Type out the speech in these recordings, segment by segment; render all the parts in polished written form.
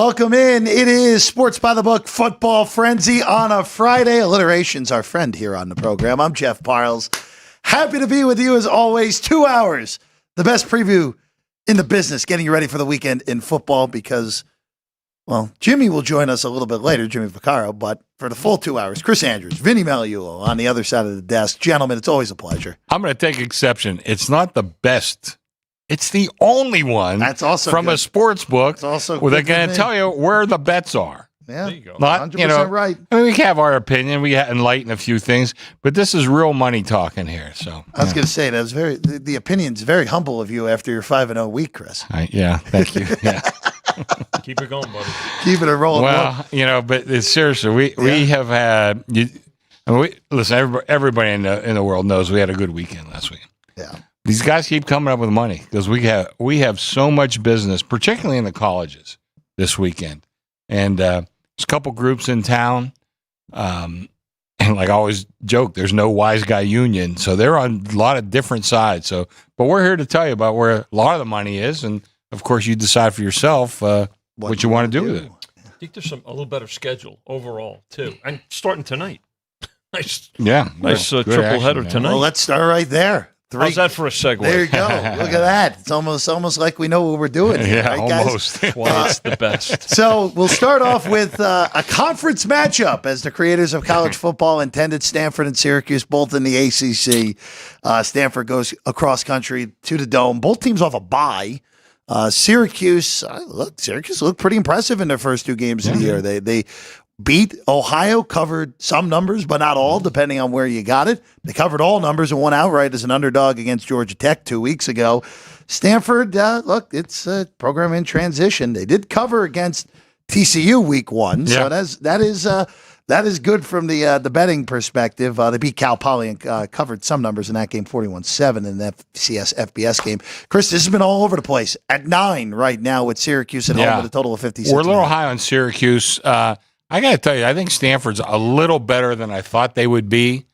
Welcome in. It is Sports by the Book Football Frenzy on a Friday. Alliteration's our friend here on the program. I'm Jeff Parles. Happy to be with you as always. 2 hours. The best preview in the business, getting you ready for the weekend in football because, well, Jimmy will join us a little bit later, Jimmy Vacarro, but for the full 2 hours, Chris Andrews, Vinny Magliulo on the other side of the desk. Gentlemen, it's always a pleasure. I'm going to take exception. It's not the best. It's the only one That's also from good. A sports book That's also where they're good going for to me. tell you where the bets are. Yeah, There you go. Not, 100% right. I mean, we have our opinion. We enlighten a few things, but this is real money talking here. So I was going to say that was the opinion's very humble of you after your 5-0 week, Chris. yeah, thank you. Yeah. Keep it going, buddy. Keeping it rolling. Well, but seriously, we have had. Listen, everybody in the world knows we had a good weekend last week. Yeah. These guys keep coming up with money because we have so much business, particularly in the colleges this weekend. And there's a couple groups in town. And like I always joke, there's no wise guy union. So they're on a lot of different sides. But we're here to tell you about where a lot of the money is. And of course, you decide for yourself what you want to do with it. I think there's a little better schedule overall, too. And starting tonight. Nice triple header tonight. Well, let's start right there. How's that for a segue? There you go. Look at that. It's almost like we know what we're doing here, right, guys? Almost. Why it's the best. So we'll start off with a conference matchup as the creators of college football intended. Stanford and Syracuse, both in the ACC. Stanford goes across country to the Dome. Both teams off a bye. Syracuse looked pretty impressive in their first two games of the year. They beat Ohio, covered some numbers, but not all, depending on where you got it. They covered all numbers and won outright as an underdog against Georgia Tech 2 weeks ago. Stanford, it's a program in transition. They did cover against TCU week 1, so that is good from the betting perspective. They beat Cal Poly and covered some numbers in that game, 41-7 in the FBS game. Chris, this has been all over the place. At 9 right now with Syracuse at home with a total of 56. We're a little high on Syracuse. I got to tell you, I think Stanford's a little better than I thought they would be.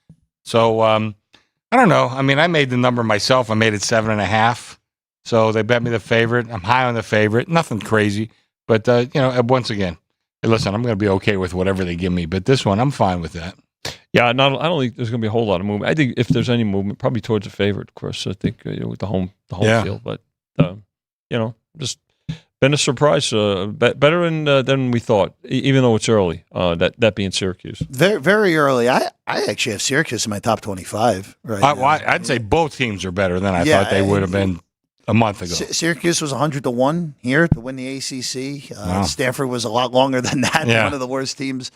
So, I don't know. I mean, I made the number myself. I made it 7.5. So they bet me the favorite. I'm high on the favorite. Nothing crazy. But, once again, listen, I'm going to be okay with whatever they give me. But this one, I'm fine with that. Yeah, I don't think there's going to be a whole lot of movement. I think if there's any movement, probably towards the favorite, of course. I think with the home field. But, just been a surprise, better than we thought, even though it's early, that being Syracuse. Very, very early. I actually have Syracuse in my top 25 right now. I'd say both teams are better than I thought they would have been a month ago. Syracuse was 100-1 here to win the ACC. Wow. Stanford was a lot longer than that. Yeah. One of the worst teams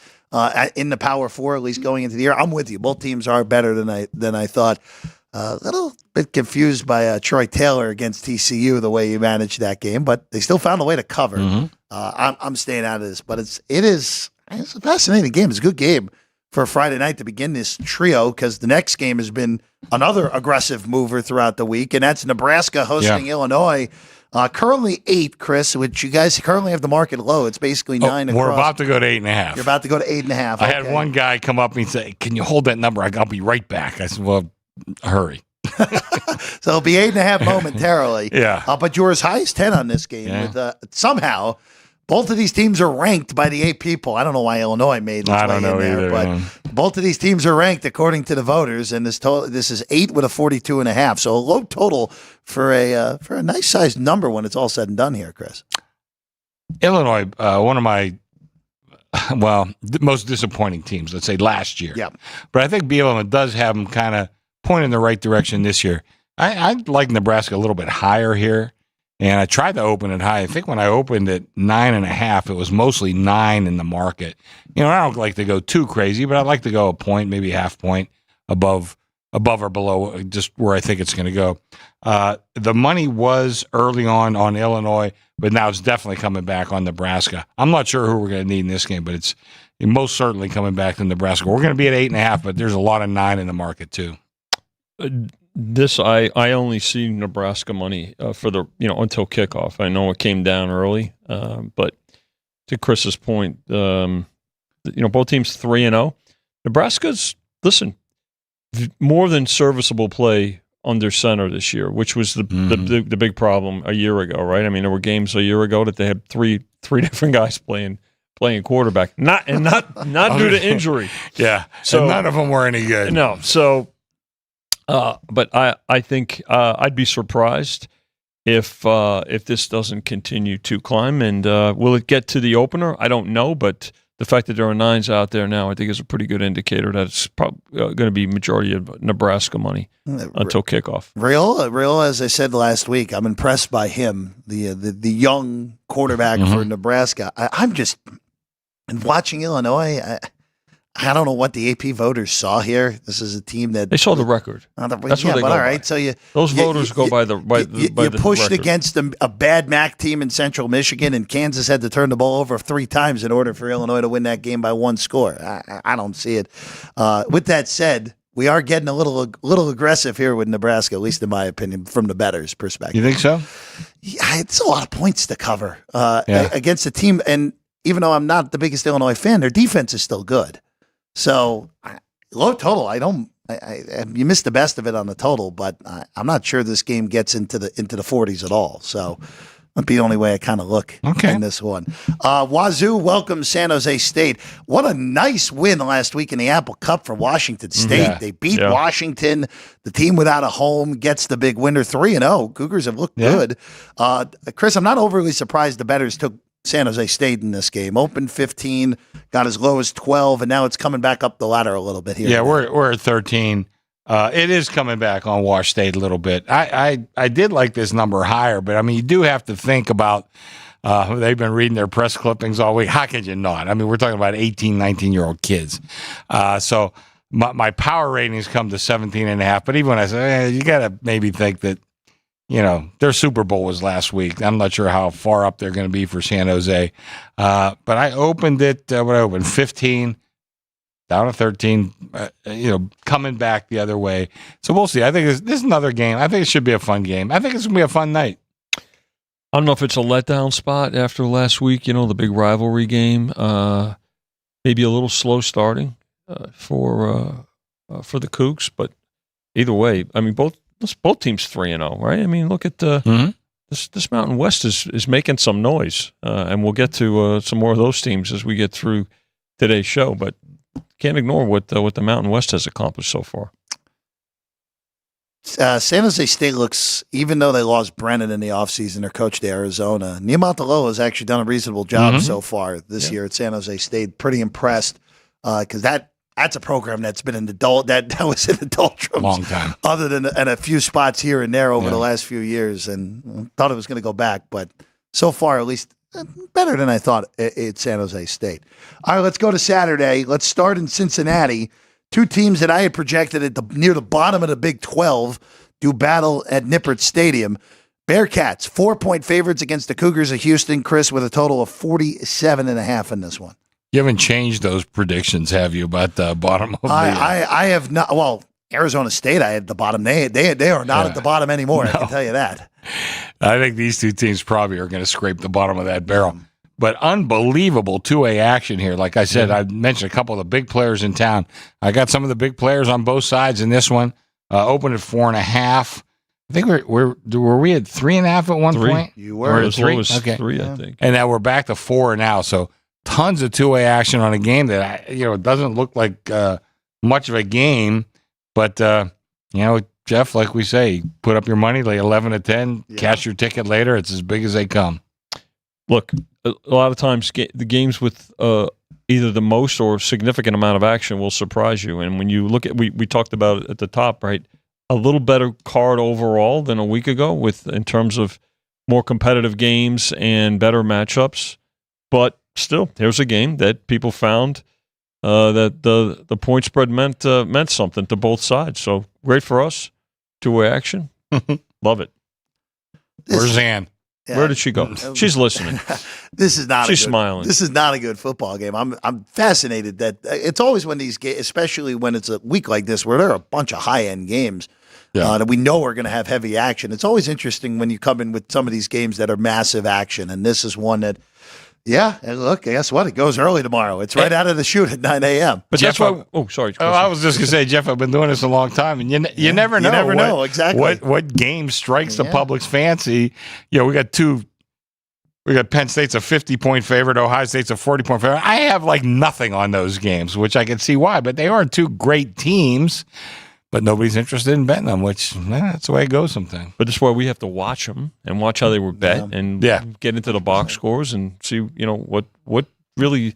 in the Power Four, at least going into the year. I'm with you. Both teams are better than I thought. A little bit confused by Troy Taylor against TCU, the way he managed that game, but they still found a way to cover. Mm-hmm. I'm staying out of this, but it's a fascinating game. It's a good game for a Friday night to begin this trio because the next game has been another aggressive mover throughout the week, and that's Nebraska hosting Illinois. Currently 8, Chris, which you guys currently have the market low. It's basically 9 across. We're about to go to 8.5. You're about to go to 8.5. I had one guy come up and say, "Can you hold that number? I'll be right back." I said, "Well, hurry." So it'll be 8.5 momentarily. Yeah. But you're as high as 10 on this game. Yeah. With somehow both of these teams are ranked by the 8 people. I don't know why Illinois made this way in there, but both of these teams are ranked according to the voters, and this is 8 with a 42.5. So a low total for a nice sized number when it's all said and done here, Chris. Illinois, one of my the most disappointing teams, let's say last year. Yeah. But I think BLM does have them kind of point in the right direction this year. I like Nebraska a little bit higher here, and I tried to open it high. I think when I opened at 9.5, it was mostly 9 in the market. I don't like to go too crazy, but I'd like to go a point, maybe a half point above or below, just where I think it's going to go. The money was early on Illinois, but now it's definitely coming back on Nebraska. I'm not sure who we're going to need in this game, but it's most certainly coming back to Nebraska. We're going to be at 8.5, but there's a lot of 9 in the market too. I only see Nebraska money for the until kickoff. I know it came down early, but to Chris's point, both teams 3-0. Nebraska's more than serviceable play under center this year, which was the big problem a year ago, right? I mean, there were games a year ago that they had three different guys playing quarterback, not due to injury. Yeah, so and none of them were any good. No, so but I think I'd be surprised if this doesn't continue to climb. And will it get to the opener? I don't know, but the fact that there are 9s out there now, I think, is a pretty good indicator that it's probably going to be majority of Nebraska money until kickoff. Real, as I said last week, I'm impressed by him, the young quarterback for Nebraska. I'm just watching Illinois. I don't know what the AP voters saw here. This is a team that they saw the record. That's what they go all right. by. So those voters go by the you pushed record. against a bad MAC team in Central Michigan, and Kansas had to turn the ball over 3 times in order for Illinois to win that game by 1 score. I don't see it. With that said, we are getting a little aggressive here with Nebraska, at least in my opinion, from the bettors' perspective. You think so? Yeah, it's a lot of points to cover against a team, and even though I'm not the biggest Illinois fan, their defense is still good. So low total, you missed the best of it on the total, but I'm not sure this game gets into the 40s at all. So that'd be the only way I kind of look in this one. Wazoo welcomes San Jose State. What a nice win last week in the Apple Cup for Washington State. Yeah. They beat Washington. The team without a home gets the big winner, 3-0. Cougars have looked good. Chris, I'm not overly surprised the bettors took San Jose State in this game. Opened 15, got as low as 12, and now it's coming back up the ladder a little bit here. Yeah, we're at 13. It is coming back on Wash State a little bit. I did like this number higher, but I mean, you do have to think about they've been reading their press clippings all week. How could you not? I mean, we're talking about 18, 19-year-old kids. So my power ratings come to 17.5, but even when I say, you got to maybe think that, their Super Bowl was last week. I'm not sure how far up they're going to be for San Jose. But I opened it, 15, down to 13, coming back the other way. So we'll see. I think this is another game. I think it should be a fun game. I think it's going to be a fun night. I don't know if it's a letdown spot after last week, the big rivalry game. Maybe a little slow starting for the Cougs, but either way, I mean, both teams 3-0, right? I mean, look at this Mountain West is making some noise, and we'll get to some more of those teams as we get through today's show. But can't ignore what the Mountain West has accomplished so far. San Jose State looks, even though they lost Brennan in the offseason, their coach to Arizona, Niumatalolo has actually done a reasonable job so far this year at San Jose State. Pretty impressed because that's a program that's been in that was in the doldrums long time, other than and a few spots here and there over the last few years, and thought it was going to go back, but so far at least better than I thought at San Jose State. All right, let's go to Saturday. Let's start in Cincinnati. 2 teams that I had projected near the bottom of the Big 12 do battle at Nippert Stadium. Bearcats 4-point favorites against the Cougars of Houston. Chris, with a total of 47.5 in this one. You haven't changed those predictions, have you, about the bottom of the I have not. Well, Arizona State, I had the bottom. They are not at the bottom anymore. No. I can tell you that. I think these 2 teams probably are going to scrape the bottom of that barrel. But unbelievable 2A action here. Like I said, I mentioned a couple of the big players in town. I got some of the big players on both sides in this one. Opened at 4.5. I think were we at 3.5 at one point? You were at 3. Okay. 3, I think. And now we're back to 4 now. So tons of 2A action on a game that it doesn't look like much of a game, but Jeff, like we say, put up your money, lay 11-10, cash your ticket later. It's as big as they come. Look, a lot of times the games with either the most or significant amount of action will surprise you. And when you look at, we talked about it at the top, right? A little better card overall than a week ago in terms of more competitive games and better matchups, but still, here's a game that people found that the point spread meant something to both sides. So great for us. 2-way action. Love it. Where's Ann? Yeah. Where did she go? She's listening. She's smiling. This is not a good football game. I'm fascinated that it's always when these games, especially when it's a week like this where there are a bunch of high-end games that we know are going to have heavy action. It's always interesting when you come in with some of these games that are massive action, and this is one that Yeah, and look, guess what? It goes early tomorrow. It's right out of the chute at 9 a.m. But Jeff, that's why. Oh, sorry. I was just going to say, Jeff, I've been doing this a long time, and you never know. You never know, exactly. What game strikes the public's fancy. We got Penn State's a 50-point favorite. Ohio State's a 40-point favorite. I have nothing on those games, which I can see why. But they are two great teams. But nobody's interested in betting them, which that's the way it goes sometimes. But that's why we have to watch them and watch how they were bet and get into the box scores and see, what really,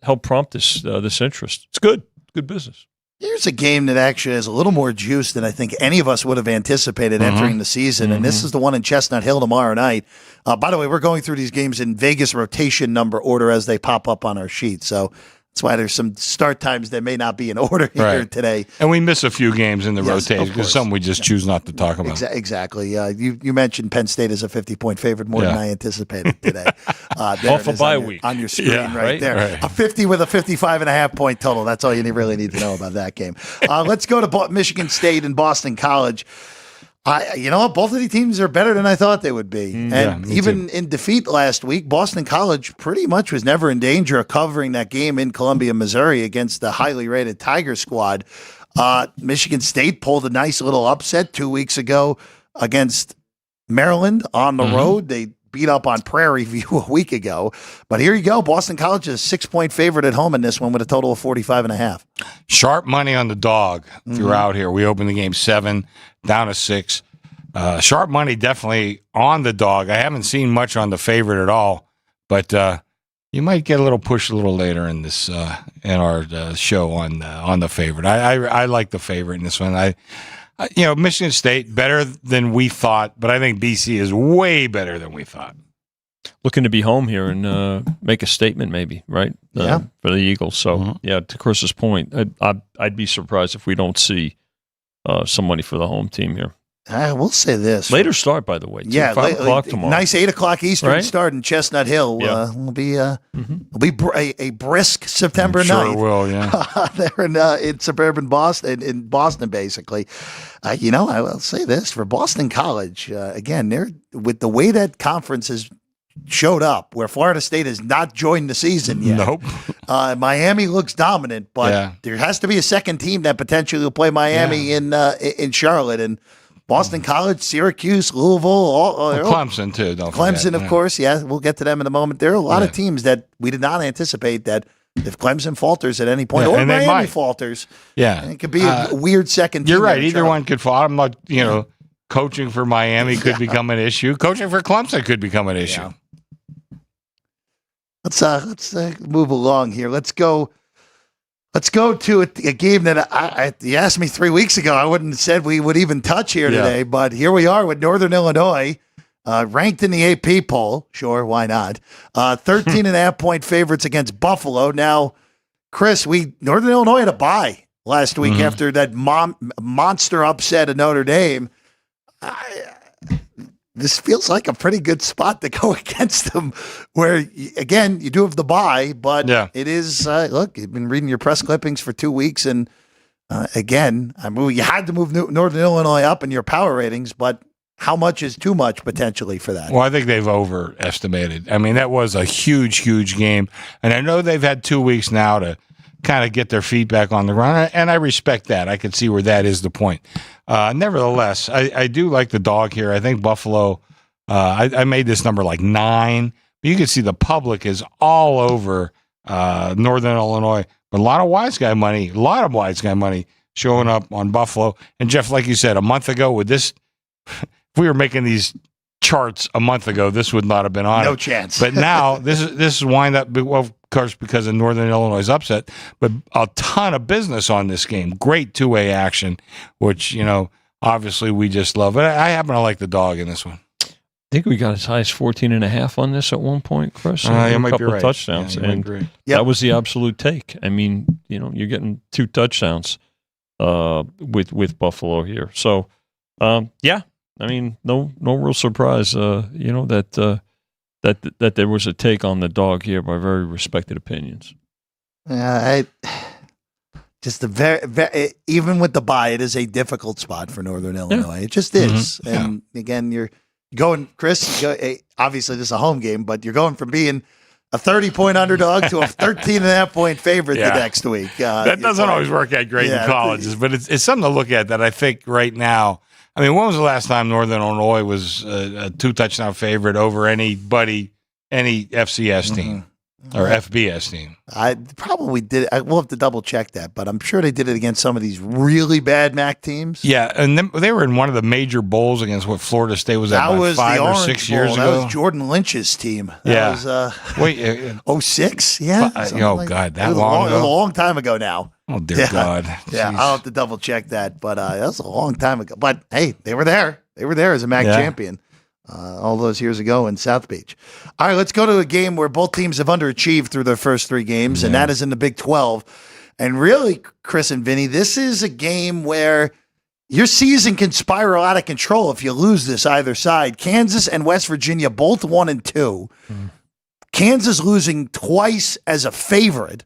helped prompt this interest. It's good. Good business. Here's a game that actually has a little more juice than I think any of us would have anticipated entering the season, and this is the one in Chestnut Hill tomorrow night. By the way, we're going through these games in Vegas rotation number order as they pop up on our sheet, so that's why there's some start times that may not be in order here today. And we miss a few games in the rotation because some we just choose not to talk about. Exactly. You mentioned Penn State as a 50-point favorite more than I anticipated today. Off a bye week. On your screen right there. Right. A 50 with a 55.5-point total. That's all you really need to know about that game. Let's go to Michigan State and Boston College. You know what? Both of these teams are better than I thought they would be. And even in defeat last week, Boston College pretty much was never in danger of covering that game in Columbia, Missouri against the highly rated Tiger squad. Michigan State pulled a nice little upset 2 weeks ago against Maryland on the road. They beat up on Prairie View a week ago. But here you go. Boston College is a 6-point favorite at home in this one with a total of 45.5. Sharp money on the dog throughout here. We opened the game 7, down to 6. Sharp money definitely on the dog. I haven't seen much on the favorite at all, but you might get a little push a little later in this in our show on the favorite. I like the favorite in this one. Michigan State better than we thought, but I think BC is way better than we thought. Looking to be home here and make a statement, maybe, right? For the Eagles. So, to Chris's point, I'd be surprised if we don't see some money for the home team here. I will say this. Later start, by the way. 5 o'clock tomorrow. Nice 8 o'clock Eastern start in Chestnut Hill. Yeah. Will be a brisk September night. Sure will, yeah. There in suburban Boston, basically. I will say this for Boston College. Again, they're with the way that conference has showed up, where Florida State has not joined the season yet. Nope. Miami looks dominant, but there has to be a second team that potentially will play Miami in Charlotte. And Boston College, Syracuse, Louisville, Clemson too. Don't forget. Clemson, of course. Yeah, we'll get to them in a moment. There are a lot of teams that we did not anticipate that if Clemson falters at any point, or Miami falters, it could be a weird second team. You're right. Either one could fall. I'm not, coaching for Miami could become an issue. Coaching for Clemson could become an issue. Let's move along here. Let's go to a game that you asked me 3 weeks ago. I wouldn't have said we would even touch here today, but here we are with Northern Illinois, ranked in the AP poll. Sure, why not? 13.5-point favorites against Buffalo. Now, Chris, Northern Illinois had a bye last week after that monster upset of Notre Dame. This feels like a pretty good spot to go against them where, again, you do have the bye, but it is, look, you've been reading your press clippings for 2 weeks, and again, you had to move Northern Illinois up in your power ratings, but how much is too much potentially for that? Well, I think they've overestimated. I mean, that was a huge, huge game, and I know they've had 2 weeks now to kind of get their feet back on the ground, and I respect that. I can see where that is the point. Nevertheless, I do like the dog here. I think Buffalo, I made this number 9, but you can see the public is all over Northern Illinois. But a lot of wise guy money showing up on Buffalo. And Jeff, like you said, a month ago with this, if we were making these charts a month ago, this would not have been on. No chance. But now this is wind up, well, of course, because of Northern Illinois' upset, but a ton of business on this game. Great two-way action, which, obviously we just love. But I happen to like the dog in this one. I think we got as high as 14.5 on this at one point, Chris. You might be couple right. of touchdowns. And that was the absolute take. I mean, you're getting 2 touchdowns with Buffalo here. So, I mean, no real surprise, that there was a take on the dog here by very respected opinions. Just a very, even with the bye, it is a difficult spot for Northern Illinois. It just is. And again, you're Going, Chris, obviously this is a home game, but you're going from being a 30-point underdog to a 13.5-point favorite the next week. That doesn't always work out great in colleges, but it's something to look at that I think right now. I mean, when was the last time Northern Illinois was a 2-touchdown favorite over any FCS team or FBS team? I probably did. We'll have to double check that, but I'm sure they did it against some of these really bad MAC teams. Yeah, and they were in one of the major bowls against what Florida State was at was 5 or 6 years ago. That was Jordan Lynch's team. That was 06? Yeah. That long ago? A long time ago now. Oh, dear God. Yeah, I'll have to double check that, but that was a long time ago. But, hey, they were there. They were there as a MAC champion all those years ago in South Beach. All right, let's go to a game where both teams have underachieved through their first 3 games, and that is in the Big 12. And really, Chris and Vinny, this is a game where your season can spiral out of control if you lose this either side. Kansas and West Virginia both 1-2. Kansas losing twice as a favorite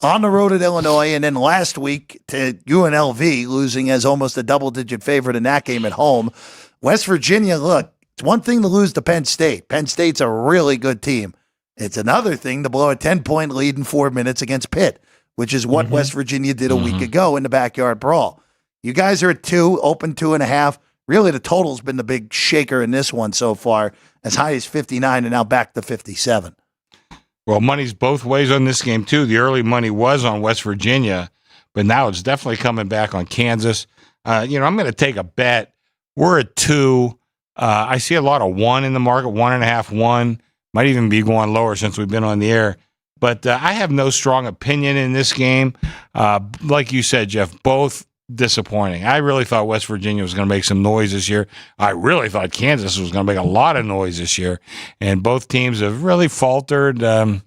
on the road at Illinois, and then last week to UNLV, losing as almost a double-digit favorite in that game at home. West Virginia, look, it's one thing to lose to Penn State. Penn State's a really good team. It's another thing to blow a 10-point lead in 4 minutes against Pitt, which is what West Virginia did a week ago in the backyard brawl. You guys are at 2, open 2.5. Really, the total's been the big shaker in this one so far, as high as 59 and now back to 57. Well, money's both ways on this game, too. The early money was on West Virginia, but now it's definitely coming back on Kansas. I'm going to take a bet. We're at 2. I see a lot of 1 in the market, 1.5, 1. Might even be going lower since we've been on the air. But I have no strong opinion in this game. Like you said, Jeff, both disappointing. I really thought West Virginia was going to make some noise this year. I really thought Kansas was going to make a lot of noise this year. And both teams have really faltered. I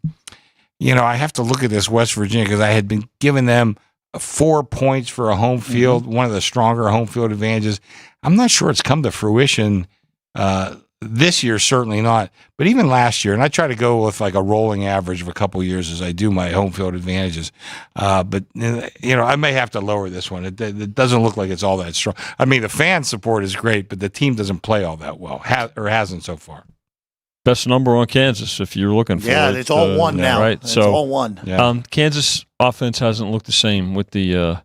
have to look at this West Virginia because I had been giving them 4 points for a home field, one of the stronger home field advantages. I'm not sure it's come to fruition this year, certainly not. But even last year, and I try to go with like a rolling average of a couple years as I do my home field advantages. But I may have to lower this one. It doesn't look like it's all that strong. I mean, the fan support is great, but the team doesn't play all that well, or hasn't so far. Best number on Kansas if you're looking for it. Yeah, it's all 1 now. Right, it's all 1. Yeah. Kansas offense hasn't looked the same with the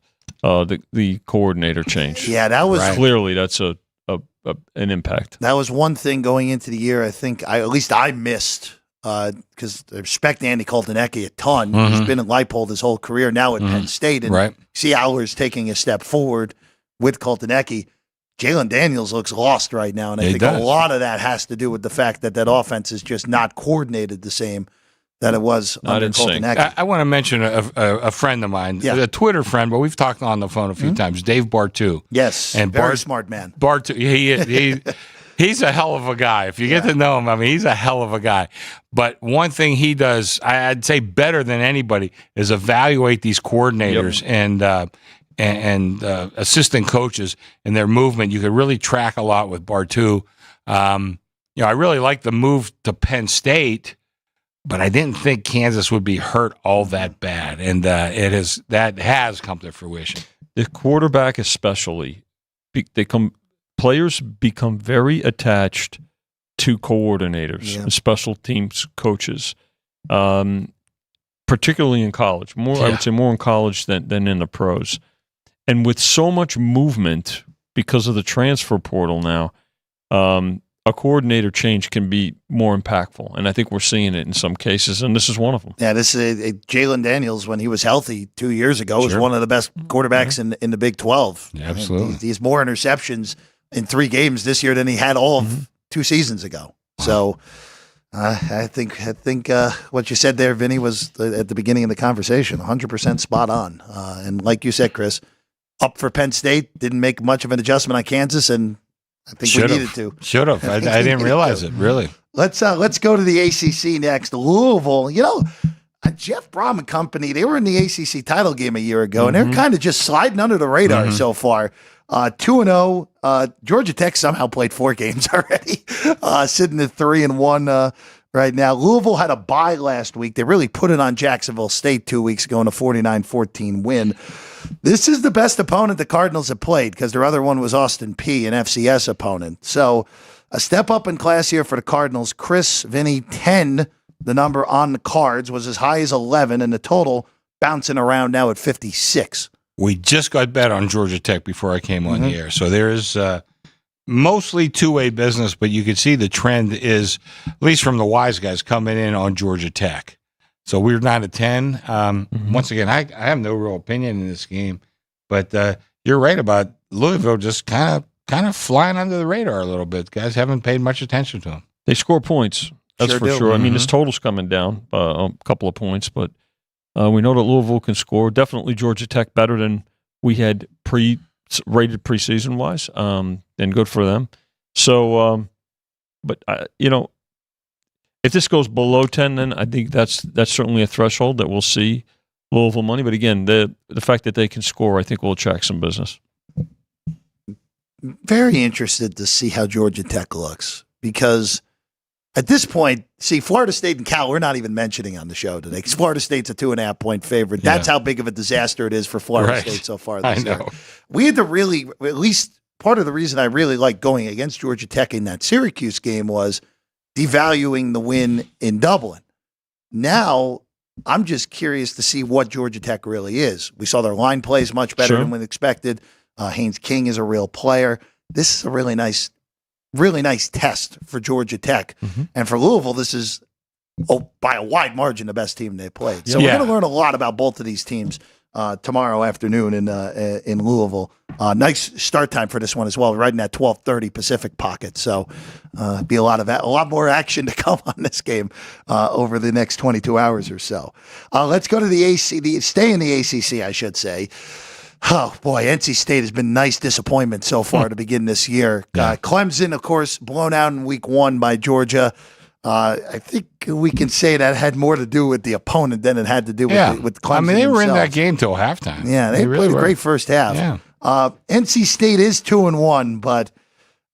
coordinator change. Yeah, that was clearly that's an impact. That was one thing going into the year. I think at least I missed because I respect Andy Koltanecki a ton. He's been in Leipold his whole career now at Penn State, and see Aller's taking a step forward with Koltanecki. Jalen Daniels looks lost right now, and I think a lot of that has to do with the fact that offense is just not coordinated the same that it was under Koltanecki. I want to mention a friend of mine, a Twitter friend, but we've talked on the phone a few times, Dave Bartu. Yes, and very smart man. Bartu, he's a hell of a guy. If you get to know him, I mean, he's a hell of a guy. But one thing he does, I'd say better than anybody, is evaluate these coordinators and assistant coaches and their movement. You could really track a lot with Bartu. I really like the move to Penn State, but I didn't think Kansas would be hurt all that bad, and that has come to fruition. The quarterback, especially, players become very attached to coordinators, and special teams coaches, particularly in college. I would say more in college than in the pros. And with so much movement because of the transfer portal now, a coordinator change can be more impactful, and I think we're seeing it in some cases, and this is one of them. Yeah, this is Jalen Daniels, when he was healthy 2 years ago, was one of the best quarterbacks in the Big 12. Yeah, absolutely. He has more interceptions in 3 games this year than he had all of 2 seasons ago. So I think what you said there, Vinny, was at the beginning of the conversation, 100% spot on. And like you said, Chris, up for Penn State, didn't make much of an adjustment on Kansas, and I think we needed to. Should have. I didn't realize it, really. Let's go to the ACC next. Louisville, Jeff Brom and company, they were in the ACC title game a year ago, and they're kind of just sliding under the radar so far. 2-0. Georgia Tech somehow played 4 games already, sitting at 3-1 right now. Louisville had a bye last week. They really put it on Jacksonville State 2 weeks ago in a 49-14 win. This is the best opponent the Cardinals have played because their other one was Austin Peay, an FCS opponent. So a step up in class here for the Cardinals. Chris, Vinny, 10, the number on the cards, was as high as 11, and the total bouncing around now at 56. We just got bet on Georgia Tech before I came on the air. So there is mostly two-way business, but you can see the trend is, at least from the wise guys, coming in on Georgia Tech. So we're 9-10. Once again, I have no real opinion in this game, but you're right about Louisville just kind of flying under the radar a little bit. Guys haven't paid much attention to them. They score points. That's Sure for do. sure. I mean, this total's coming down a couple of points, but we know that Louisville can score. Definitely Georgia Tech better than we had rated preseason wise, and good for them. So, but if this goes below 10, then I think that's certainly a threshold that we'll see Louisville money. But again, the fact that they can score, I think, will attract some business. Very interested to see how Georgia Tech looks, because at this point, see, Florida State and Cal, we're not even mentioning on the show today, because Florida State's a 2.5-point favorite. That's how big of a disaster it is for Florida State so far this year. We had to really, at least part of the reason I really like going against Georgia Tech in that Syracuse game was devaluing the win in Dublin. Now, I'm just curious to see what Georgia Tech really is. We saw their line plays much better than we expected. Haynes King is a real player. This is a really nice test for Georgia Tech. And for Louisville, this is, by a wide margin, the best team they played. So we're going to learn a lot about both of these teams tomorrow afternoon in Louisville. Nice start time for this one as well, right in that 12:30 Pacific pocket. So be a lot more action to come on this game over the next 22 hours or so. Let's go to stay in the ACC, I should say. Oh, boy, NC State has been a nice disappointment so far to begin this year. Clemson, of course, blown out in week 1 by Georgia. I think we can say that had more to do with the opponent than it had to do with Clemson. I mean, they were in themselves. that game till halftime. Yeah, they really played a great first half. Yeah. NC State is 2-1, but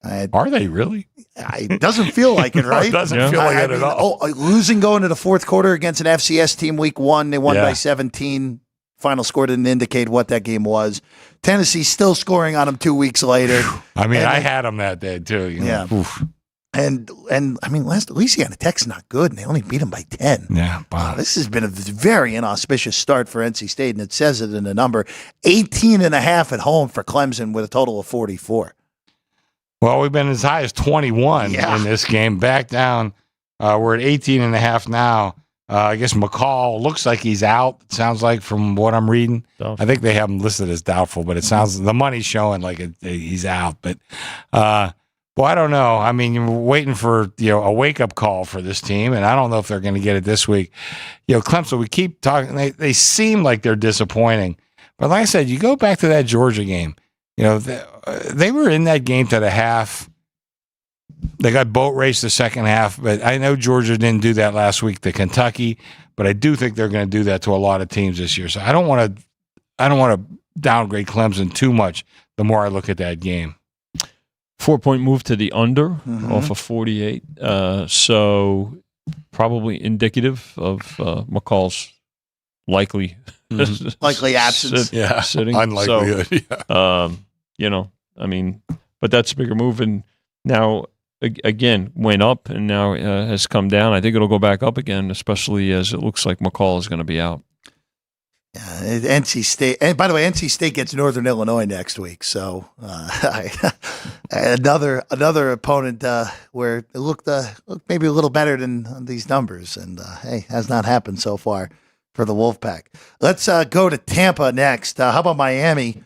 are they really? It doesn't feel like it, right? It doesn't feel like it at all. Losing going to the fourth quarter against an FCS team week 1, they won by 17. Final score didn't indicate what that game was. Tennessee still scoring on them 2 weeks later. I mean, I had them that day too. Yeah. And I mean, Louisiana Tech's not good, and they only beat them by 10. Yeah. Wow. This has been a very inauspicious start for NC State, and it says it in the number. 18.5 at home for Clemson with a total of 44. Well, we've been as high as 21 in this game. Back down. We're at 18.5 now. I guess McCall looks like he's out. It sounds like from what I'm reading. I think they have him listed as doubtful, but it sounds the money's showing like he's out. But well, I don't know. I mean, you're waiting for a wake up call for this team, and I don't know if they're going to get it this week. Clemson. We keep talking. They seem like they're disappointing, but like I said, you go back to that Georgia game. They were in that game to the half. They got boat raced the second half, but I know Georgia didn't do that last week to Kentucky, but I do think they're going to do that to a lot of teams this year. So I don't want to downgrade Clemson too much the more I look at that game. 4-point move to the under off of 48. So probably indicative of McCall's likely absence. Sitting. Unlikely. So, I mean, but that's a bigger move. And now, again, went up and now has come down. I think it'll go back up again, especially as it looks like McCall is going to be out. Yeah, NC State. And by the way, NC State gets Northern Illinois next week. So another opponent where it looked maybe a little better than these numbers. And, hey, has not happened so far for the Wolfpack. Let's go to Tampa next. How about Miami?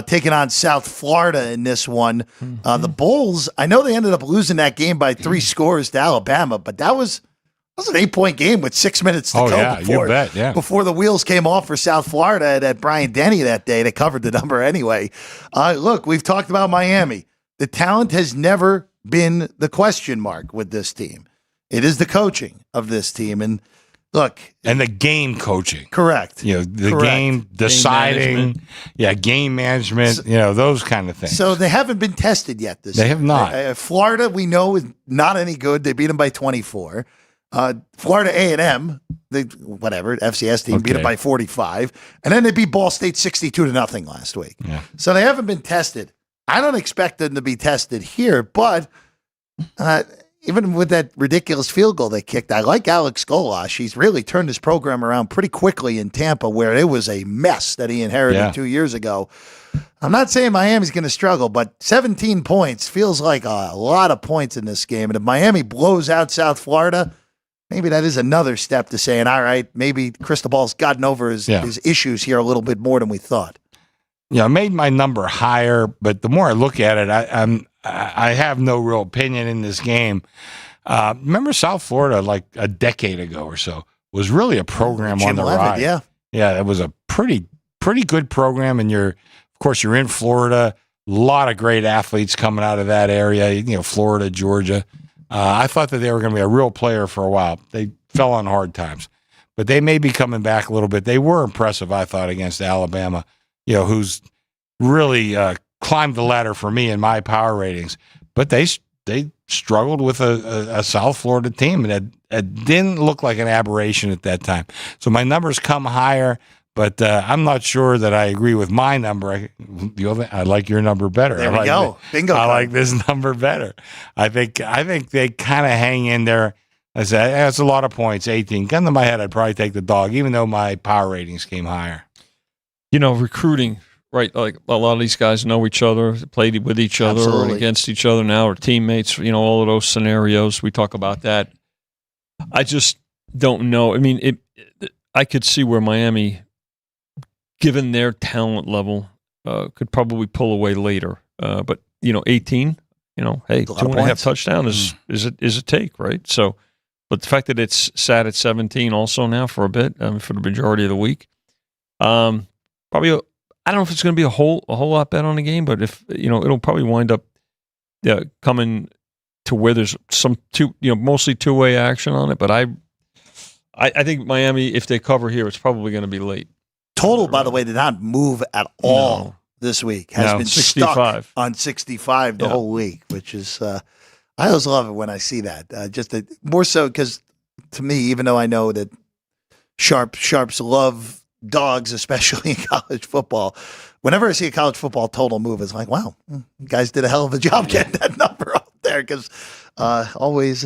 Taking on South Florida in this one. The Bulls, I know they ended up losing that game by 3 scores to Alabama, but that was an 8-point game with 6 minutes to go before the wheels came off for South Florida at Bryant Denny that day. They covered the number anyway. Look, we've talked about Miami. The talent has never been the question mark with this team. It is the coaching of this team. And look, and the game coaching, correct? Game deciding, game management, those kind of things. So they haven't been tested yet. They have not. Florida, we know, is not any good. They beat them by 24. Florida A&M, FCS team beat them by 45, and then they beat Ball State 62-0 last week. Yeah. So they haven't been tested. I don't expect them to be tested here, but Even with that ridiculous field goal they kicked, I like Alex Golash. He's really turned his program around pretty quickly in Tampa, where it was a mess that he inherited 2 years ago. I'm not saying Miami's going to struggle, but 17 points feels like a lot of points in this game. And if Miami blows out South Florida, maybe that is another step to saying, all right, maybe Cristobal's gotten over his issues here a little bit more than we thought. I made my number higher, but the more I look at it, I have no real opinion in this game. Remember South Florida, like a decade ago or so, was really a program on the rise. Yeah, it was a pretty good program, and of course, you're in Florida. A lot of great athletes coming out of that area. Florida, Georgia. I thought that they were going to be a real player for a while. They fell on hard times, but they may be coming back a little bit. They were impressive, I thought, against Alabama. Who's really climbed the ladder for me in my power ratings. But they struggled with a South Florida team that didn't look like an aberration at that time. So my numbers come higher, but I'm not sure that I agree with my number. I like your number better. There we go. Bingo. I like this number better. I think they kind of hang in there. I said, that's a lot of points, 18. Gun to my head, I'd probably take the dog, even though my power ratings came higher. Recruiting, right? Like a lot of these guys know each other, played with each other or against each other now, or teammates, all of those scenarios. We talk about that. I just don't know. I mean, I could see where Miami, given their talent level, could probably pull away later. But, 18, hey, 2.5 touchdown is a take, right? So, but the fact that it's sat at 17 also now for a bit, for the majority of the week, probably, I don't know if it's going to be a whole lot bet on the game, but if it'll probably wind up coming to where there's some mostly two-way action on it. But I think Miami, if they cover here, it's probably going to be late. Total, by the way, did not move at all this week. Has been 65. Stuck on 65 the whole week, which is I always love it when I see that. More so because to me, even though I know that sharps love dogs, especially in college football. Whenever I see a college football total move, it's like, wow, you guys did a hell of a job getting that number up there, because always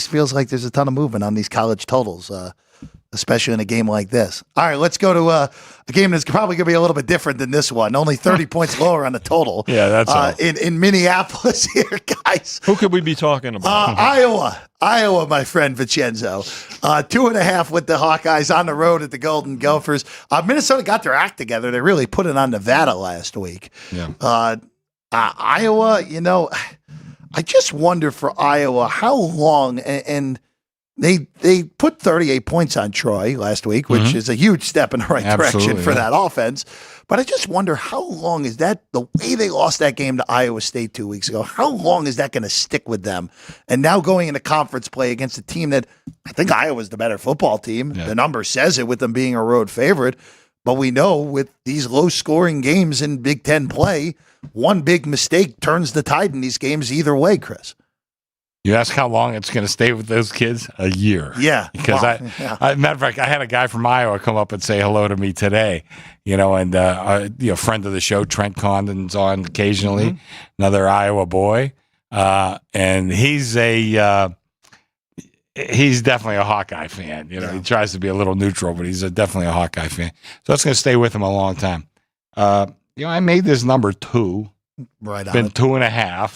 feels like there's a ton of movement on these college totals, especially in a game like this. All right, let's go to a game that's probably going to be a little bit different than this one. Only 30 points lower on the total. Yeah, that's all. In Minneapolis here, guys. Who could we be talking about? Iowa, my friend Vincenzo. 2.5 with the Hawkeyes on the road at the Golden Gophers. Minnesota got their act together. They really put it on Nevada last week. Yeah. Iowa, I just wonder for Iowa how long, and they put 38 points on Troy last week, which is a huge step in the right direction for that offense. But I just wonder how long is that, the way they lost that game to Iowa State 2 weeks ago, how long is that going to stick with them? And now going into conference play against a team that I think Iowa's the better football team. Yeah. The number says it with them being a road favorite. But we know with these low-scoring games in Big Ten play, one big mistake turns the tide in these games either way, Chris. You ask how long it's going to stay with those kids? A year. Yeah. Because matter of fact, I had a guy from Iowa come up and say hello to me today, and a friend of the show, Trent Condon's on occasionally, another Iowa boy. And he's definitely a Hawkeye fan. He tries to be a little neutral, but he's definitely a Hawkeye fan. So that's going to stay with him a long time. I made this number 2. Right. It's been 2.5. Right.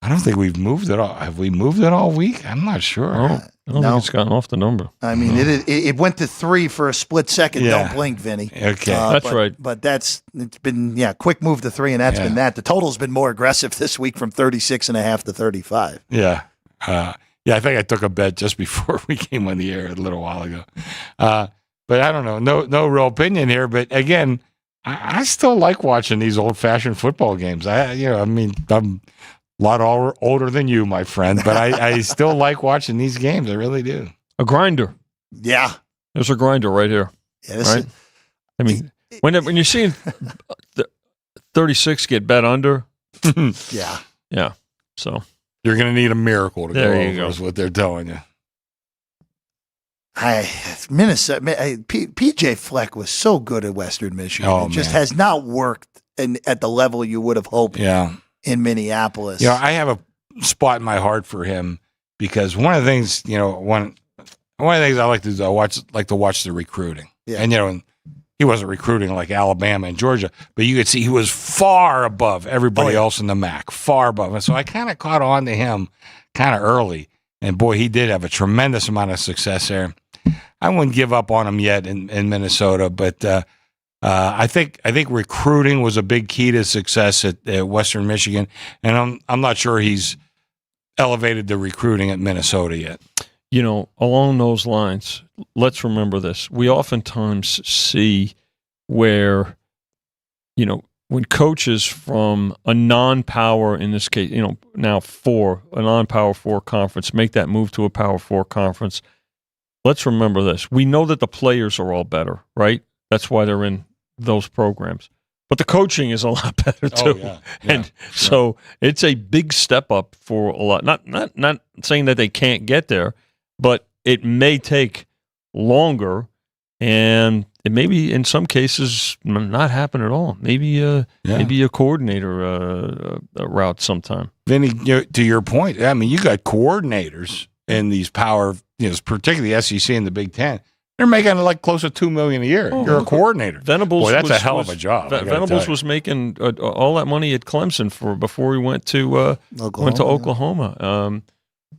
I don't think we've moved it all. Have we moved it all week? I'm not sure. I don't think it's gotten off the number. I mean, it went to 3 for a split second. Yeah. Don't blink, Vinny. Okay. That's right. But it's been, quick move to 3, and that's been that. The total's been more aggressive this week from 36.5 to 35. Yeah. I think I took a bet just before we came on the air a little while ago. But I don't know. No real opinion here. But again, I still like watching these old-fashioned football games. I'm a lot older than you, my friend, but I still like watching these games. I really do. A grinder. Yeah. There's a grinder right here. Yeah, right? When you're seeing 36 get bet under. Yeah. Yeah. So you're going to need a miracle to go over is what they're telling you. Minnesota, PJ Fleck was so good at Western Michigan. It just has not worked at the level you would have hoped. Yeah. In Minneapolis. I have spot in my heart for him because one of the things, one of the things I like to do, like to watch the recruiting. Yeah. And, he wasn't recruiting like Alabama and Georgia, but you could see he was far above everybody else in the MAC, far above. And so I kind of caught on to him kind of early. And boy, he did have a tremendous amount of success there. I wouldn't give up on him yet in Minnesota, but I think recruiting was a big key to success at Western Michigan, and I'm not sure he's elevated the recruiting at Minnesota yet. Along those lines, let's remember this. We oftentimes see where, when coaches from a non-power, in this case, now a non-power 4 conference, make that move to a power 4 conference. Let's remember this. We know that the players are all better, right? That's why they're in those programs. But the coaching is a lot better too. Yeah. And so it's a big step up for a lot. Not saying that they can't get there, but it may take longer, and it may be in some cases not happen at all. Maybe a coordinator route sometime. Vinny, to your point, I mean, you got coordinators in these power, particularly SEC and the Big Ten. They're making like close to $2 million a year. You're a coordinator. Venables, boy, that's a hell of a job. Venables was making all that money at Clemson before he went to Oklahoma.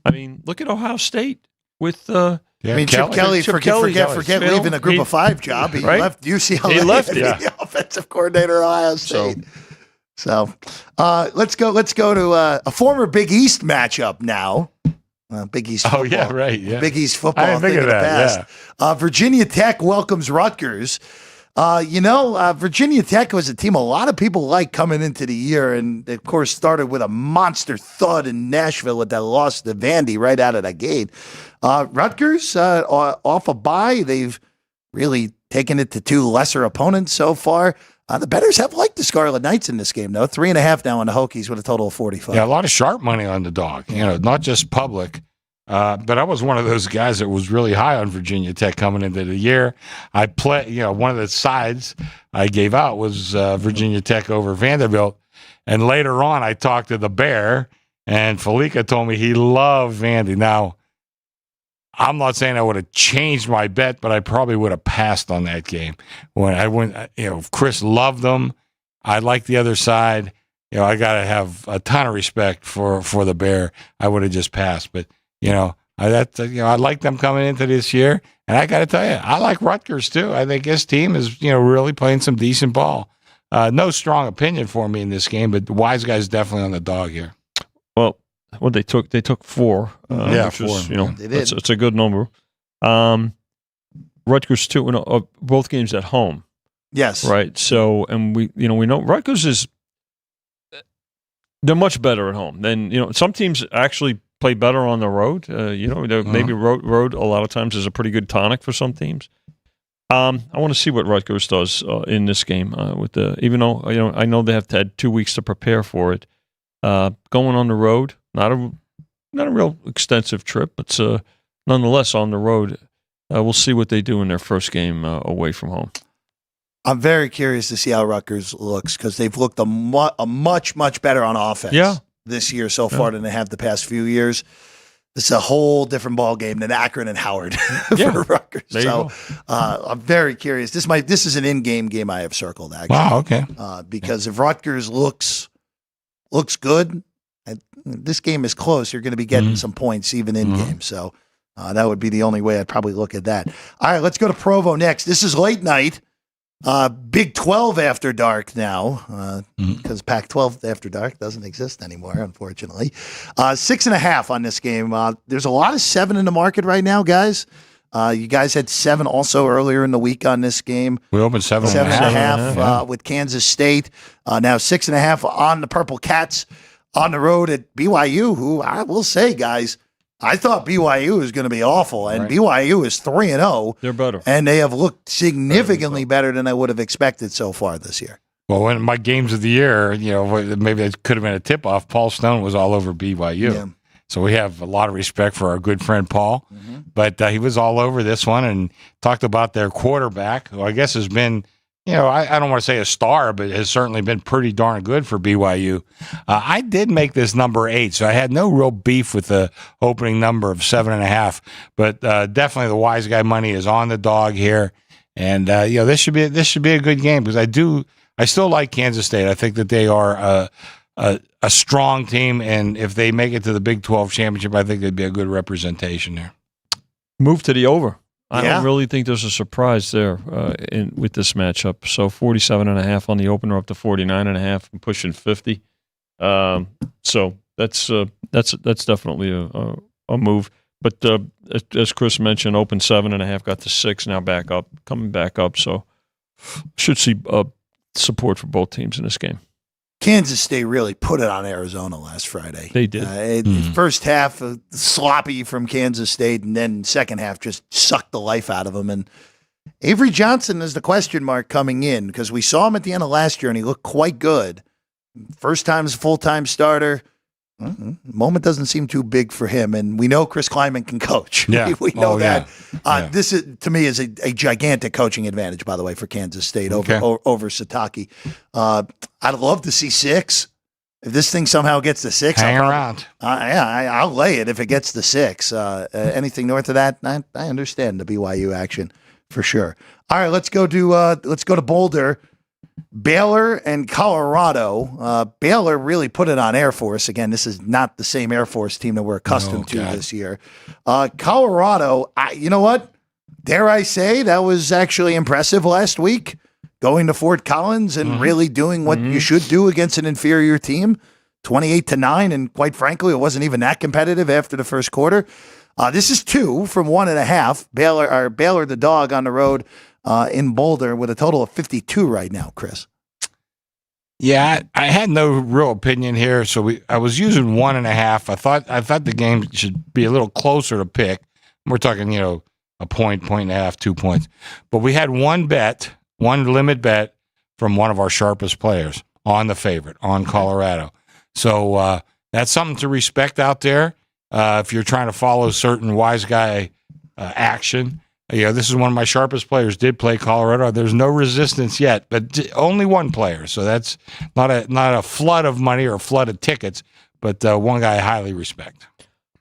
I mean, look at Ohio State with. Chip Kelly, forget leaving a Group of 5 job. He left UCLA. He left the offensive coordinator of Ohio State. So let's go to a former Big East matchup now. Big East football. Oh, yeah, right. Yeah. Big East football. I didn't think of that, yeah. Virginia Tech welcomes Rutgers. Virginia Tech was a team a lot of people liked coming into the year, and of course started with a monster thud in Nashville with that loss to Vandy right out of the gate. Rutgers, off a bye, they've really taken it to 2 lesser opponents so far. The bettors have liked the Scarlet Knights in this game, though. 3.5 now on the Hokies with a total of 45. Yeah, a lot of sharp money on the dog, not just public. But I was one of those guys that was really high on Virginia Tech coming into the year. I one of the sides I gave out was Virginia Tech over Vanderbilt. And later on, I talked to the Bear, and Felica told me he loved Vandy. Now, I'm not saying I would have changed my bet, but I probably would have passed on that game. When I went, Chris loved them. I like the other side. I got to have a ton of respect for the Bear. I would have just passed, but I like them coming into this year, and I got to tell you, I like Rutgers too. I think his team is really playing some decent ball. No strong opinion for me in this game, but the wise guy's definitely on the dog here. Well, they took 4. Which 4. Is, they did. It's a good number. Rutgers too. Both games at home. Yes. Right. So, and we know Rutgers they're much better at home than some teams actually play better on the road. Maybe road a lot of times is a pretty good tonic for some teams. I want to see what Rutgers does in this game even though I know they have had 2 weeks to prepare for it. Going on the road, not a real extensive trip, but nonetheless on the road. We'll see what they do in their first game away from home. I'm very curious to see how Rutgers looks because they've looked a much better on offense this year so far than they have the past few years. It's a whole different ball game than Akron and Howard for Rutgers. So I'm very curious. This is an in-game game I have circled actually. Wow, okay. Because if Rutgers looks good, this game is close. You're going to be getting some points even in game. So that would be the only way I'd probably look at that. All right, let's go to Provo next. This is late night. Big 12 after dark now because Pac-12 after dark doesn't exist anymore, unfortunately. 6.5 on this game. There's a lot of 7 in the market right now, guys. You guys had 7 also earlier in the week on this game. We opened 7.5 with Kansas State. Now 6.5 on the Purple Cats on the road at BYU, who I will say, guys, I thought BYU was going to be awful, and BYU is 3-0. They're better. And they have looked significantly better than I would have expected so far this year. Well, when my games of the year, maybe it could have been a tip-off, Paul Stone was all over BYU. Yeah. So we have a lot of respect for our good friend Paul. But he was all over this one and talked about their quarterback, who I guess has been I don't want to say a star, but has certainly been pretty darn good for BYU. I did make this number 8, so I had no real beef with the opening number of 7.5. But definitely the wise guy money is on the dog here, and this should be a good game because I still like Kansas State. I think that they are a strong team, and if they make it to the Big 12 championship, I think they'd be a good representation there. Move to the over. I don't really think there's a surprise there with this matchup. So 47.5 on the opener, up to 49.5, and pushing 50. So that's definitely a move. But as Chris mentioned, open 7.5, got to 6, now coming back up. So should see support for both teams in this game. Kansas State really put it on Arizona last Friday. They did. First half, sloppy from Kansas State, and then second half just sucked the life out of them. And Avery Johnson is the question mark coming in because we saw him at the end of last year, and he looked quite good. First time as a full-time starter. Moment doesn't seem too big for him, and we know Chris Kleiman can coach. Yeah. We know that. Yeah. This is, to me, is a gigantic coaching advantage, by the way, for Kansas State over Sataki. I'd love to see 6. If this thing somehow gets to 6, hang around. I'll lay it if it gets to 6. Anything north of that, I understand the BYU action for sure. All right, let's go to Boulder. Baylor and Colorado. Baylor really put it on Air Force. Again, this is not the same Air Force team that we're accustomed to this year. Colorado, you know what? Dare I say that was actually impressive last week, going to Fort Collins and really doing what you should do against an inferior team, 28-9, and quite frankly, it wasn't even that competitive after the first quarter. This is 2 from 1.5. Baylor the dog on the road in Boulder with a total of 52 right now, Chris. Yeah, I had no real opinion here, so I was using 1.5. I thought the game should be a little closer to pick. We're talking, a point and a half, 2 points. But we had one limit bet from one of our sharpest players on the favorite, on Colorado. So that's something to respect out there if you're trying to follow certain wise guy action. This is one of my sharpest players, did play Colorado. There's no resistance yet, but only one player. So that's not a flood of money or a flood of tickets, but one guy I highly respect.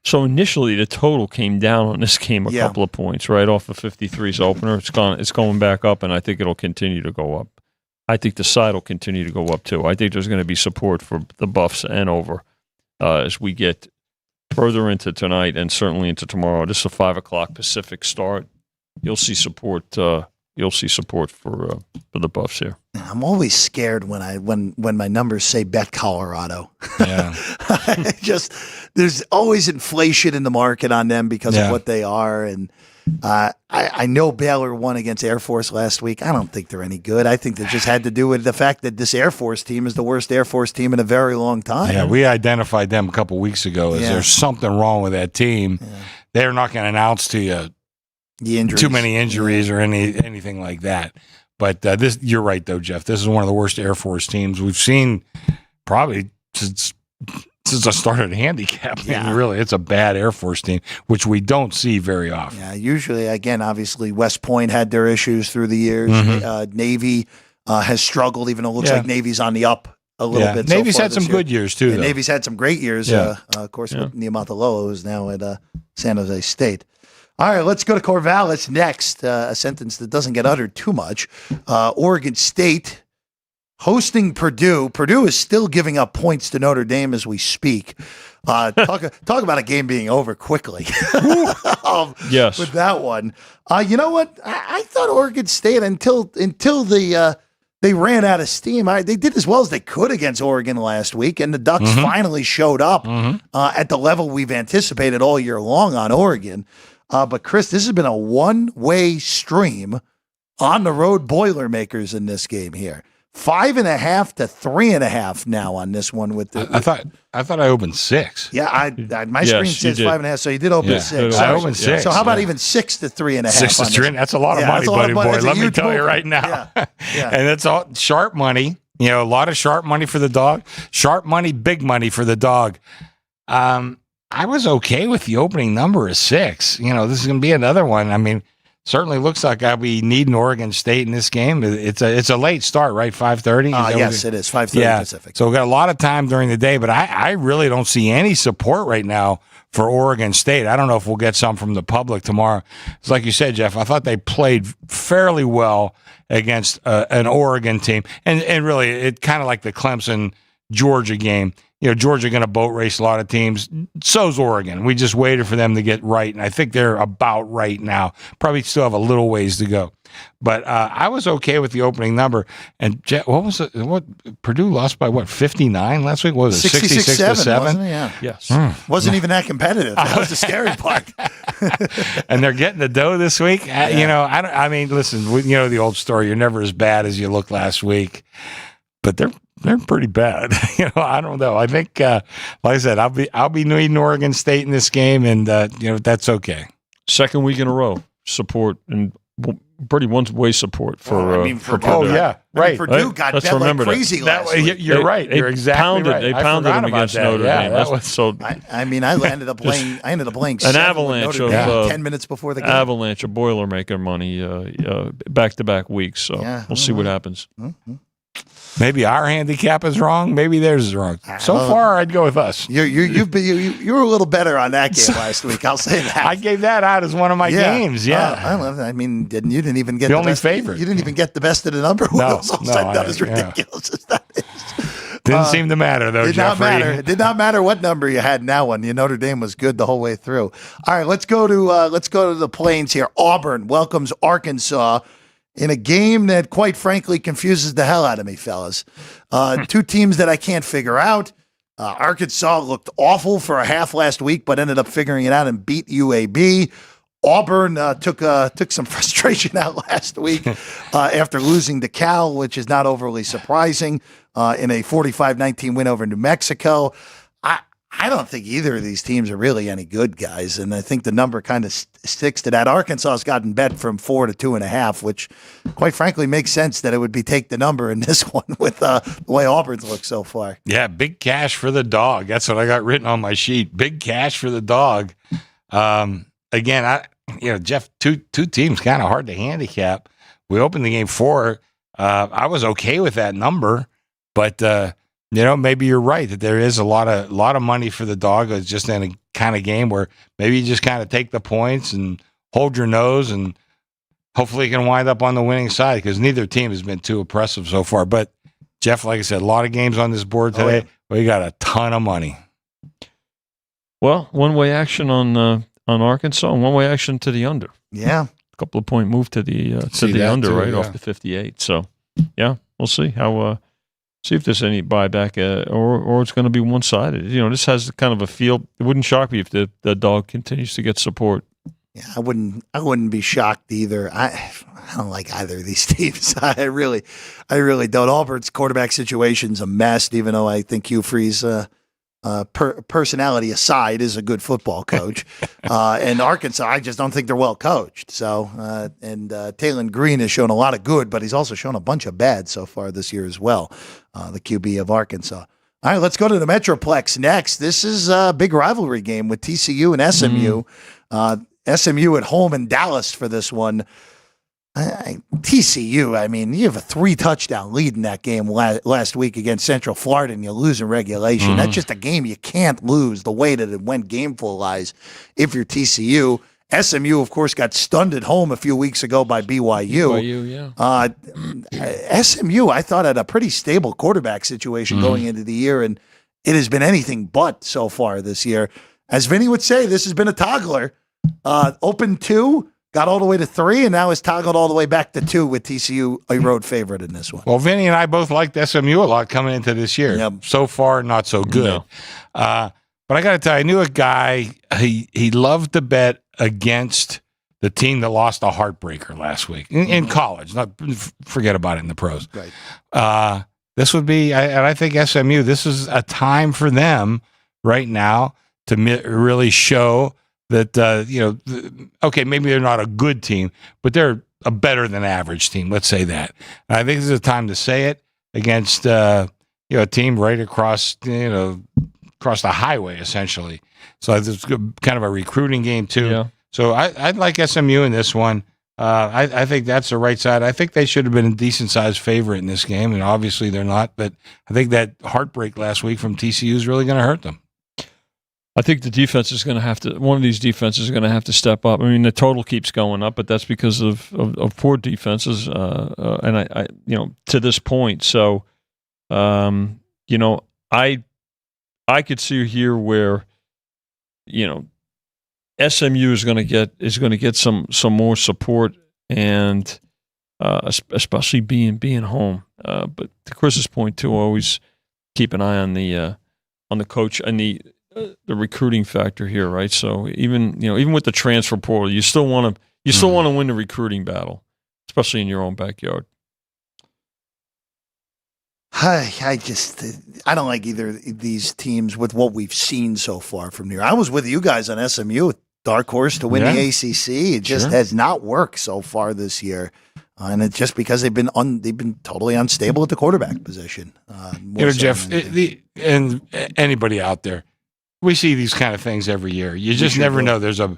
So initially the total came down on this game a couple of points, right off of 53's opener. It's going back up, and I think it'll continue to go up. I think the side will continue to go up too. I think there's going to be support for the Buffs and over as we get further into tonight and certainly into tomorrow. This is a 5 o'clock Pacific start. You'll see support. You'll see support for the Buffs here. I'm always scared when my numbers say bet Colorado. Yeah, there's always inflation in the market on them because of what they are, and I know Baylor won against Air Force last week. I don't think they're any good. I think that just had to do with the fact that this Air Force team is the worst Air Force team in a very long time. Yeah, we identified them a couple weeks ago as there's something wrong with that team. Yeah. They're not going to announce to you too many injuries or anything like that. But you're right though, Jeff. This is one of the worst Air Force teams we've seen probably since I started handicapping. Yeah. Really, it's a bad Air Force team, which we don't see very often. Yeah, usually, again, obviously, West Point had their issues through the years. Navy has struggled, even though it looks like Navy's on the up a little bit. Navy's had some good years too. Navy's had some great years. Of course, with Niumatalolo, who's now at San Jose State. All right, let's go to Corvallis next. A sentence that doesn't get uttered too much. Oregon State hosting Purdue. Purdue is still giving up points to Notre Dame as we speak. Talk about a game being over quickly. Yes, with that one. You know what? I thought Oregon State until they ran out of steam. They did as well as they could against Oregon last week, and the Ducks finally showed up at the level we've anticipated all year long on Oregon. But Chris, this has been a one-way stream on the road Boilermakers in this game here. 5.5 to 3.5 now on this one. I thought I opened 6. Yeah, my screen says 5.5, so you did open 6. I opened 6. So how about even 6 to 3.5? 6 to 3. That's a lot of money, buddy boy. Let me tell you right now. And it's all sharp money. A lot of sharp money for the dog. Sharp money, big money for the dog. I was okay with the opening number of 6. This is going to be another one. I mean, certainly looks like I'll be needing Oregon State in this game. It's a late start, right? 5:30. Yes, it is 5:30 Pacific. So we got a lot of time during the day, but I really don't see any support right now for Oregon State. I don't know if we'll get some from the public tomorrow. It's like you said, Jeff. I thought they played fairly well against an Oregon team, and really it kind of like the Clemson Georgia game. Georgia going to boat race a lot of teams. So's Oregon. We just waited for them to get right, and I think they're about right now. Probably still have a little ways to go. But I was okay with the opening number. And what was it? What Purdue lost by 59 last week? What was it 66-7? Wasn't it? Yeah. Yes. Wasn't even that competitive. That was the scary part. And they're getting the dough this week. I mean, listen, the old story. You're never as bad as you looked last week, but they're pretty bad. I don't know. I think, like I said, I'll be needing Oregon State in this game, and that's okay. Second week in a row, support and pretty one-way support for. For Purdue. Purdue. Oh yeah, right. Purdue got bet like crazy last week. You're right. You're exactly right. They pounded them against Notre Dame. That was so. I ended up playing. An avalanche of 10 minutes before the game. Avalanche of Boilermaker money, back-to-back weeks. So we'll see what happens. Mm-hmm. Maybe our handicap is wrong. Maybe theirs is wrong. So far, I'd go with us. You were a little better on that game last week. I'll say that. I gave that out as one of my games. Yeah, I love that. I mean, you didn't even get the only best, favorite. You didn't even get the best of the number. No, as ridiculous as that is. Didn't seem to matter though. Did Jeffrey. not matter. It did not matter what number you had in that one. Notre Dame was good the whole way through. All right, let's go to the Plains here. Auburn welcomes Arkansas in a game that, quite frankly, confuses the hell out of me, fellas. Two teams that I can't figure out. Arkansas looked awful for a half last week, but ended up figuring it out and beat UAB. Auburn took some frustration out last week after losing to Cal, which is not overly surprising, in a 45-19 win over New Mexico. I don't think either of these teams are really any good, guys, and I think the number kind of sticks to that. Arkansas has gotten bet from 4 to 2.5, which, quite frankly, makes sense that it would be take the number in this one with the way Auburn's looked so far. Yeah, big cash for the dog. That's what I got written on my sheet. Big cash for the dog. Again, Jeff, two teams kind of hard to handicap. We opened the game 4. I was okay with that number, but maybe you're right that there is a lot of money for the dog. It's just in a kind of game where maybe you just kind of take the points and hold your nose, and hopefully you can wind up on the winning side because neither team has been too oppressive so far. But Jeff, like I said, a lot of games on this board today. Oh, yeah. We got a ton of money. Well, one-way action on Arkansas and one-way action to the under. Yeah, a couple of point move to the under too, right off the 58. So yeah, we'll see how. See if there's any buyback, or it's going to be one-sided. This has kind of a feel. It wouldn't shock me if the dog continues to get support. Yeah, I wouldn't be shocked either. I don't like either of these teams. I really don't. Auburn's quarterback situation's a mess, even though I think Hugh Freeze, personality aside, is a good football coach. And Arkansas, I just don't think they're well coached. So, Taylon Green has shown a lot of good, but he's also shown a bunch of bad so far this year as well. The QB of Arkansas. All right, let's go to the Metroplex next. This is a big rivalry game with TCU and SMU. SMU at home in Dallas for this one. TCU, I mean, you have a 3-touchdown lead in that game last week against Central Florida, and you lose in regulation. Mm-hmm. That's just a game you can't lose the way that it went gameful-wise if you're TCU. SMU, of course, got stunned at home a few weeks ago by BYU. SMU, I thought, had a pretty stable quarterback situation going into the year, and it has been anything but so far this year. As Vinny would say, this has been a toggler. Open 2, got all the way to 3, and now is toggled all the way back to 2 with TCU a road favorite in this one. Well, Vinny and I both liked SMU a lot coming into this year. Yep. So far, not so good. No. But I got to tell you, I knew a guy, he loved to bet against the team that lost a heartbreaker last week in college. Not forget about it in the pros. Right. This would be, and I think SMU, this is a time for them right now to really show that, okay, maybe they're not a good team, but they're a better than average team. Let's say that. And I think this is a time to say it against, a team right across, across the highway, essentially. So it's kind of a recruiting game, too. Yeah. So I'd like SMU in this one. I think that's the right side. I think they should have been a decent-sized favorite in this game, and obviously they're not. But I think that heartbreak last week from TCU is really going to hurt them. I think the defense is going to have to. One of these defenses is going to have to step up. I mean, the total keeps going up, but that's because of poor defenses, and I to this point. So, I could see here where, SMU is going to get some more support, and especially being home. But to Chris's point too, always keep an eye on the coach and the recruiting factor here, right? So even with the transfer portal, you still want to win the recruiting battle, especially in your own backyard. I don't like either of these teams with what we've seen so far from here. I was with you guys on SMU, dark horse to win the ACC. It just has not worked so far this year. And it's just because they've been totally unstable at the quarterback position. Jeff, and anybody out there, we see these kind of things every year. You just never know. There's a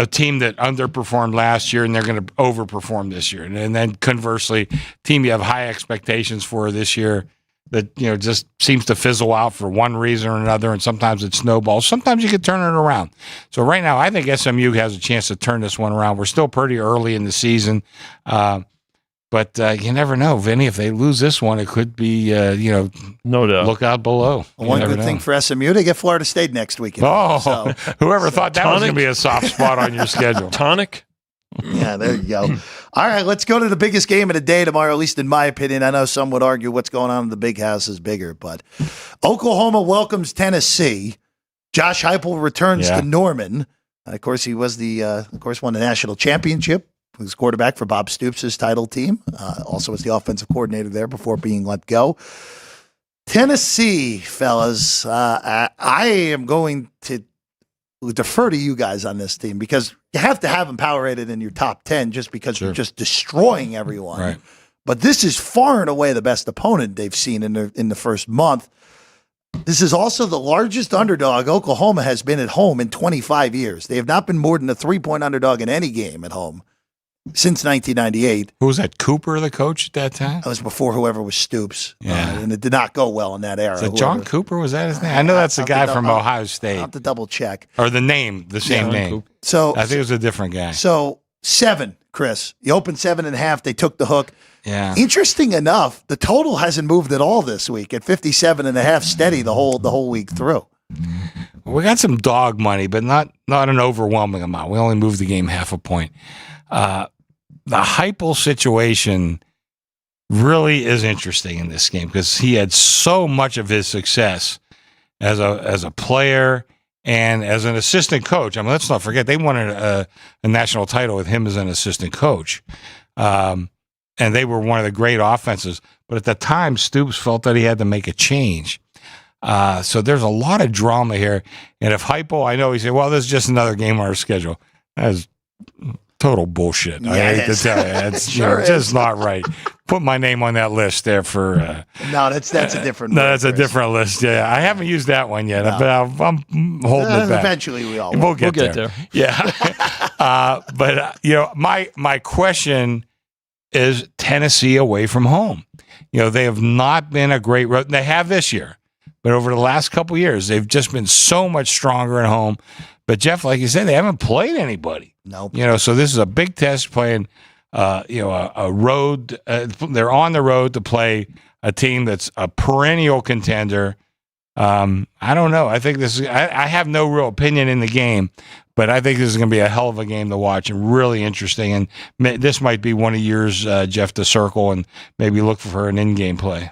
team that underperformed last year, and they're going to overperform this year. And then conversely, team you have high expectations for this year that just seems to fizzle out for one reason or another, and sometimes it snowballs. Sometimes you can turn it around. So right now, I think SMU has a chance to turn this one around. We're still pretty early in the season. But you never know, Vinny. If they lose this one, it could be, no doubt. Look out below. One good thing for SMU, they get Florida State next weekend. Whoever thought that was going to be a soft spot on your schedule. Tonic? Yeah, there you go. All right, let's go to the biggest game of the day tomorrow, at least in my opinion. I know some would argue what's going on in the big house is bigger, but Oklahoma welcomes Tennessee. Josh Heupel returns to Norman. Of course, he was won the national championship. He was quarterback for Bob Stoops' title team. Also was the offensive coordinator there before being let go. Tennessee, fellas, I am going to defer to you guys on this team because you have to have them power rated in your top 10 just because you're just destroying everyone. Right. But this is far and away the best opponent they've seen in the first month. This is also the largest underdog Oklahoma has been at home in 25 years. They have not been more than a 3-point underdog in any game at home since 1998. Who was that? Cooper, the coach at that time? That was before whoever was Stoops. Yeah. And it did not go well in that era. So John Cooper, was that his name? I know that's the guy from Ohio State. I'll have to double check. Or the same name. So I think it was a different guy. So 7, Chris. You opened 7.5. They took the hook. Yeah. Interesting enough, the total hasn't moved at all this week at 57.5, steady the whole week through. We got some dog money, but not an overwhelming amount. We only moved the game half a point. The Heupel situation really is interesting in this game because he had so much of his success as a player and as an assistant coach. I mean, let's not forget they won a national title with him as an assistant coach, and they were one of the great offenses. But at the time, Stoops felt that he had to make a change. So there's a lot of drama here. And if Heupel, I know he said, well, this is just another game on our schedule. That's total bullshit. Yeah, I hate to tell you. It's just not right. Put my name on that list there for... no, that's a different No, that's a different list. Yeah, I haven't used that one yet, but I'm holding it back. Eventually we all will. We'll get there. Yeah. But, my question is Tennessee away from home. They have not been a great road. They have this year. But over the last couple of years, they've just been so much stronger at home. But Jeff, like you said, they haven't played anybody. Nope. So this is a big test playing, a road. They're on the road to play a team that's a perennial contender. I don't know. I think this is. I have no real opinion in the game, but I think this is going to be a hell of a game to watch and really interesting. And this might be one of yours, Jeff, to circle and maybe look for an in-game play.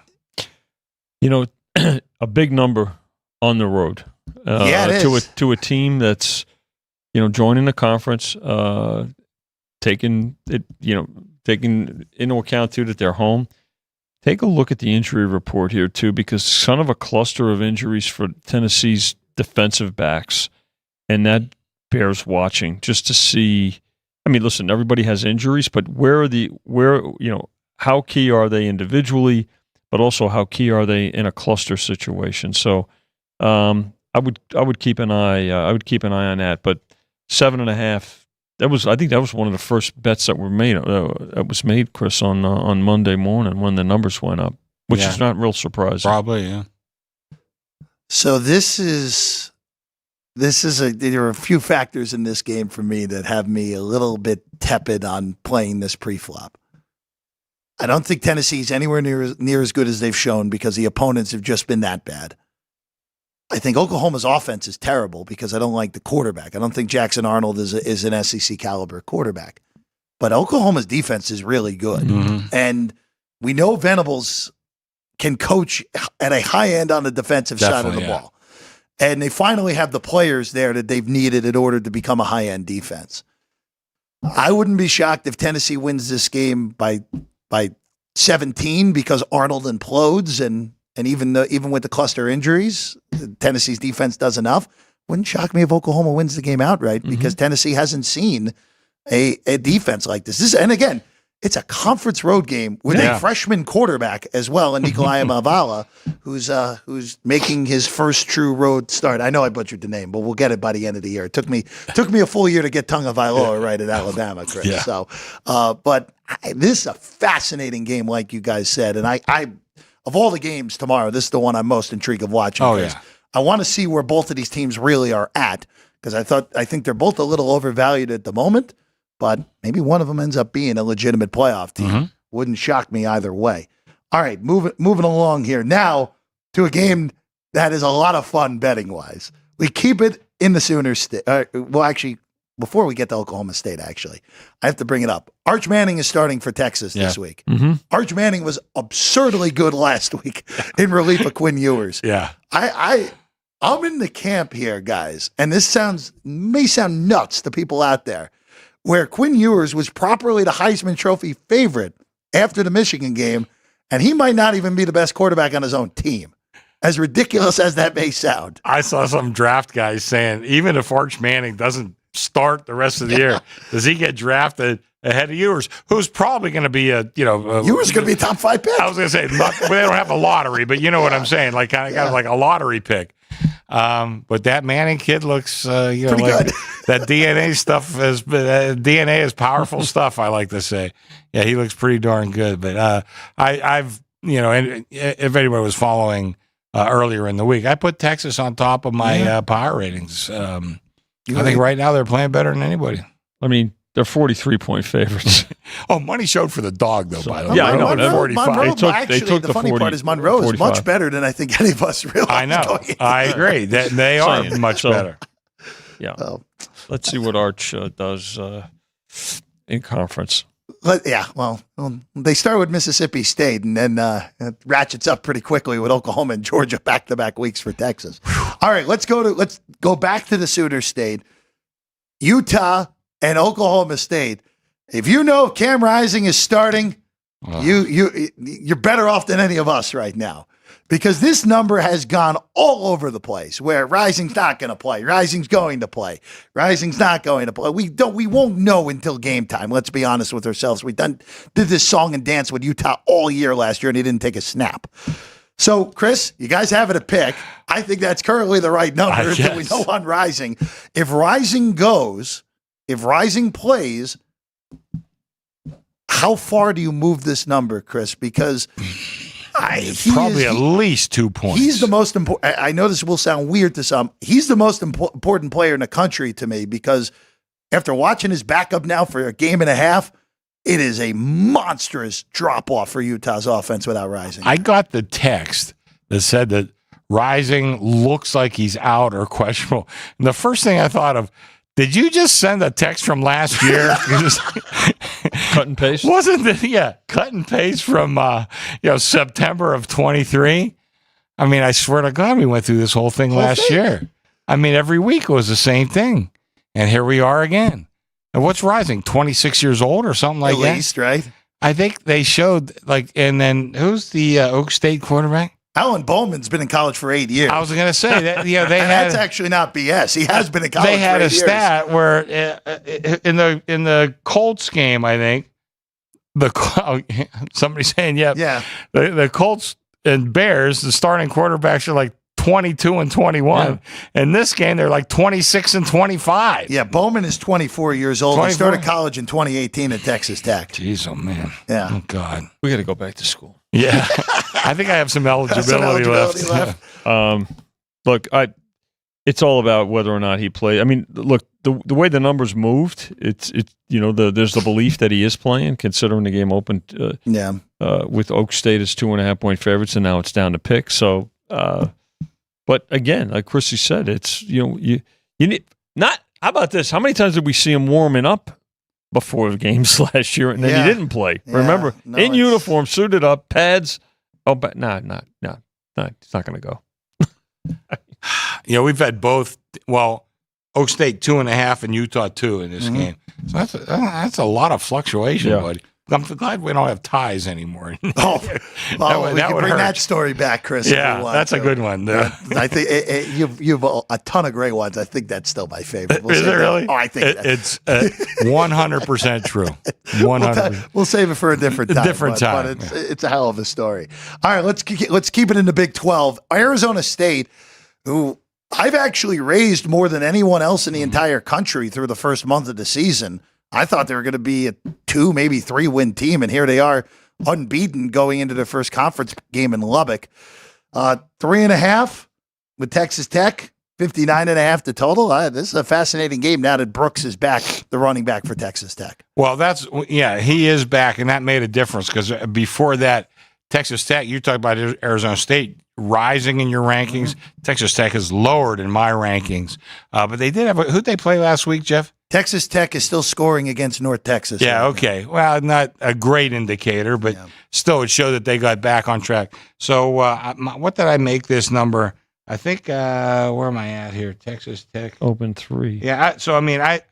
A big number on the road. It is. To a team that's joining the conference, taking into account too that they're home. Take a look at the injury report here too, because it's kind of a cluster of injuries for Tennessee's defensive backs, and that bears watching just to see. I mean, listen, everybody has injuries, but how key are they individually, but also how key are they in a cluster situation? So, I would keep an eye. I would keep an eye on that. But 7.5 I think that was one of the first bets that were made. That was made, Chris, on Monday morning when the numbers went up, which is not real surprising. Probably, yeah. So there are a few factors in this game for me that have me a little bit tepid on playing this pre-flop. I don't think Tennessee's anywhere near as good as they've shown because the opponents have just been that bad. I think Oklahoma's offense is terrible because I don't like the quarterback. I don't think Jackson Arnold is an SEC caliber quarterback. But Oklahoma's defense is really good. Mm-hmm. And we know Venables can coach at a high end on the defensive side of the ball. And they finally have the players there that they've needed in order to become a high-end defense. I wouldn't be shocked if Tennessee wins this game by 17 because Arnold implodes and even with the cluster injuries, Tennessee's defense does enough. Wouldn't shock me if Oklahoma wins the game outright because Tennessee hasn't seen a defense like this. And again, it's a conference road game with a freshman quarterback as well, and Nikolai Mavala, who's making his first true road start. I know I butchered the name, but we'll get it by the end of the year. It took me a full year to get Tagovailoa right at Alabama, Chris. Yeah. So, but this is a fascinating game, like you guys said, and I of all the games tomorrow, this is the one I'm most intrigued of watching. Oh, yeah. I want to see where both of these teams really are at because I think they're both a little overvalued at the moment. But maybe one of them ends up being a legitimate playoff team. Mm-hmm. Wouldn't shock me either way. All right, moving along here. Now to a game that is a lot of fun betting-wise. We keep it in the Sooner State. Well, actually, before we get to Oklahoma State, I have to bring it up. Arch Manning is starting for Texas this week. Mm-hmm. Arch Manning was absurdly good last week in relief of Quinn Ewers. Yeah. I'm in the camp here, guys, and this may sound nuts to people out there, where Quinn Ewers was properly the Heisman Trophy favorite after the Michigan game, and he might not even be the best quarterback on his own team. As ridiculous as that may sound. I saw some draft guys saying, even if Arch Manning doesn't start the rest of the year, does he get drafted ahead of Ewers, who's probably going to be Ewers going to be a top 5 pick. I was going to say, they don't have a lottery, but you know what I'm saying, like kind of like a lottery pick. But that Manning kid looks, pretty good. That DNA stuff DNA is powerful stuff. I like to say, yeah, he looks pretty darn good. But I've and if anybody was following earlier in the week, I put Texas on top of my power ratings. I think right now they're playing better than anybody. I mean, they're 43-point favorites. Oh, money showed for the dog, though, by the way. Yeah, I know. 45. Monroe, they took the funny 40, part is Monroe 45. is much better than I think any of us realize. I know. I agree. They are much better. Yeah. Let's see what Arch does in conference. Well, they start with Mississippi State, and then it ratchets up pretty quickly with Oklahoma and Georgia back-to-back weeks for Texas. All right, let's go back to the Sooner State, Utah and Oklahoma State. If you know Cam Rising is starting, you're better off than any of us right now. Because this number has gone all over the place where Rising's not going to play. Rising's going to play. Rising's not going to play. We won't know until game time. Let's be honest with ourselves. We did this song and dance with Utah all year last year and he didn't take a snap. So, Chris, you guys have it a pick. I think that's currently the right number until we know on Rising. If Rising plays, how far do you move this number, Chris? Because probably at least 2 points. He's the most important. I know this will sound weird to some. He's the most important player in the country to me because after watching his backup now for a game and a half, it is a monstrous drop-off for Utah's offense without Rising. I got the text that said that Rising looks like he's out or questionable. And the first thing I thought of, did you just send a text from last year? Cut and paste? Wasn't it? Yeah, cut and paste from September of 23. I mean, I swear to God, we went through this whole thing last year. I mean, every week was the same thing. And here we are again. And what's Rising? 26 years old or something like that? At least, right? I think they showed, and then who's the Oak State quarterback? Alan Bowman's been in college for 8 years. I was going to say that. Yeah, that's actually not BS. He has been in college. They had for 8 a stat where in the Colts game, I think somebody's saying, the Colts and Bears, the starting quarterbacks are like 22 and 21. In this game, they're like 26 and 25. Yeah, Bowman is 24 years old. 24? He started college in 2018 at Texas Tech. Jeez, oh man. Yeah. Oh God. We got to go back to school. Yeah. I think I have some eligibility, left. Look, it's all about whether or not he played. I mean, look, the way the numbers moved, it's there's the belief that he is playing, considering the game opened with Oak State as 2.5-point favorites, and now it's down to pick. So, but again, like Chrissy said, it's you need not. How about this? How many times did we see him warming up before the games last year, and then he didn't play? Yeah. Remember, in uniform, suited up, pads. Oh, but no, it's not going to go. We've had both. Well, Oak State 2.5 and Utah 2 in this game. So that's a lot of fluctuation, buddy. I'm glad we don't have ties anymore. We can bring that story back, Chris. Yeah, that's a good one. I think you've a ton of great ones. I think that's still my favorite. Is it really? Oh, I think it's 100% true. 100%. We'll save it for a different time. But it's a hell of a story. All right, let's keep it in the Big 12. Arizona State, who I've actually raised more than anyone else in the entire country through the first month of the season. I thought they were going to be a 2, maybe 3-win team, and here they are, unbeaten going into their first conference game in Lubbock. 3.5 with Texas Tech, 59.5 the total. This is a fascinating game now that Brooks is back, the running back for Texas Tech. Well, he is back, and that made a difference because before that, Texas Tech, you talk about Arizona State rising in your rankings. Texas Tech is lowered in my rankings. But they did have who'd they play last week, Jeff? Texas Tech is still scoring against North Texas. Yeah, okay. Well, not a great indicator, but still it showed that they got back on track. So what did I make this number? I think, where am I at here? Texas Tech. Open 3. Yeah,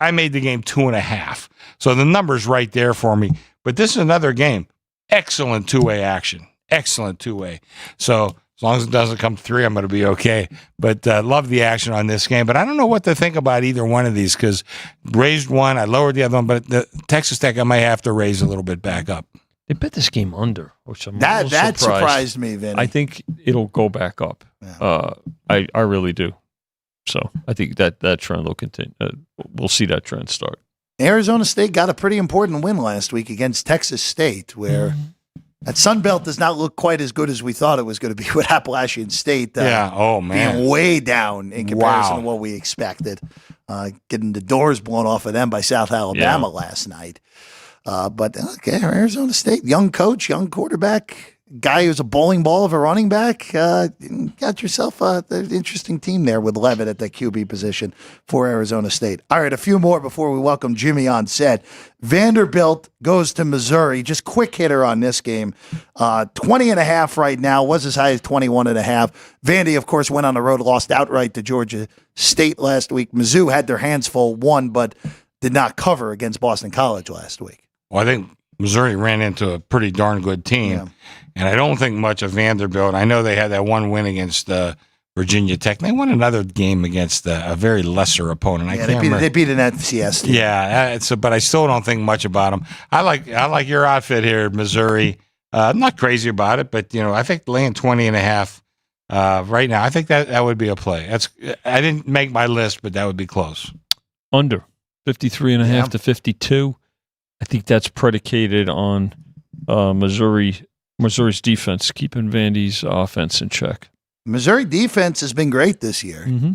I made the game 2.5. So the number's right there for me. But this is another game. Excellent two-way action. Excellent two-way. So as long as it doesn't come 3, I'm going to be okay. But love the action on this game. But I don't know what to think about either one of these because raised one, I lowered the other one. But the Texas Tech, I might have to raise a little bit back up. They bet this game under, which I'm that surprised me, Vinny. I think it'll go back up. Yeah. I really do. So I think that trend will continue. We'll see that trend start. Arizona State got a pretty important win last week against Texas State, where that Sun Belt does not look quite as good as we thought it was going to be with Appalachian State. Being way down in comparison to what we expected. Getting the doors blown off of them by South Alabama last night. But Arizona State, young coach, young quarterback, guy who's a bowling ball of a running back. Got yourself an interesting team there with Levitt at the QB position for Arizona State. All right, a few more before we welcome Jimmy on set. Vanderbilt goes to Missouri. Just quick hitter on this game. 20.5 right now, was as high as 21.5. Vandy, of course, went on the road, lost outright to Georgia State last week. Mizzou had their hands full, won, but did not cover against Boston College last week. Well, I think Missouri ran into a pretty darn good team, and I don't think much of Vanderbilt. I know they had that one win against Virginia Tech. They won another game against a very lesser opponent. They beat an FCS team. Yeah, but I still don't think much about them. I like your outfit here, Missouri. I'm not crazy about it, but I think laying 20.5 right now, I think that would be a play. I didn't make my list, but that would be close. Under 53.5 to 52. I think that's predicated on Missouri's defense, keeping Vandy's offense in check. Missouri defense has been great this year. 2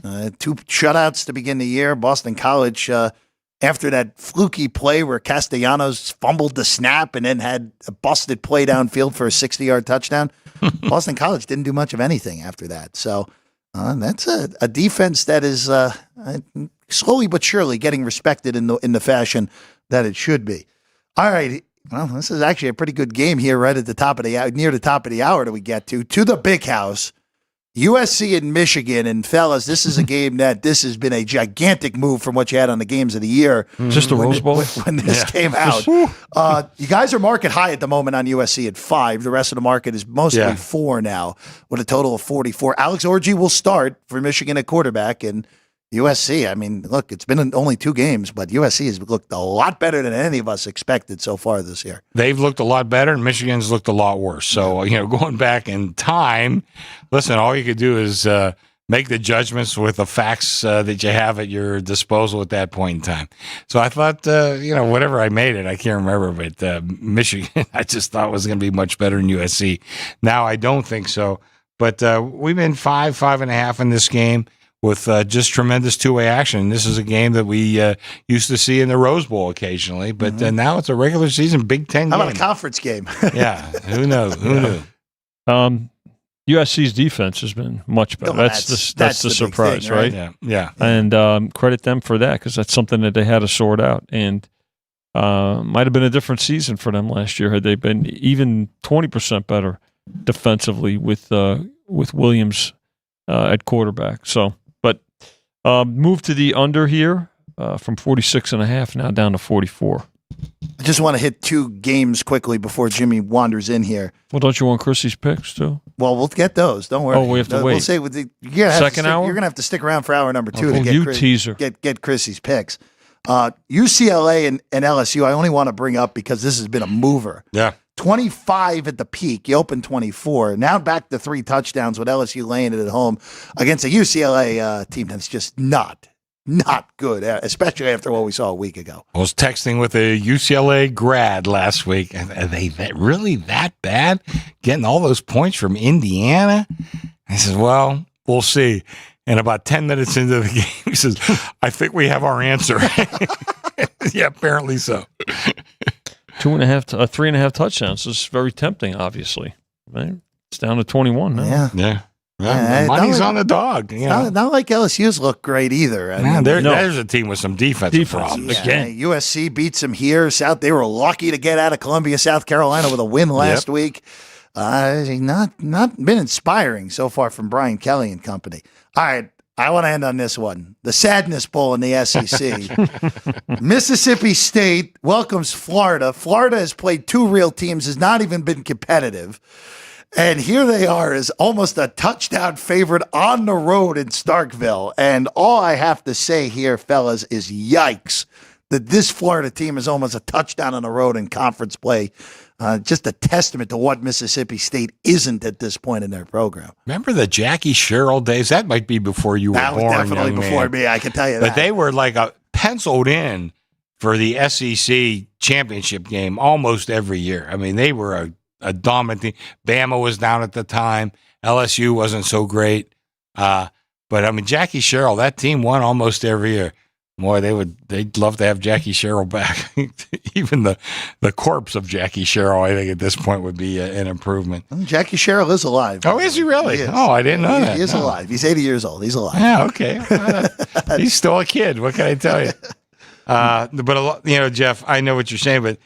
shutouts to begin the year. Boston College, after that fluky play where Castellanos fumbled the snap and then had a busted play downfield for a 60-yard touchdown, Boston College didn't do much of anything after that. So that's a defense that is slowly but surely getting respected in the fashion that it should be. All right. Well, this is actually a pretty good game here right at the top of the hour, near the top of the hour that we get to the big house. USC and Michigan. And fellas, this is a game that this has been a gigantic move from what you had on the games of the year. Just the Rose Bowl? When this came out. You guys are market high at the moment on USC at 5. The rest of the market is mostly 4 now with a total of 44. Alex Orji will start for Michigan at quarterback, and USC, I mean, look, it's been only 2 games, but USC has looked a lot better than any of us expected so far this year. They've looked a lot better, and Michigan's looked a lot worse. So, going back in time, listen, all you could do is make the judgments with the facts that you have at your disposal at that point in time. So I thought, whatever I made it, I can't remember, but Michigan, I just thought was going to be much better than USC. Now I don't think so. But we've been 5.5 in this game with just tremendous two-way action. This is a game that we used to see in the Rose Bowl occasionally, but now it's a regular season Big Ten game. How about a conference game? Yeah, who knows? Who knew? USC's defense has been much better. That's the surprise, thing, right? Yeah. And credit them for that, because that's something that they had to sort out. And might have been a different season for them last year had they been even 20% better defensively with Williams at quarterback. So, but move to the under here from 46.5 now down to 44. I just want to hit 2 games quickly before Jimmy wanders in here. Well, don't you want Chrissy's picks too? Well, we'll get those. Don't worry. Oh, we have to wait. We'll say you're hour. You're going to have to stick around for hour number 2 to teaser. Get Chrissy's picks. UCLA and LSU, I only want to bring up because this has been a mover. Yeah. 25 at the peak. You opened 24. Now back to 3 touchdowns with LSU laying it at home against a UCLA team that's just not good, especially after what we saw a week ago. I was texting with a UCLA grad last week. Are they really that bad? Getting all those points from Indiana? I said, well, we'll see. And about 10 minutes into the game, he says, I think we have our answer. Yeah, apparently so. 3.5 touchdowns is very tempting, obviously. Right? It's down to 21 now. Yeah. Money's on the dog. Not like LSU's look great either. There's a team with some defensive problems. Yeah, again. USC beats them here. They were lucky to get out of Columbia, South Carolina with a win last week. Not been inspiring so far from Brian Kelly and company. All right, I want to end on this one. The Sadness Bowl in the SEC. Mississippi State welcomes Florida. Florida has played 2 real teams, has not even been competitive. And here they are as almost a touchdown favorite on the road in Starkville. And all I have to say here, fellas, is yikes that this Florida team is almost a touchdown on the road in conference play. Just a testament to what Mississippi State isn't at this point in their program. Remember the Jackie Sherrill days? That might be before you were born. That was definitely before me, I can tell you that. But they were like penciled in for the SEC championship game almost every year. I mean, they were a dominant team. Bama was down at the time. LSU wasn't so great. But I mean, Jackie Sherrill, that team won almost every year. Boy, they'd love to have Jackie Sherrill back. Even the corpse of Jackie Sherrill, I think at this point would be an improvement. Jackie Sherrill is alive. Oh, is he really? He is. Oh, I didn't know that. He is alive. He's 80 years old. He's alive. Yeah, okay. He's still a kid. What can I tell you? But Jeff, I know what you're saying, but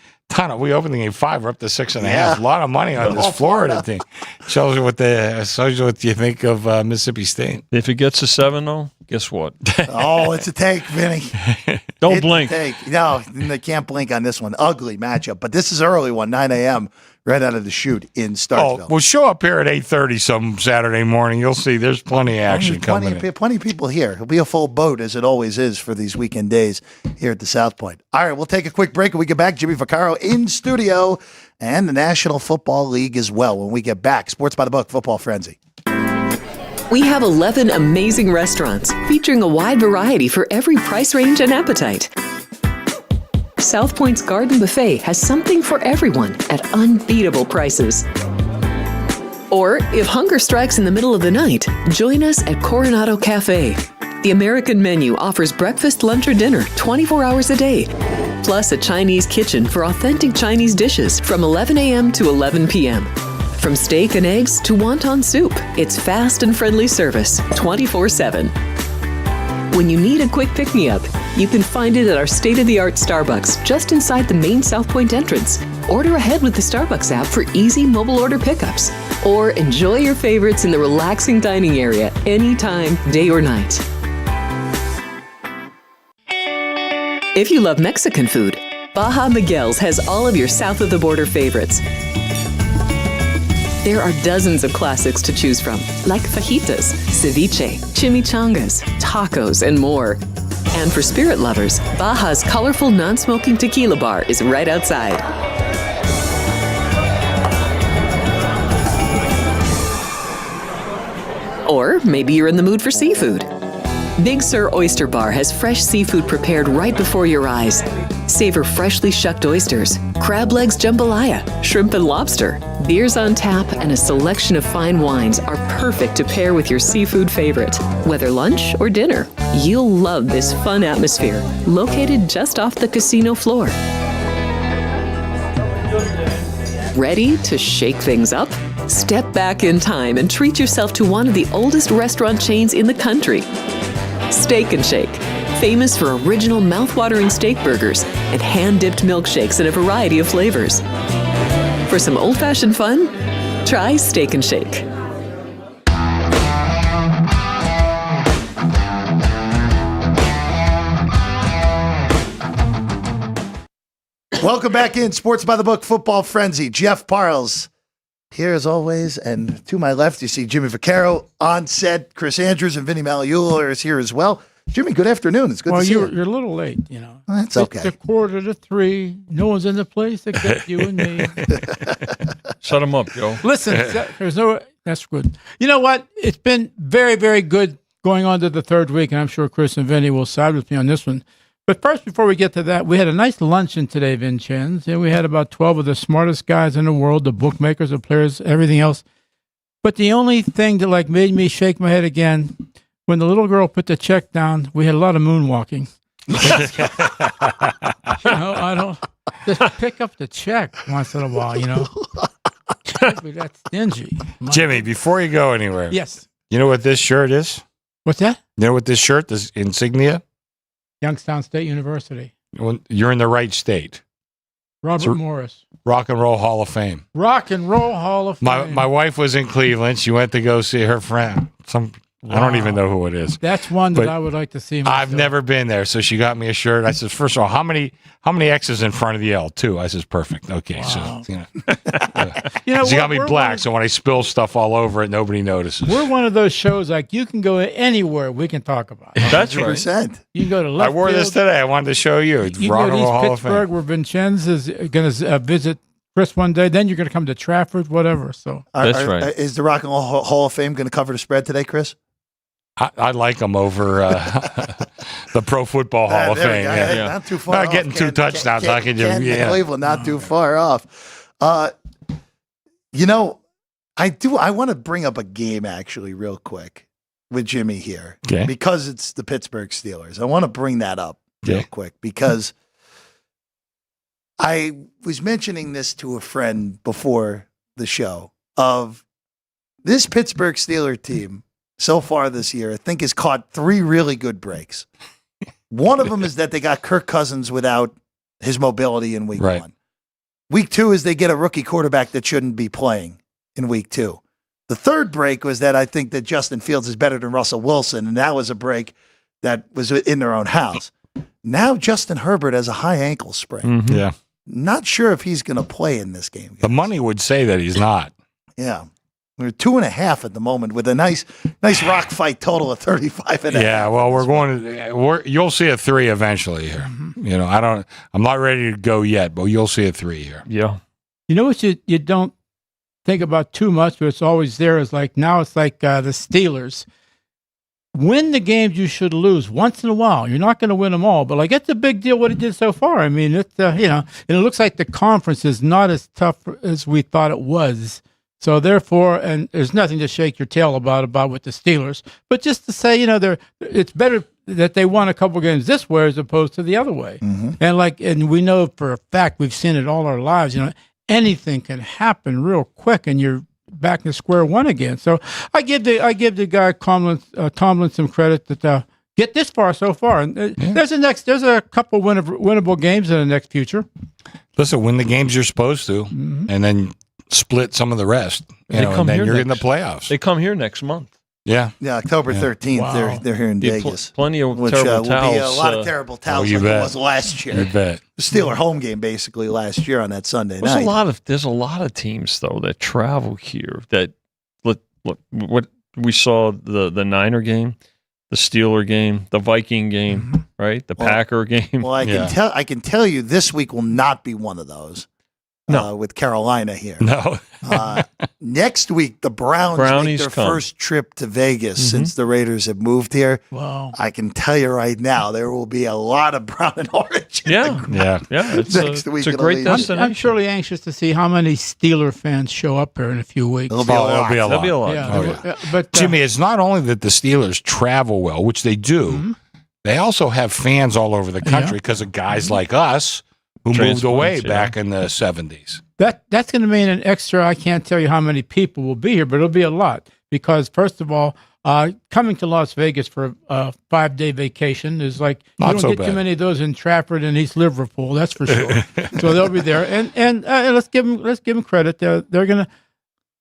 we opened the game 5. We're up to 6.5. Yeah. A lot of money on this Florida thing. Shows you what you think of Mississippi State. If it gets to 7, though, guess what? Oh, it's a take, Vinny. Don't blink. No, they can't blink on this one. Ugly matchup. But this is an early one, 9 a.m., right out of the chute in Starkville. Oh, we'll show up here at 8:30 some Saturday morning. You'll see there's plenty of action coming in. Plenty of people here. It'll be a full boat, as it always is for these weekend days here at the South Point. All right, we'll take a quick break. When we get back, Jimmy Vacarro in studio and the National Football League as well. When we get back, Sports by the Book, Football Frenzy. We have 11 amazing restaurants featuring a wide variety for every price range and appetite. South Point's Garden Buffet has something for everyone at unbeatable prices. Or, if hunger strikes in the middle of the night, join us at Coronado Cafe. The American menu offers breakfast, lunch, or dinner 24 hours a day, plus a Chinese kitchen for authentic Chinese dishes from 11 a.m. to 11 p.m. From steak and eggs to wonton soup, it's fast and friendly service 24/7. When you need a quick pick-me-up, you can find it at our state-of-the-art Starbucks just inside the main South Point entrance. Order ahead with the Starbucks app for easy mobile order pickups. Or enjoy your favorites in the relaxing dining area anytime, day or night. If you love Mexican food, Baja Miguel's has all of your south-of-the-border favorites. There are dozens of classics to choose from, like fajitas, ceviche, chimichangas, tacos, and more. And for spirit lovers, Baja's colorful non-smoking tequila bar is right outside. Or maybe you're in the mood for seafood. Big Sur Oyster Bar has fresh seafood prepared right before your eyes. Savor freshly shucked oysters, crab legs jambalaya, shrimp and lobster. Beers on tap and a selection of fine wines are perfect to pair with your seafood favorite. Whether lunch or dinner, you'll love this fun atmosphere, located just off the casino floor. Ready to shake things up? Step back in time and treat yourself to one of the oldest restaurant chains in the country. Steak and Shake, famous for original mouth-watering steak burgers and hand-dipped milkshakes in a variety of flavors. For some old-fashioned fun, try Steak and Shake. Welcome back in Sports by the Book Football Frenzy. Jeff Parles here as always, and to my left you see Jimmy Vacarro on set. Chris Andrews and Vinny Magliulo is here as well. Jimmy, good afternoon. It's good to see you. You're a little late, you know. That's okay. It's 2:45. No one's in the place except you and me. Shut him up, Joe. Listen, that's good. You know what? It's been very, very good going on to the third week, and I'm sure Chris and Vinny will side with me on this one. But first, before we get to that, we had a nice luncheon today, Vincenz, and we had about 12 of the smartest guys in the world, the bookmakers, the players, everything else. But the only thing that made me shake my head again, when the little girl put the check down, we had a lot of moonwalking. I don't just pick up the check once in a while, That's stingy. Jimmy, before you go anywhere, Yes. you know what this shirt is? What's that? You know what this shirt, this insignia? Youngstown State University. You're in the right state. Robert Morris. Rock and Roll Hall of Fame. Rock and Roll Hall of Fame. My wife was in Cleveland. She went to go see her friend. I don't even know who it is. That's one that I would like to see myself. I've never been there, so she got me a shirt. I said, first of all, how many X's in front of the L? 2. I said, perfect. Okay, wow. So she got me black, so when I spill stuff all over it, nobody notices. We're one of those shows you can go anywhere we can talk about. That's 100%. right. You can go to left I wore this today. I wanted to show you. You Rock go and Roll to Hall East of Fame. Pittsburgh, where Vincenz is going to visit Chris one day. Then you're going to come to Trafford, whatever. So That's right. Is the Rock and Roll Hall of Fame going to cover the spread today, Chris? I like them over the Pro Football Hall of Fame. Yeah. Not too far Not off. getting 2 touchdowns. I can just Cleveland, not too far off. I want to bring up a game actually real quick with Jimmy here because it's the Pittsburgh Steelers. I want to bring that up real quick because I was mentioning this to a friend before the show of this Pittsburgh Steelers team. So far this year, I think has caught 3 really good breaks. One of them is that they got Kirk Cousins without his mobility in week 1. Week 2 is they get a rookie quarterback that shouldn't be playing in week 2. The third break was that I think that Justin Fields is better than Russell Wilson, and that was a break that was in their own house. Now Justin Herbert has a high ankle sprain. Mm-hmm. Yeah. Not sure if he's going to play in this game. The money would say that he's not. Yeah. We're 2.5 at the moment with a nice rock fight total of 35.5. Yeah, well, you'll see a 3 eventually here. Mm-hmm. I'm not ready to go yet, but you'll see a 3 here. Yeah. You know what you don't think about too much, but it's always there is now it's like the Steelers. Win the games you should lose once in a while. You're not going to win them all, but it's a big deal what it did so far. I mean, it's and it looks like the conference is not as tough as we thought it was. So therefore, and there's nothing to shake your tail about with the Steelers, but just to say, it's better that they won a couple games this way as opposed to the other way. Mm-hmm. And we know for a fact, we've seen it all our lives, anything can happen real quick and you're back to square one again. So I give the guy Tomlin some credit that get this far so far. And there's a couple winnable games in the next future. Listen, win the games you're supposed to, and then split some of the rest, and then you're in the playoffs. They come here next month. Yeah. Yeah, October 13th. Wow. They're here in Vegas. Plenty of Which terrible will towels. be a lot of terrible towels you like bet. it was last year. You bet. The Steeler home game basically last year on that Sunday There's night. there's a lot of teams though that travel here. That look what we saw the Niner game, the Steeler game, the Viking game, right? The Packer game. Well, I can tell you this week will not be one of those. No. With Carolina here. No. Next week, the Brownies make their first trip to Vegas since the Raiders have moved here. Wow. I can tell you right now, there will be a lot of brown and orange. Yeah. It's Next week it's a at great Allegiant. destination. I'm truly anxious to see how many Steeler fans show up here in a few weeks. It'll be a lot. There'll be a lot. Yeah, but Jimmy, it's not only that the Steelers travel well, which they do, they also have fans all over the country because of guys like us who moved away back in the 70s. That's going to mean an extra. I can't tell you how many people will be here, but it'll be a lot because, first of all, coming to Las Vegas for a 5-day vacation is like you Not don't so get bad. too many of those in Trafford and East Liverpool. That's for sure. So they'll be there, and let's give them credit. They're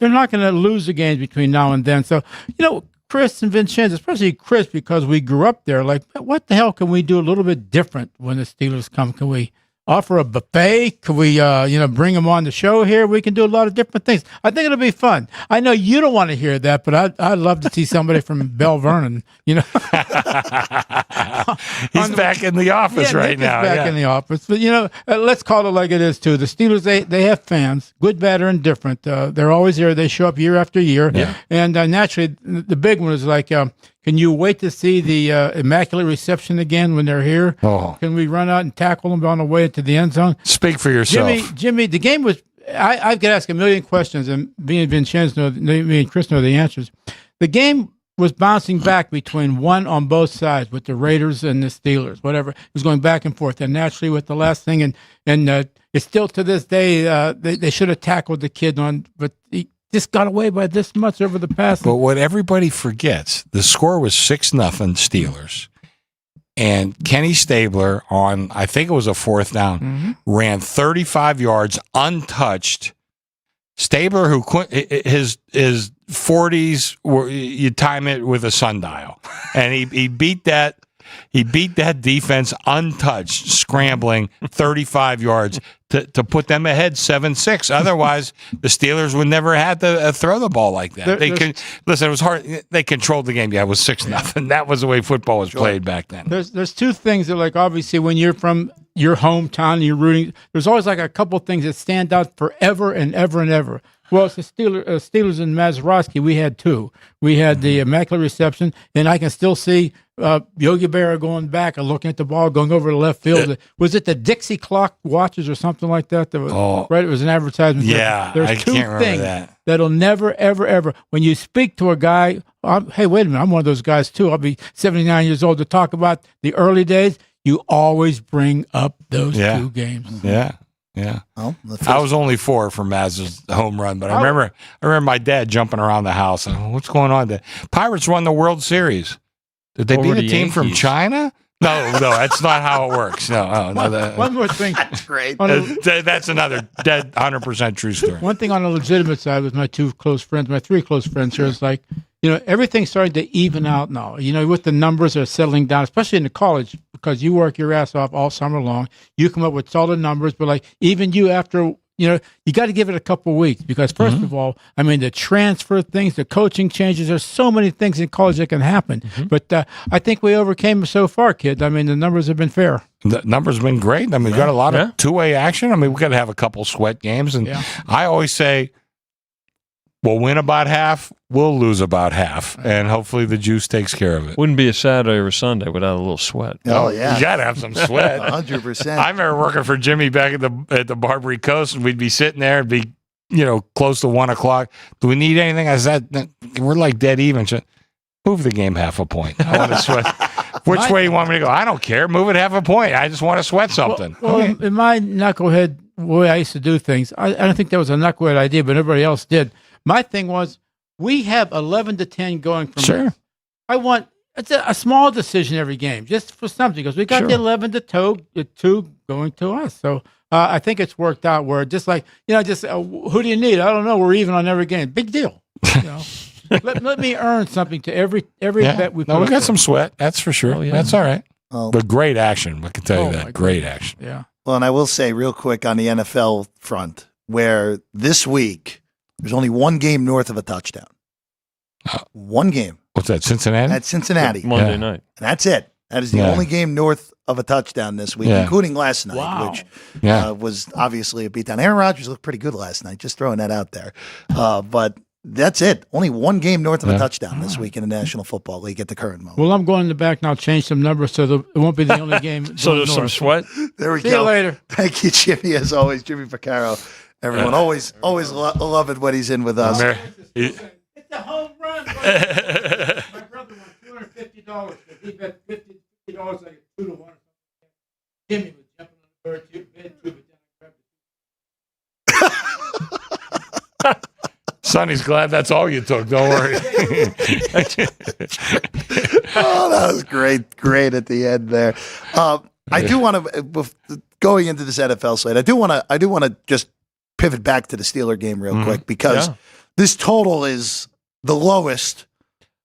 not gonna lose the games between now and then. So Chris and Vincenzo, especially Chris, because we grew up there. Like, what the hell can we do a little bit different when the Steelers come? Can we offer a buffet? Could we, bring them on the show here? We can do a lot of different things. I think it'll be fun. I know you don't want to hear that, but I'd love to see somebody from Bell Vernon, He's back in the office right Nick now. is back in the office. But, let's call it like it is, too. The Steelers, they have fans, good, bad, or indifferent. They're always here. They show up year after year. Yeah. And naturally, the big one is like, can you wait to see the Immaculate Reception again when they're here? Oh. Can we run out and tackle them on the way to the end zone? Speak for yourself. Jimmy, the game was. I could ask a million questions, and me and Vincenzo, me and Chris know the answers. The game was bouncing back between one on both sides with the Raiders and the Steelers. Whatever, it was going back and forth. And naturally, with the last thing, and it's still to this day, they should have tackled the kid on, but he just got away by this much over the past. But what everybody forgets, the score was 6-0 Steelers. And Kenny Stabler on, I think it was a fourth down, ran 35 yards untouched. Stabler, who his 40s were, you time it with a sundial, and he beat that defense untouched, scrambling 35 yards to put them ahead 7-6. Otherwise, the Steelers would never have to throw the ball like that. Listen, it was hard. They controlled the game. Yeah, it was 6-0. That was the way football was played back then. There's two things that, like, obviously when you're from your hometown and you're rooting, there's always like a couple things that stand out forever and ever and ever. Well, it's the Steelers and Mazeroski. We had two. We had the Immaculate Reception, and I can still see Yogi Berra going back and looking at the ball, going over to left field. Was it the Dixie Clock watches or something like that? Right, it was an advertisement. Yeah, there's I two can't remember things that. That'll never, ever, ever. When you speak to a guy, hey, wait a minute, I'm one of those guys too. I'll be 79 years old to talk about the early days. You always bring up those two games. Yeah. Yeah, Well, I was only 4 for Maz's home run, but I remember my dad jumping around the house. What's going on? The Pirates won the World Series. Did they beat a team from China? No, that's not how it works. No. One more thing. That's great. That's another dead 100% true story. One thing on the legitimate side with my three close friends here is like, everything's starting to even out now. With the numbers are settling down, especially in the college, because you work your ass off all summer long. You come up with solid numbers, but like even you after, you got to give it a couple of weeks because first of all, I mean, the transfer things, the coaching changes, there's so many things in college that can happen. But I think we overcame so far, kids. I mean, the numbers have been fair. The numbers have been great. I mean, we got a lot of two-way action. I mean, we got to have a couple sweat games. And I always say, we'll win about half, we'll lose about half, and hopefully the juice takes care of it. Wouldn't be a Saturday or Sunday without a little sweat. Oh, yeah. You got to have some sweat. 100%. I remember working for Jimmy back at the Barbary Coast, and we'd be sitting there and be, close to 1 o'clock. Do we need anything? I said, we're like dead even. She said, move the game half a point. I want to sweat. Which way you want me to go? I don't care. Move it half a point. I just want to sweat something. Well, in my knucklehead way I used to do things, I don't think that was a knucklehead idea, but everybody else did. My thing was, we have 11 to 10 going from. Sure. It's a small decision every game, just for something, because we got the 11 to 2 going to us. So I think it's worked out where just like, who do you need? I don't know. We're even on every game. Big deal. let me earn something to every bet we put. No, we up got there. some sweat. That's for sure. Oh, yeah. That's all right. Well, But great action. I can tell you my that. Great goodness. action. Yeah. well, and I will say real quick on the NFL front, where this week there's only one game north of a touchdown. One game. What's that? Cincinnati? That's Cincinnati. Monday Yeah. night. And that's it. That is the Yeah. only game north of a touchdown this week, Yeah. including last night, Wow. which Yeah. was obviously a beatdown. Aaron Rodgers looked pretty good last night, just throwing that out there. But that's it. Only one game north of a touchdown this week in the National Football League at the current moment. Well, I'm going in the back now. Change some numbers so it won't be the only game. So going there's some north. sweat. There we See go. you later. Thank you, Jimmy, as always. Jimmy Vacarro. Everyone always love it when he's in with us. It's a home run. My brother won $250 because he bet $50 like 2-1. Jimmy was jumping on the bird too, bed too, but then I grabbed Sonny's glad that's all you took. Don't worry. Oh, that was great at the end there. I do want to, going into this NFL slate, I do want to just pivot back to the Steeler game real quick because this total is the lowest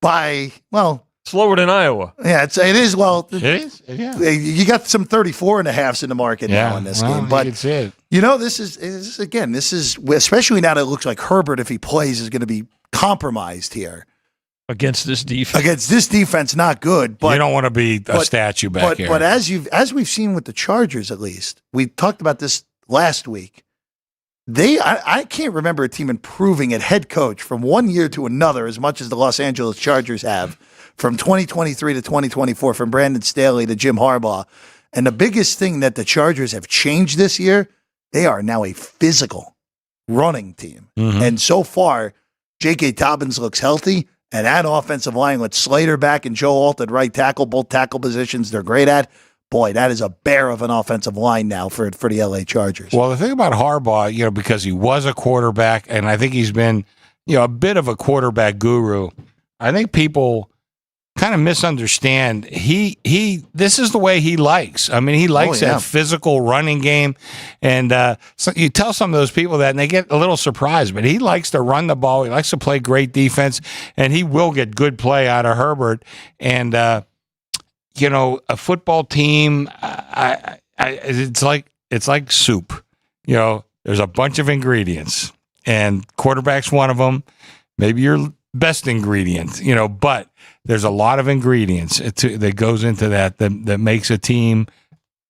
by, well, It's lower than Iowa. yeah, it is. Well, It is? Yeah. you got some 34.5s in the market now in this game, but it's it. you know, this is especially now that it looks like Herbert, if he plays, is going to be compromised here Against this defense. against this defense. Not good, but you don't want to be a statue back here. But as we've seen with the Chargers, at least we talked about this last week. I can't remember a team improving at head coach from one year to another as much as the Los Angeles Chargers have from 2023 to 2024, from Brandon Staley to Jim Harbaugh. And the biggest thing that the Chargers have changed this year, they are now a physical running team. And so far, J.K. Dobbins looks healthy, and that offensive line with Slater back and Joe Alt at right tackle, both tackle positions they're great at. Boy, that is a bear of an offensive line now for the L.A. Chargers. Well, the thing about Harbaugh, because he was a quarterback, and I think he's been, a bit of a quarterback guru. I think people kind of misunderstand. This is the way he likes. I mean, he likes that physical running game, and so you tell some of those people that, and they get a little surprised. But he likes to run the ball. He likes to play great defense, and he will get good play out of Herbert. And a football team, it's like soup. There's a bunch of ingredients, and quarterback's one of them. Maybe your best ingredient, but there's a lot of ingredients that goes into that makes a team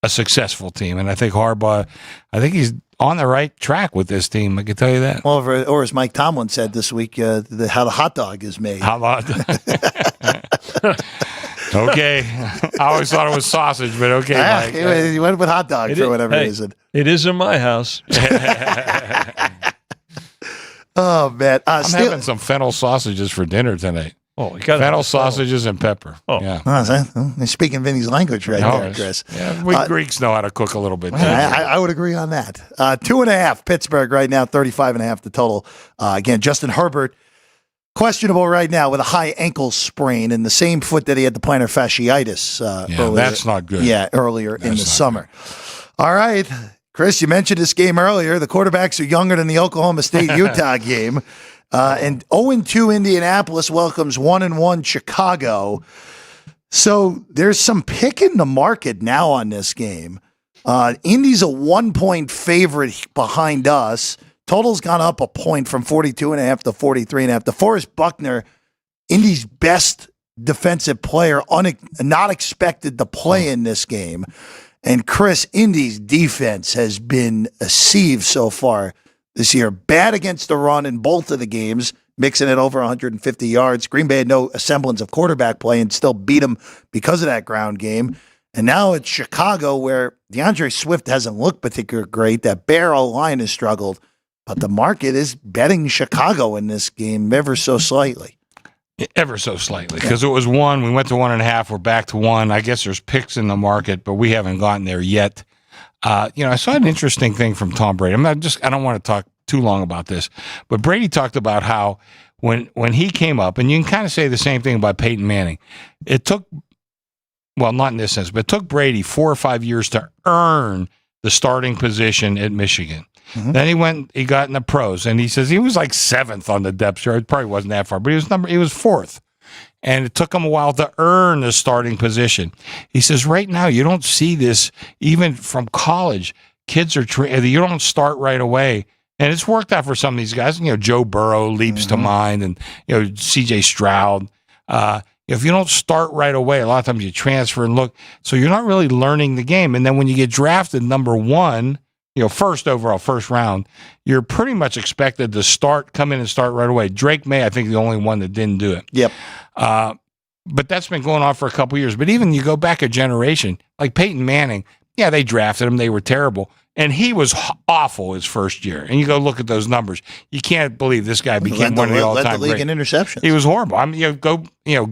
a successful team. And I think Harbaugh, he's on the right track with this team. I can tell you that. Well, or as Mike Tomlin said this week, how the hot dog is made. How about okay. I always thought it was sausage, but okay, Mike. He went with hot dog for whatever reason. It is in my house. Oh, man. I'm having some fennel sausages for dinner tonight. Oh, you got fennel sausages and pepper. Oh, yeah. You're speaking Vinny's language right there, Chris. Yeah, we Greeks know how to cook a little bit. I would agree on that. 2.5 Pittsburgh right now, 35.5 the total. Again, Justin Herbert, questionable right now with a high ankle sprain in the same foot that he had the plantar fasciitis earlier. That's not good. Yeah, earlier in the summer. Good. All right. Chris, you mentioned this game earlier. The quarterbacks are younger than the Oklahoma State-Utah game. And 0-2 Indianapolis welcomes 1-1 Chicago. So there's some pick in the market now on this game. Indy's a 1-point favorite behind us. Total's gone up a point from 42.5 to 43.5. DeForest Buckner, Indy's best defensive player, not expected to play in this game. And Chris, Indy's defense has been a sieve so far this year. Bad against the run in both of the games, mixing it over 150 yards. Green Bay had no semblance of quarterback play and still beat them because of that ground game. And now it's Chicago, where DeAndre Swift hasn't looked particularly great. That Bear line has struggled. But the market is betting Chicago in this game ever so slightly. Ever so slightly, because it was 1. We went to 1.5. We're back to 1. I guess there's picks in the market, but we haven't gotten there yet. I saw an interesting thing from Tom Brady. I don't want to talk too long about this, but Brady talked about how when he came up, and you can kind of say the same thing about Peyton Manning. It took, well, not in this sense, but it took Brady 4 or 5 years to earn the starting position at Michigan. Then he got in the pros, and he says he was like 7th on the depth chart. Probably wasn't that far, but he was 4th. And it took him a while to earn the starting position. He says, right now, you don't see this even from college. Kids are you don't start right away. And it's worked out for some of these guys. Joe Burrow leaps to mind, and, C.J. Stroud. If you don't start right away, a lot of times you transfer and look. So you're not really learning the game. And then when you get drafted number 1, first overall, first round, you're pretty much expected to come in and start right away. Drake May, I think, the only one that didn't do it. Yep. But that's been going on for a couple years. But even you go back a generation, like Peyton Manning, they drafted him. They were terrible. And he was awful his first year. And you go look at those numbers. You can't believe this guy became one of the all-time led the league great. in interceptions. He was horrible. I mean,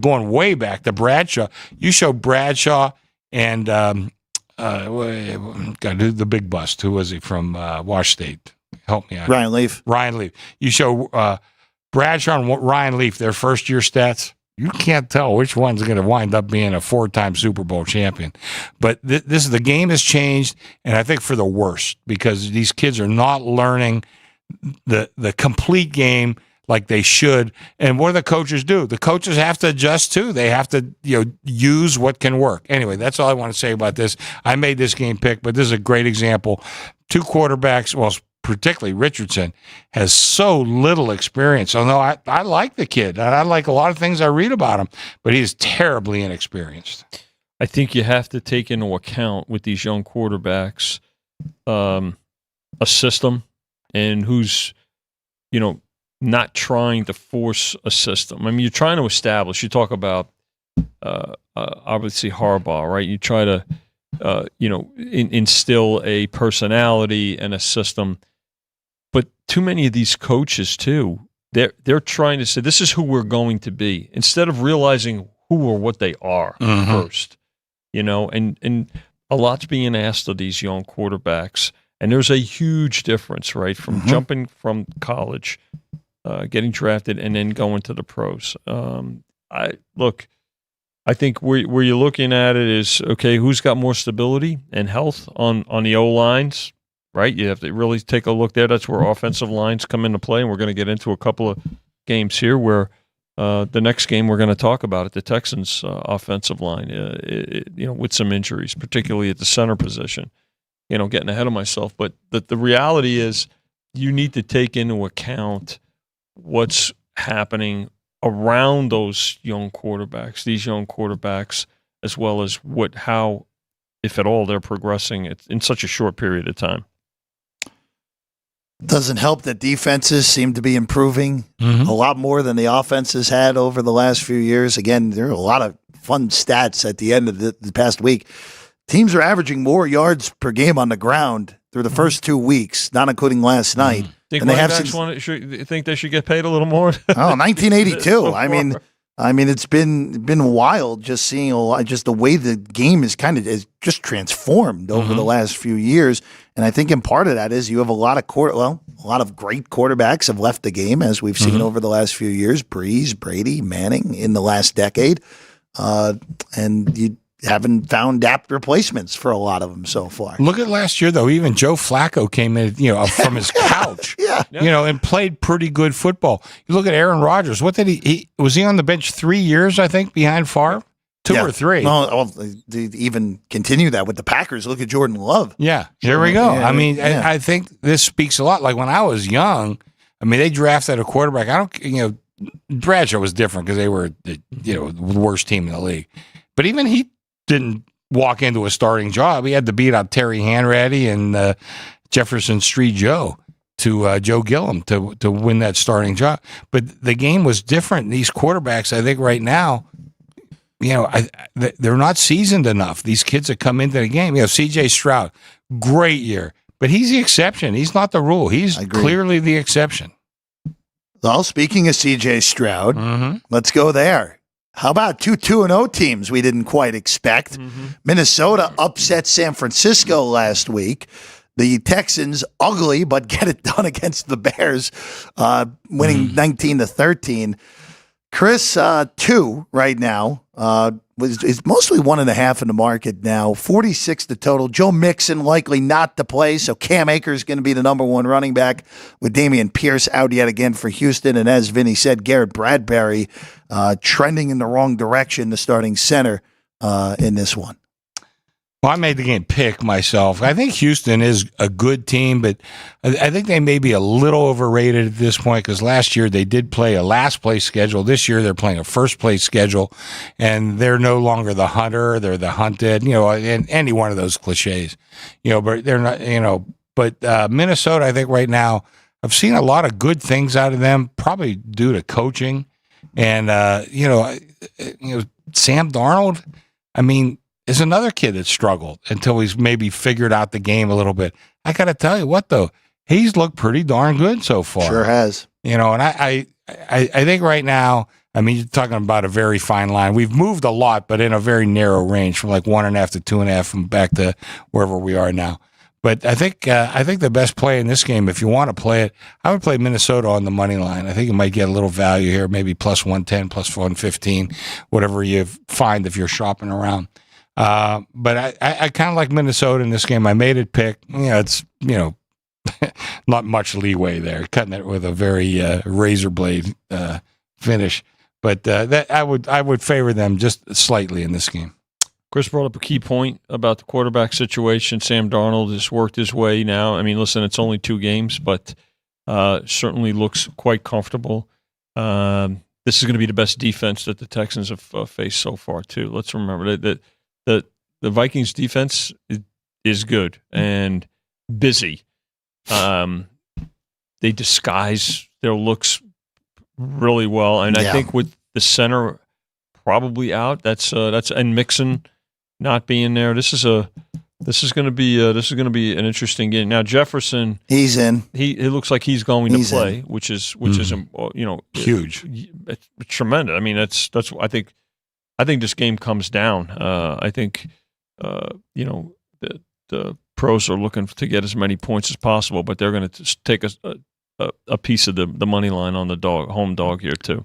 going way back to Bradshaw. You show Bradshaw and the big bust. Who was he from Wash State? Help me out. Ryan Leaf. You show Bradshaw and Ryan Leaf, their first-year stats. You can't tell which one's going to wind up being a 4-time Super Bowl champion. But the game has changed, and I think for the worse, because these kids are not learning the complete game like they should. And what do the coaches do? The coaches have to adjust too. They have to use what can work. Anyway, that's all I want to say about this. I made this game pick, but this is a great example. 2 quarterbacks, well, particularly Richardson, has so little experience. Although I like the kid, and I like a lot of things I read about him, but he's terribly inexperienced. I think you have to take into account with these young quarterbacks a system, and who's, not trying to force a system. I mean, you're trying to establish. You talk about obviously Harbaugh, right? You try to instill a personality and a system. But too many of these coaches too, they're trying to say this is who we're going to be, instead of realizing who or what they are first. And a lot's being asked of these young quarterbacks, and there's a huge difference, right, from jumping from college, getting drafted, and then going to the pros. I think where you're looking at it is, okay, who's got more stability and health on the O-lines, right? You have to really take a look there. That's where offensive lines come into play, and we're going to get into a couple of games here where the next game we're going to talk about it, the Texans' offensive line, with some injuries, particularly at the center position. Getting ahead of myself. But the reality is you need to take into account what's happening around those young quarterbacks, as well as how, if at all, they're progressing in such a short period of time. Doesn't help that defenses seem to be improving a lot more than the offenses had over the last few years. Again, there are a lot of fun stats at the end of the past week. Teams are averaging more yards per game on the ground through the first 2 weeks, not including last night. Think running backs think they should get paid a little more? 1982. I mean, it's been wild just seeing just the way the game is just transformed over the last few years. And I think in part of that is you have a lot of great quarterbacks have left the game, as we've seen over the last few years. Breeze, Brady, Manning in the last decade, and you haven't found apt replacements for a lot of them so far. Look at last year, though. Even Joe Flacco came in, up from his couch, and played pretty good football. You look at Aaron Rodgers. What did he was he on the bench 3 years, I think, behind Favre? 2 or 3. Well, to even continue that with the Packers, look at Jordan Love. Yeah, here we go. I think this speaks a lot. Like when I was young, they drafted a quarterback. Bradshaw was different because they were, the worst team in the league. But even he didn't walk into a starting job. He had to beat out Terry Hanratty and Jefferson Street Joe to Joe Gillum to win that starting job. But the game was different. These quarterbacks, I think right now, they're not seasoned enough. These kids that come into the game, C.J. Stroud, great year. But he's the exception. He's not the rule. He's clearly the exception. Well, speaking of C.J. Stroud, let's go there. How about 2-0 teams we didn't quite expect? Minnesota upset San Francisco last week. The Texans, ugly, but get it done against the Bears, winning 19-13. Chris, 2 right now. Is mostly 1.5 in the market now. 46 the total. Joe Mixon likely not to play, so Cam Akers going to be the number 1 running back with Damian Pierce out yet again for Houston. And as Vinny said, Garrett Bradbury trending in the wrong direction, the starting center in this one. Well, I made the game pick myself. I think Houston is a good team, but I think they may be a little overrated at this point because last year they did play a last place schedule. This year they're playing a first place schedule, and they're no longer the hunter; they're the hunted. And any one of those cliches, but they're not. But Minnesota, I think right now, I've seen a lot of good things out of them, probably due to coaching, and Sam Darnold. I mean, is another kid that struggled until he's maybe figured out the game a little bit. I got to tell you what, though, he's looked pretty darn good so far. Sure has. And I think right now, I mean, you're talking about a very fine line. We've moved a lot, but in a very narrow range from like 1.5 to 2.5 from back to wherever we are now. But I think the best play in this game, if you want to play it, I would play Minnesota on the money line. I think you might get a little value here, maybe plus 110, plus 115, whatever you find if you're shopping around. But I kind of like Minnesota in this game. I made it pick. It's not much leeway there, cutting it with a very razor blade finish. But that I would favor them just slightly in this game. Chris brought up a key point about the quarterback situation. Sam Darnold has worked his way now. I mean, listen, it's only 2 games, but certainly looks quite comfortable. This is going to be the best defense that the Texans have faced so far, too. Let's remember that the Vikings defense is good and busy. They disguise their looks really well, and I think with the center probably out, that's and Mixon not being there, this is going to be an interesting game. Now Jefferson, he's in. It looks like he's going to play, which is huge, it's tremendous. I mean, that's I think this game comes down. I think the pros are looking to get as many points as possible, but they're going to take a piece of the money line on the home dog here too.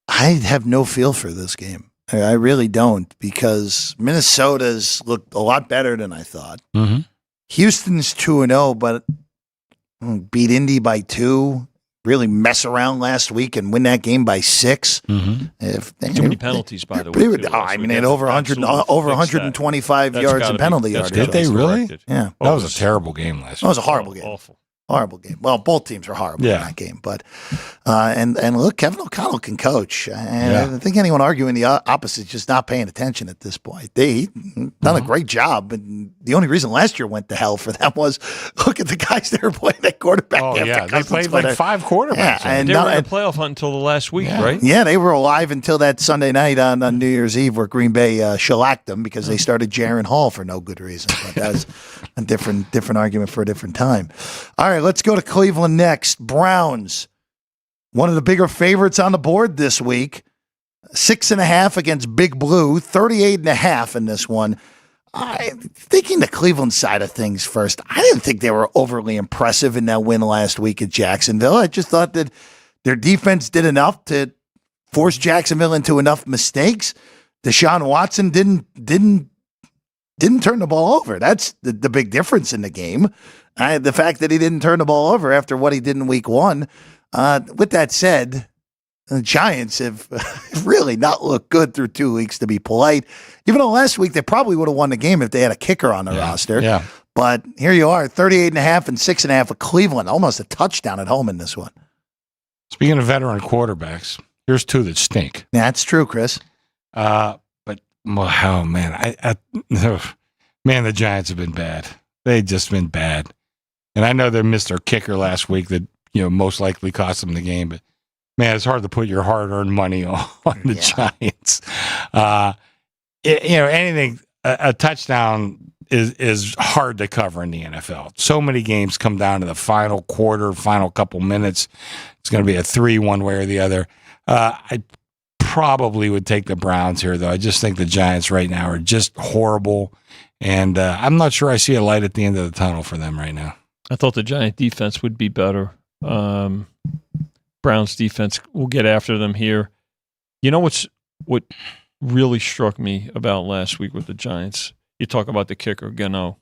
I have no feel for this game. I really don't, because Minnesota's looked a lot better than I thought. Mm-hmm. Houston's 2-0, but beat Indy by 2. Really mess around last week and win that game by 6. Mm-hmm. Too many penalties, by the way. They had over 125 yards in penalty yards. Did they really? Yeah. That was a terrible game last week. That was a horrible game. Awful. Horrible game. Well, both teams are horrible in that game, but and look, Kevin O'Connell can coach. And I think anyone arguing the opposite is just not paying attention at this point. They done a great job, and the only reason last year went to hell for them was look at the guys that were playing at quarterback. Oh yeah, they played like 5 quarterbacks. Yeah, and they were in the playoff hunt until the last week, right? Yeah, they were alive until that Sunday night on New Year's Eve, where Green Bay shellacked them because they started Jaron Hall for no good reason. But that's a different argument for a different time. All right, let's go to Cleveland next. Browns, one of the bigger favorites on the board this week. 6.5 against Big Blue, 38.5 in this one. Thinking the Cleveland side of things first, I didn't think they were overly impressive in that win last week at Jacksonville. I just thought that their defense did enough to force Jacksonville into enough mistakes. Deshaun Watson didn't turn the ball over. That's the big difference in the game. The fact that he didn't turn the ball over after what he did in week 1. With that said, the Giants have really not looked good through 2 weeks, to be polite. Even though last week they probably would have won the game if they had a kicker on the roster. Yeah. But here you are, 38.5 and 6.5 for Cleveland. Almost a touchdown at home in this one. Speaking of veteran quarterbacks, here's 2 that stink. Yeah, that's true, Chris. But oh man, the Giants have been bad. They've just been bad. And I know they missed their kicker last week that most likely cost them the game. But man, it's hard to put your hard-earned money on the Giants. Anything a touchdown is hard to cover in the NFL. So many games come down to the final quarter, final couple minutes. It's going to be a 3 one way or the other. I probably would take the Browns here, though. I just think the Giants right now are just horrible. And I'm not sure I see a light at the end of the tunnel for them right now. I thought the Giant defense would be better. Browns defense will get after them here. You know what really struck me about last week with the Giants? You talk about the kicker, Gano.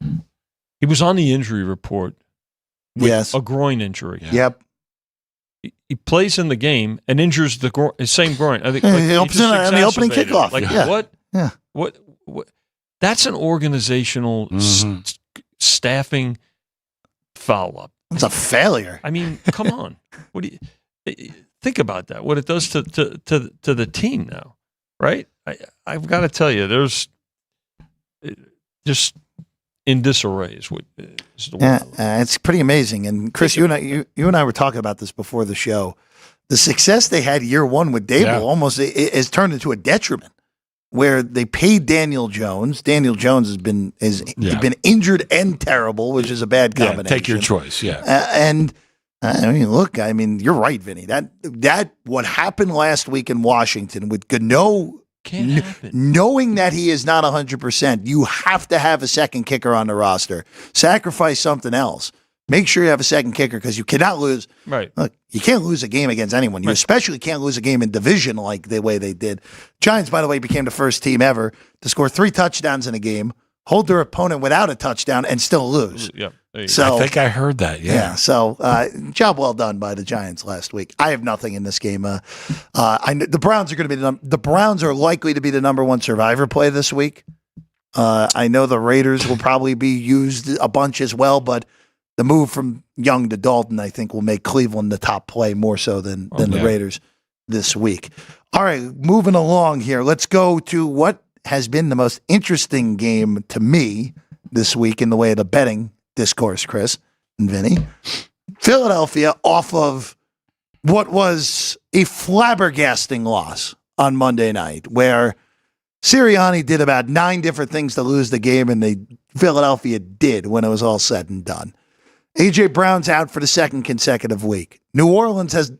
He was on the injury report with a groin injury. Yeah. Yep. He plays in the game and injures the same groin. I think he opens on the opening kickoff. What? Yeah. What? That's an organizational staffing foul up. It's a failure. I mean, come on. What do you think about that? What it does to the team now, right? I've got to tell you, there's just in disarray is the word. It's pretty amazing. And Chris, you and I were talking about this before the show. The success they had year one with Dable almost has turned into a detriment, where they paid Daniel Jones. Daniel Jones has been injured and terrible, which is a bad combination. Yeah, take your choice. Yeah, I mean, you're right, Vinny. That what happened last week in Washington with Gano. Knowing that he is not 100%, you have to have a second kicker on the roster. Sacrifice something else. Make sure you have a second kicker because you cannot lose. Right. Look, you can't lose a game against anyone. You especially can't lose a game in division like the way they did. Giants, by the way, became the first team ever to score 3 touchdowns in a game, hold their opponent without a touchdown, and still lose. Yeah. So I think I heard that. Yeah. So job well done by the Giants last week. I have nothing in this game. I know the Browns are going to be the Browns are likely to be the number 1 survivor play this week. I know the Raiders will probably be used a bunch as well, but the move from Young to Dalton, I think, will make Cleveland the top play more so than the Raiders this week. All right, moving along here. Let's go to what has been the most interesting game to me this week in the way of the betting discourse, Chris and Vinny. Philadelphia off of what was a flabbergasting loss on Monday night, where Sirianni did about 9 different things to lose the game, and Philadelphia did when it was all said and done. A.J. Brown's out for the 2nd consecutive week. New Orleans has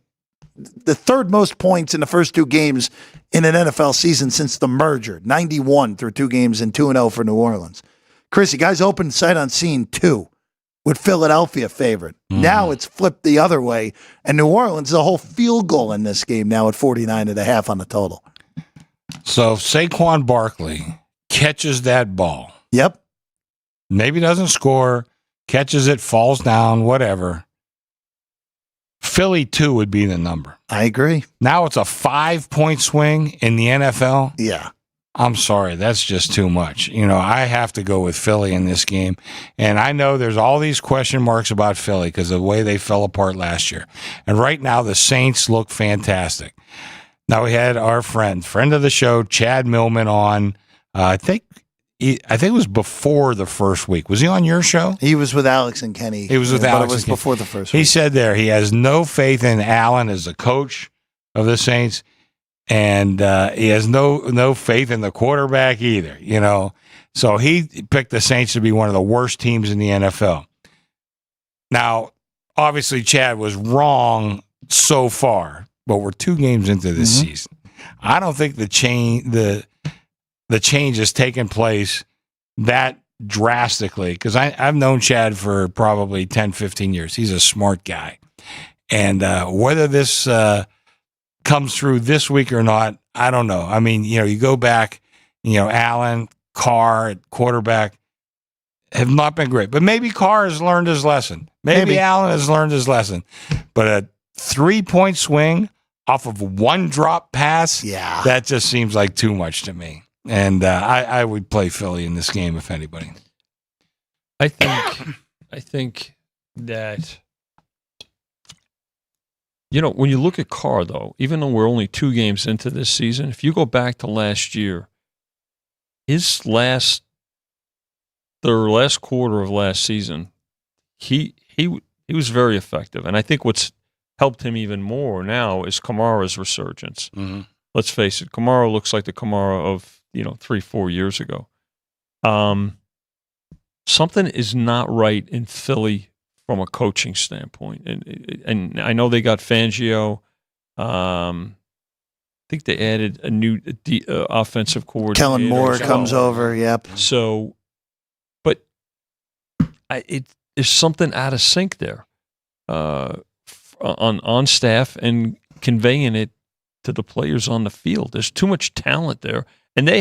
the 3rd most points in the first 2 games in an NFL season since the merger, 91 through 2 games and 2-0 for New Orleans. Chris, you guys opened sight unseen 2 with Philadelphia favored. Now it's flipped the other way, and New Orleans is a whole field goal in this game now at 49.5 on the total. So Saquon Barkley catches that ball. Yep. Maybe doesn't score, catches it, falls down, whatever. Philly 2 would be the number. I agree. Now it's a 5-point swing in the NFL. Yeah. I'm sorry, that's just too much. I have to go with Philly in this game. And I know there's all these question marks about Philly because of the way they fell apart last year. And right now, the Saints look fantastic. Now, we had our friend of the show, Chad Millman, on. I think it was before the first week. Was he on your show? He was with Alex and Kenny. He was with Alex. But it was before the first week. He said he has no faith in Allen as the coach of the Saints. And he has no faith in the quarterback either, So he picked the Saints to be one of the worst teams in the NFL. Now, obviously, Chad was wrong so far, but we're 2 games into this season. I don't think the change has taken place that drastically because I've known Chad for probably 10, 15 years. He's a smart guy. And whether this comes through this week or not, I don't know. I mean, you go back, Allen, Carr at quarterback have not been great, but maybe Carr has learned his lesson. Maybe Allen has learned his lesson, but a 3-point swing off of 1 drop pass, that just seems like too much to me. And I would play Philly in this game if anybody. I think that. When you look at Carr, though, even though we're only 2 games into this season, if you go back to last year, his last quarter of last season, he was very effective. And I think what's helped him even more now is Kamara's resurgence. Mm-hmm. Let's face it, Kamara looks like the Kamara of 3-4 years ago. Something is not right in Philly from a coaching standpoint. And I know they got Fangio. I think they added a new offensive coordinator. Kellen Moore comes over, yep. So, but there's something out of sync there. on staff and conveying it to the players on the field. There's too much talent there, and they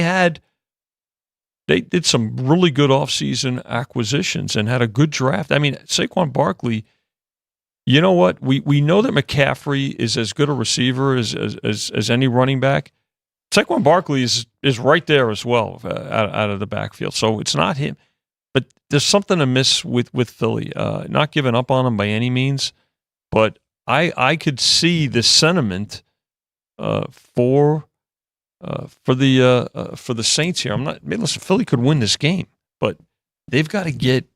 did some really good offseason acquisitions and had a good draft. I mean, Saquon Barkley. You know what? We know that McCaffrey is as good a receiver as any running back. Saquon Barkley is right there as well out of the backfield. So it's not him. But there's something amiss with Philly. Not giving up on him by any means, but I could see the sentiment for the Saints here. Listen, Philly could win this game, but they've got to get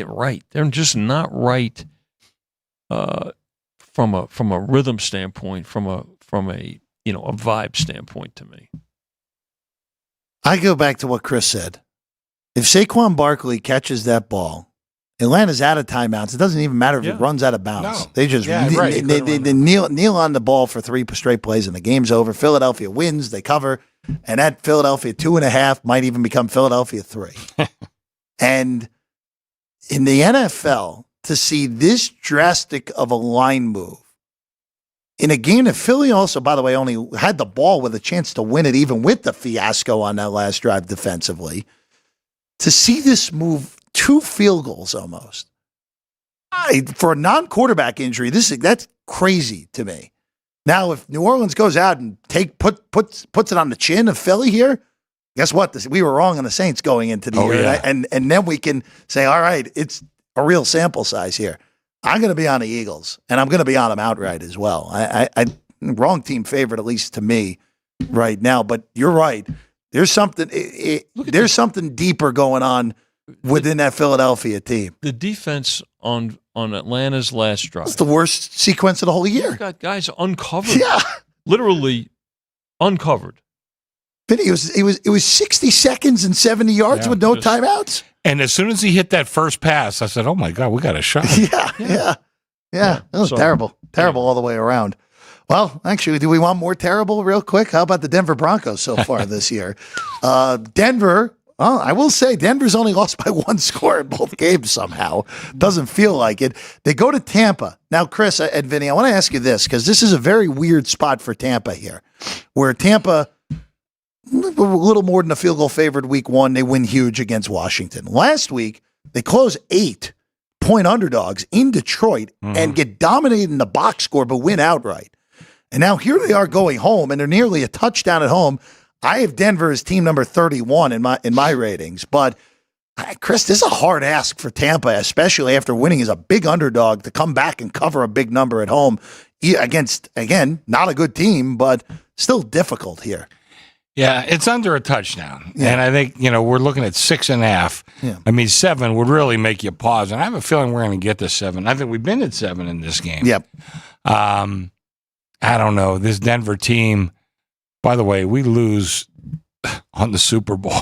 right. They're just not right. From a rhythm standpoint, from a vibe standpoint to me. I go back to what Chris said. If Saquon Barkley catches that ball, Atlanta's out of timeouts. It doesn't even matter if it runs out of bounds. No. They just they kneel on the ball for 3 straight plays and the game's over. Philadelphia wins. They cover, and that Philadelphia 2.5 might even become Philadelphia 3. And in the NFL, to see this drastic of a line move in a game that Philly also, by the way, only had the ball with a chance to win it, even with the fiasco on that last drive defensively, to see this move 2 field goals almost for a non-quarterback injury, that's crazy to me. Now, if New Orleans goes out and puts it on the chin of Philly here, guess what? We were wrong on the Saints going into the year, yeah. and then we can say, all right, it's a real sample size here. I'm going to be on the Eagles, and I'm going to be on them outright as well. I wrong team favorite, at least to me, right now. But you're right. There's something. There's something deeper going on within that Philadelphia team. The defense on Atlanta's last drive. It's the worst sequence of the whole year. You've got guys uncovered. Yeah, Literally uncovered. Vinny, it was 60 seconds and 70 yards with no timeouts. And as soon as he hit that first pass, I said, "Oh my God, we got a shot." Yeah. That was terrible all the way around. Well, actually, do we want more terrible real quick? How about the Denver Broncos so far this year? Denver, well, I will say Denver's only lost by 1 score in both games somehow. Doesn't feel like it. They go to Tampa. Now, Chris and Vinny, I want to ask you this because this is a very weird spot for Tampa here, where Tampa, a little more than a field goal favored week 1, they win huge against Washington. Last week, they close 8-point underdogs in Detroit and get dominated in the box score, but win outright. And now here they are going home, and they're nearly a touchdown at home. I have Denver as team number 31 in my ratings, but Chris, this is a hard ask for Tampa, especially after winning as a big underdog, to come back and cover a big number at home against, again, not a good team, but still difficult here. Yeah, it's under a touchdown. Yeah. And I think, we're looking at 6.5. Yeah. I mean, 7 would really make you pause. And I have a feeling we're going to get to 7. I think we've been at 7 in this game. Yep. I don't know. This Denver team, by the way, we lose on the Super Bowl.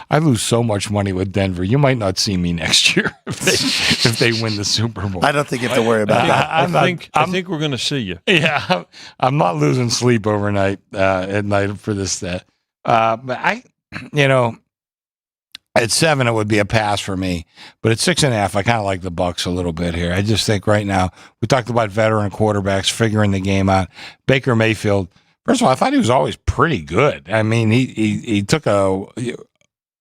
I lose so much money with Denver. You might not see me next year if they win the Super Bowl. I don't think you have to worry about that. I think we're going to see you. Yeah, I'm not losing sleep overnight at night for this. But at 7 it would be a pass for me. But at 6.5, I kind of like the Bucs a little bit here. I just think right now we talked about veteran quarterbacks figuring the game out. Baker Mayfield. First of all, I thought he was always pretty good. I mean, he took a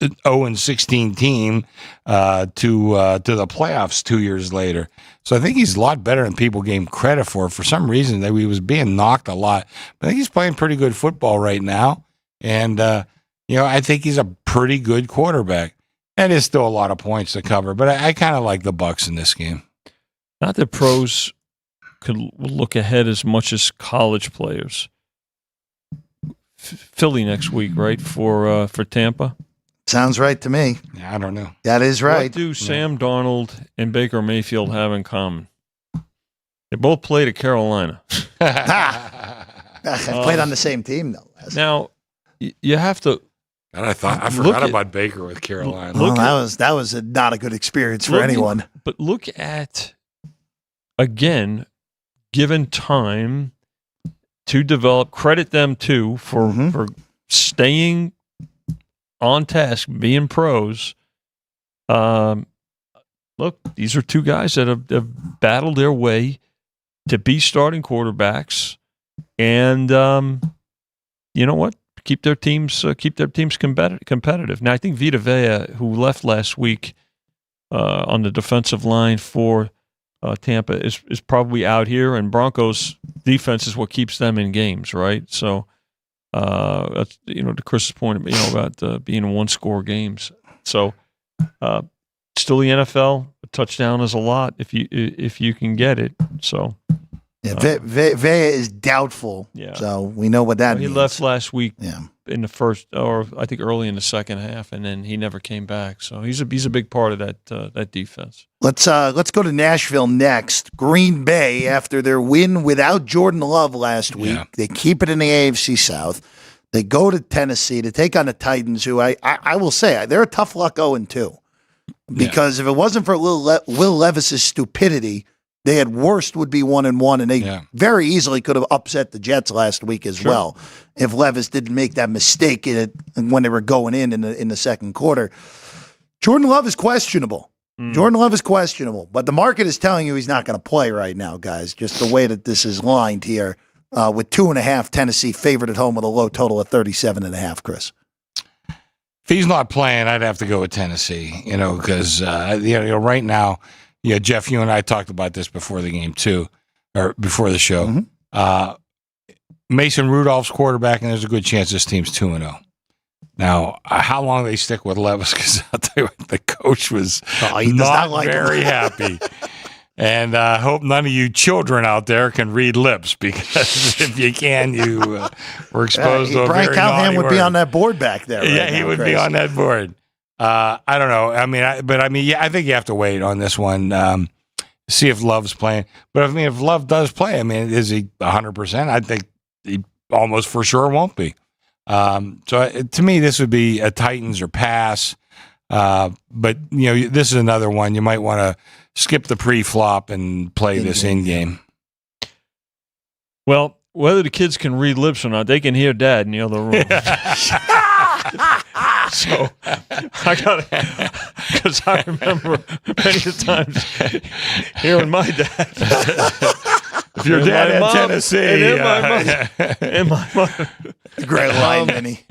0-16 team to the playoffs 2 years later. So I think he's a lot better than people gave him credit for. For some reason, that he was being knocked a lot. But I think he's playing pretty good football right now. And, I think he's a pretty good quarterback. And there's still a lot of points to cover. But I kind of like the Bucs in this game. Not that pros could look ahead as much as college players. Philly next week, right, for Tampa? Sounds right to me. Yeah, I don't know. That is right. What do Sam Darnold and Baker Mayfield have in common? They both played at Carolina. Played on the same team, though. Now, you have to. And I forgot about Baker with Carolina. That was not a good experience for anyone. But look at, again, given time to develop, credit them too for staying on task, being pros. Look, these are 2 guys that have battled their way to be starting quarterbacks, and you know what? Keep their teams competitive. Now, I think Vita Vea, who left last week on the defensive line for Tampa, is probably out here, and Broncos defense is what keeps them in games, right? So, that's, to Chris's point, about being in one-score games. So, still the NFL, a touchdown is a lot if you can get it. So. Yeah, Vea is doubtful. Yeah. So we know what that means. He left last week. Yeah. In the first, or I think early in the second half, and then he never came back. So he's a big part of that defense. Let's go to Nashville next. Green Bay, after their win without Jordan Love last week, they keep it in the AFC South. They go to Tennessee to take on the Titans, who I will say they're a tough luck 0-2, because if it wasn't for Will Levis's stupidity, they at worst would be 1-1, and they very easily could have upset the Jets last week as well if Levis didn't make that mistake when they were going in the second quarter. Jordan Love is questionable. Jordan Love is questionable, but the market is telling you he's not going to play right now, guys, just the way that this is lined here with 2.5 Tennessee favored at home with a low total of 37.5, Chris. If he's not playing, I'd have to go with Tennessee, because right now, Jeff, you and I talked about this before the game too, or before the show. Mm-hmm. Mason Rudolph's quarterback, and there's a good chance this team's 2-0. Now, how long they stick with Levis? Because I'll tell you what, the coach was not very happy. And I hope none of you children out there can read lips, because if you can, you were exposed to a Brian very Callahan naughty would word. be on that board back there. Yeah, he would be on that board. I don't know. I think you have to wait on this one. See if Love's playing. But if Love does play, is he 100%? I think he almost for sure won't be. So to me, this would be a Titans or pass. But this is another one you might want to skip the pre-flop and play this in game. Well, whether the kids can read lips or not, they can hear Dad in the other room. So I got it, because I remember many times hearing my dad. If your dad in Tennessee, and my mother. Great line, Vinny.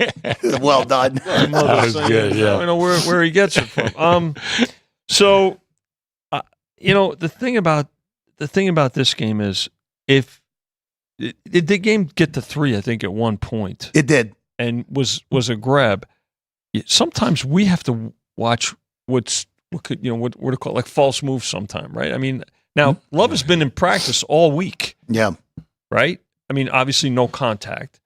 Well done. That was good. Yeah, I don't know where he gets it from. So, the thing about this game is, if the game get to 3, I think at one point it did, and was a grab. Sometimes we have to watch what to call like false moves sometime, right? Now Love has been in practice all week. Yeah. Right? Obviously no contact,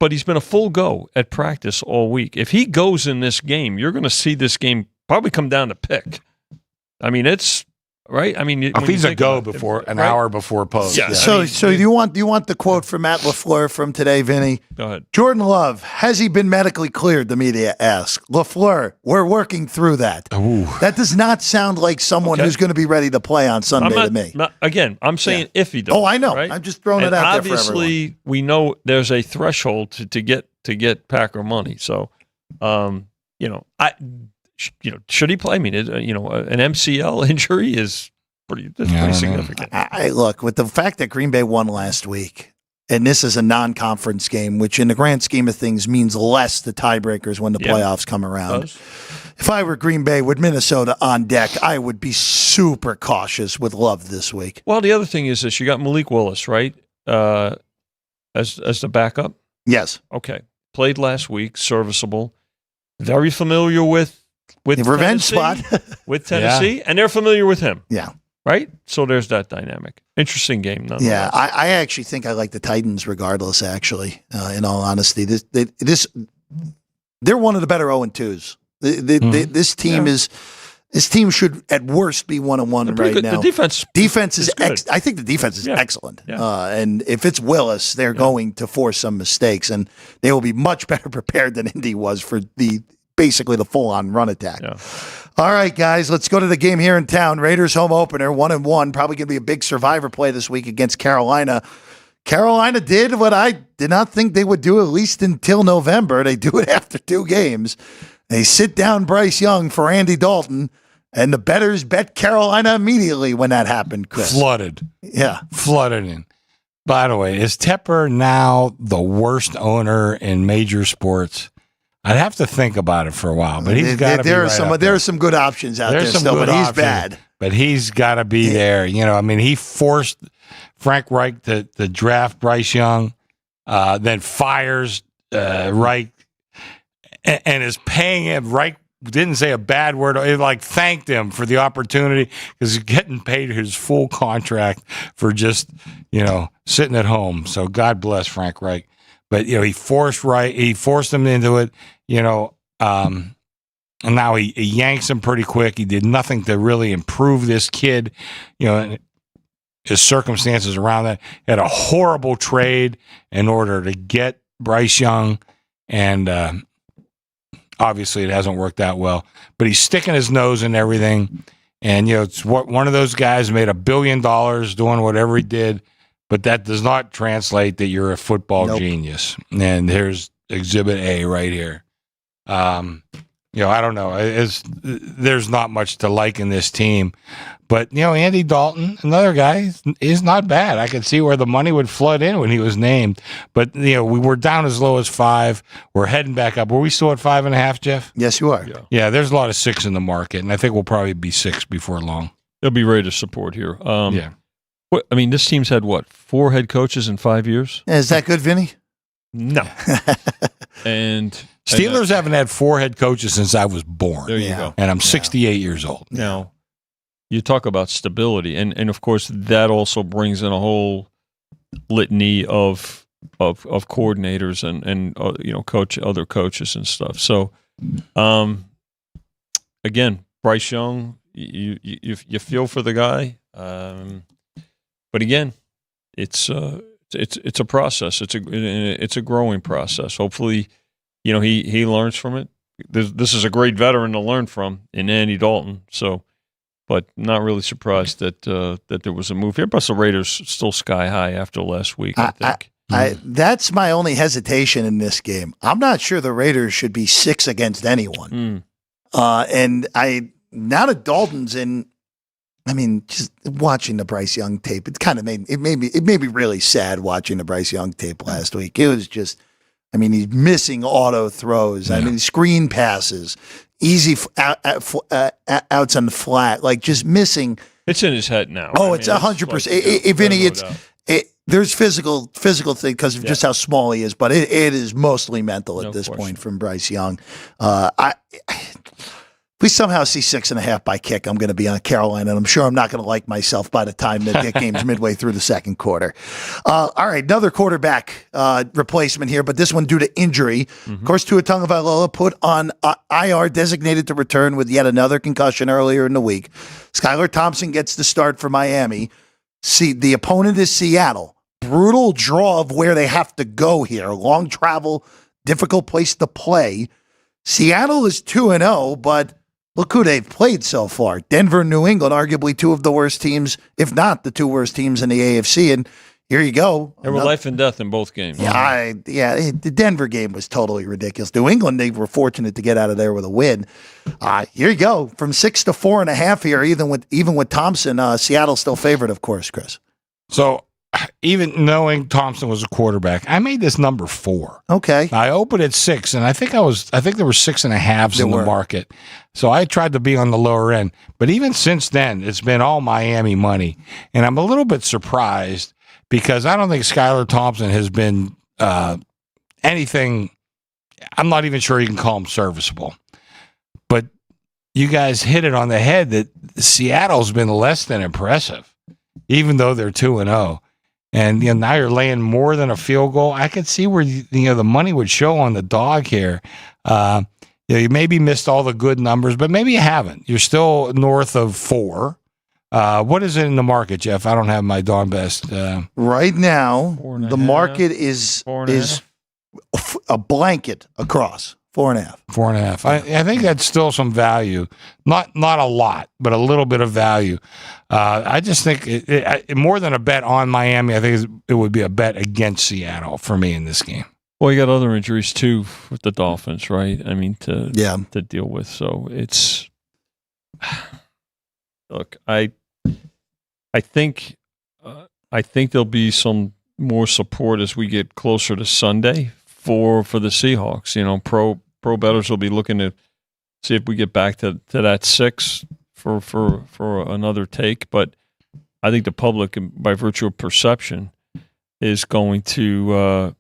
but he's been a full go at practice all week. If he goes in this game, you're going to see this game probably come down to pick. It's right. If he's a go before an hour before post. Yeah. So do you want the quote from Matt LaFleur from today, Vinny? Go ahead. Jordan Love, has he been medically cleared? The media asks. LaFleur, we're working through that. Ooh. That does not sound like someone who's going to be ready to play on Sunday to me. I'm saying if he does. Oh, I know. Right? I'm just throwing it out there for everyone. Obviously, we know there's a threshold to get Packer money. So, should he play? An MCL injury is pretty significant. I look, with the fact that Green Bay won last week, and this is a non-conference game, which in the grand scheme of things means less the tiebreakers when the playoffs come around. If I were Green Bay with Minnesota on deck, I would be super cautious with Love this week. Well, the other thing is this: you got Malik Willis, right, as the backup. Yes. Okay. Played last week, serviceable, very familiar with the revenge Tennessee, spot with Tennessee, and they're familiar with him. Yeah. Right? So there's that dynamic. Interesting game, nonetheless. Yeah, I actually think I like the Titans regardless, actually, in all honesty. They're one of the better 0-2s. This team this team should at worst be 1-1 right good. now. The defense is good. I think the defense is excellent. Yeah. And if it's Willis, they're going to force some mistakes, and they will be much better prepared than Indy was for basically the full-on run attack. Yeah. All right, guys, let's go to the game here in town. Raiders home opener, 1-1. Probably going to be a big survivor play this week against Carolina. Carolina did what I did not think they would do, at least until November. They do it after 2 games. They sit down Bryce Young for Andy Dalton, And the bettors bet Carolina immediately when that happened, Chris. Flooded in. By the way, is Tepper now the worst owner in major sports? I'd have to think about it for a while, but he's got to be right up there are some good options out there still, but he's bad. But he's got to be there. He forced Frank Reich to draft Bryce Young, then fires Reich, and is paying him. Reich didn't say a bad word. It thanked him for the opportunity because he's getting paid his full contract for just sitting at home. So God bless Frank Reich. But he forced him into it. And now he yanks him pretty quick. He did nothing to really improve this kid. His circumstances around that. He had a horrible trade in order to get Bryce Young, and obviously it hasn't worked out well. But he's sticking his nose in everything, and it's one of those guys made $1 billion doing whatever he did, but that does not translate that you're a football genius. And here's Exhibit A right here. I don't know. There's not much to like in this team. But, Andy Dalton, another guy, is not bad. I could see where the money would flood in when he was named. But, we were down as low as 5. We're heading back up. Were we still at 5.5, Jeff? Yes, you are. Yeah, there's a lot of 6 in the market, and I think we'll probably be 6 before long. They'll be ready to support here. Yeah. This team's had, 4 head coaches in 5 years? Is that good, Vinny? No. And Steelers haven't had 4 head coaches since I was born. There you go. And I'm 68 years old. Now, you talk about stability, and of course that also brings in a whole litany of coordinators and other coaches and stuff. So, again, Bryce Young, you feel for the guy, but again, it's a process. It's a growing process. Hopefully, he learns from it. This is a great veteran to learn from in Andy Dalton. So, but not really surprised that there was a move here. Plus, the Raiders still sky high after last week. I think that's my only hesitation in this game. I'm not sure the Raiders should be 6 against anyone. And now that Dalton's in. I mean, just watching the Bryce Young tape, it made me really sad watching the Bryce Young tape last week. It was just, he's missing auto throws. Yeah. Screen passes, easy outs on the flat, just missing. It's in his head now. Oh, it's 100%. Vinny, there's physical thing because of just how small he is, but it is mostly mental at this point from Bryce Young. If we somehow see 6.5 by kick, I'm going to be on Carolina, and I'm sure I'm not going to like myself by the time that game's midway through the second quarter. All right, another quarterback replacement here, but this one due to injury. Mm-hmm. Of course, Tua Tagovailoa put on IR, designated to return with yet another concussion earlier in the week. Skylar Thompson gets the start for Miami. The opponent is Seattle. Brutal draw of where they have to go here. Long travel, difficult place to play. Seattle is 2-0, but look who they've played so far. Denver and New England, arguably 2 of the worst teams, if not the 2 worst teams in the AFC. And here you go. There were life and death in both games. The Denver game was totally ridiculous. New England, they were fortunate to get out of there with a win. Here you go. From 6 to 4.5 here, even with Thompson, Seattle's still favored, of course, Chris. So even knowing Thompson was a quarterback, I made this number 4. Okay. I opened at 6, and I think there were 6.5s in the market. So I tried to be on the lower end. But even since then, it's been all Miami money. And I'm a little bit surprised because I don't think Skylar Thompson has been anything. I'm not even sure you can call him serviceable. But you guys hit it on the head that Seattle's been less than impressive, even though they're 2-0. And now you're laying more than a field goal. I could see where the money would show on the dog here. You maybe missed all the good numbers, but maybe you haven't. You're still north of 4. What is it in the market, Jeff? I don't have my darn best. Right now, the market is a blanket across 4.5. 4.5. I think that's still some value. Not a lot, but a little bit of value. I just think it more than a bet on Miami, I think it would be a bet against Seattle for me in this game. Well, you got other injuries too with the Dolphins, right? To deal with. So it's look, I think there'll be some more support as we get closer to Sunday for the Seahawks. You know, pro bettors will be looking to see if we get back to that 6 for another take. But I think the public, by virtue of perception, is going to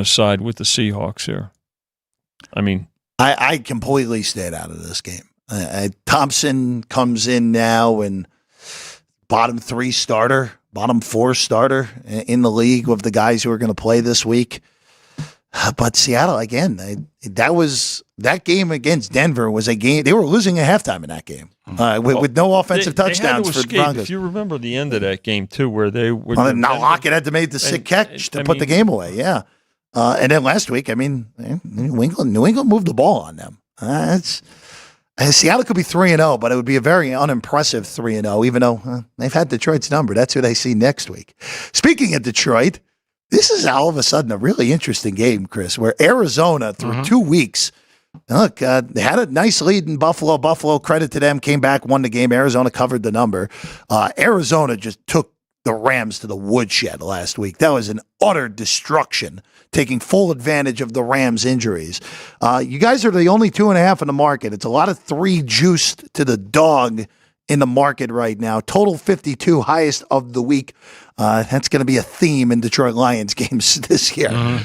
side with the Seahawks here. I mean, I completely stayed out of this game. Thompson comes in now and bottom 4 starter in the league of the guys who are going to play this week. But Seattle, again, that game against Denver was a game. They were losing at halftime in that game with no offensive touchdowns for the Broncos. If you remember the end of that game, too, where they were. Now Lockett had to make the sick catch to put the game away, yeah. And then last week, I mean, New England moved the ball on them. Seattle could be 3-0, but it would be a very unimpressive 3-0, even though they've had Detroit's number. That's who they see next week. Speaking of Detroit, this is all of a sudden a really interesting game, Chris, where Arizona, through 2 weeks, look, they had a nice lead in Buffalo. Buffalo, credit to them, came back, won the game. Arizona covered the number. Arizona just took the Rams to the woodshed last week. That was an utter destruction, taking full advantage of the Rams' injuries. You guys are the only 2.5 in the market. It's a lot of 3 juiced to the dog in the market right now. Total 52, highest of the week. That's going to be a theme in Detroit Lions games this year. Mm-hmm.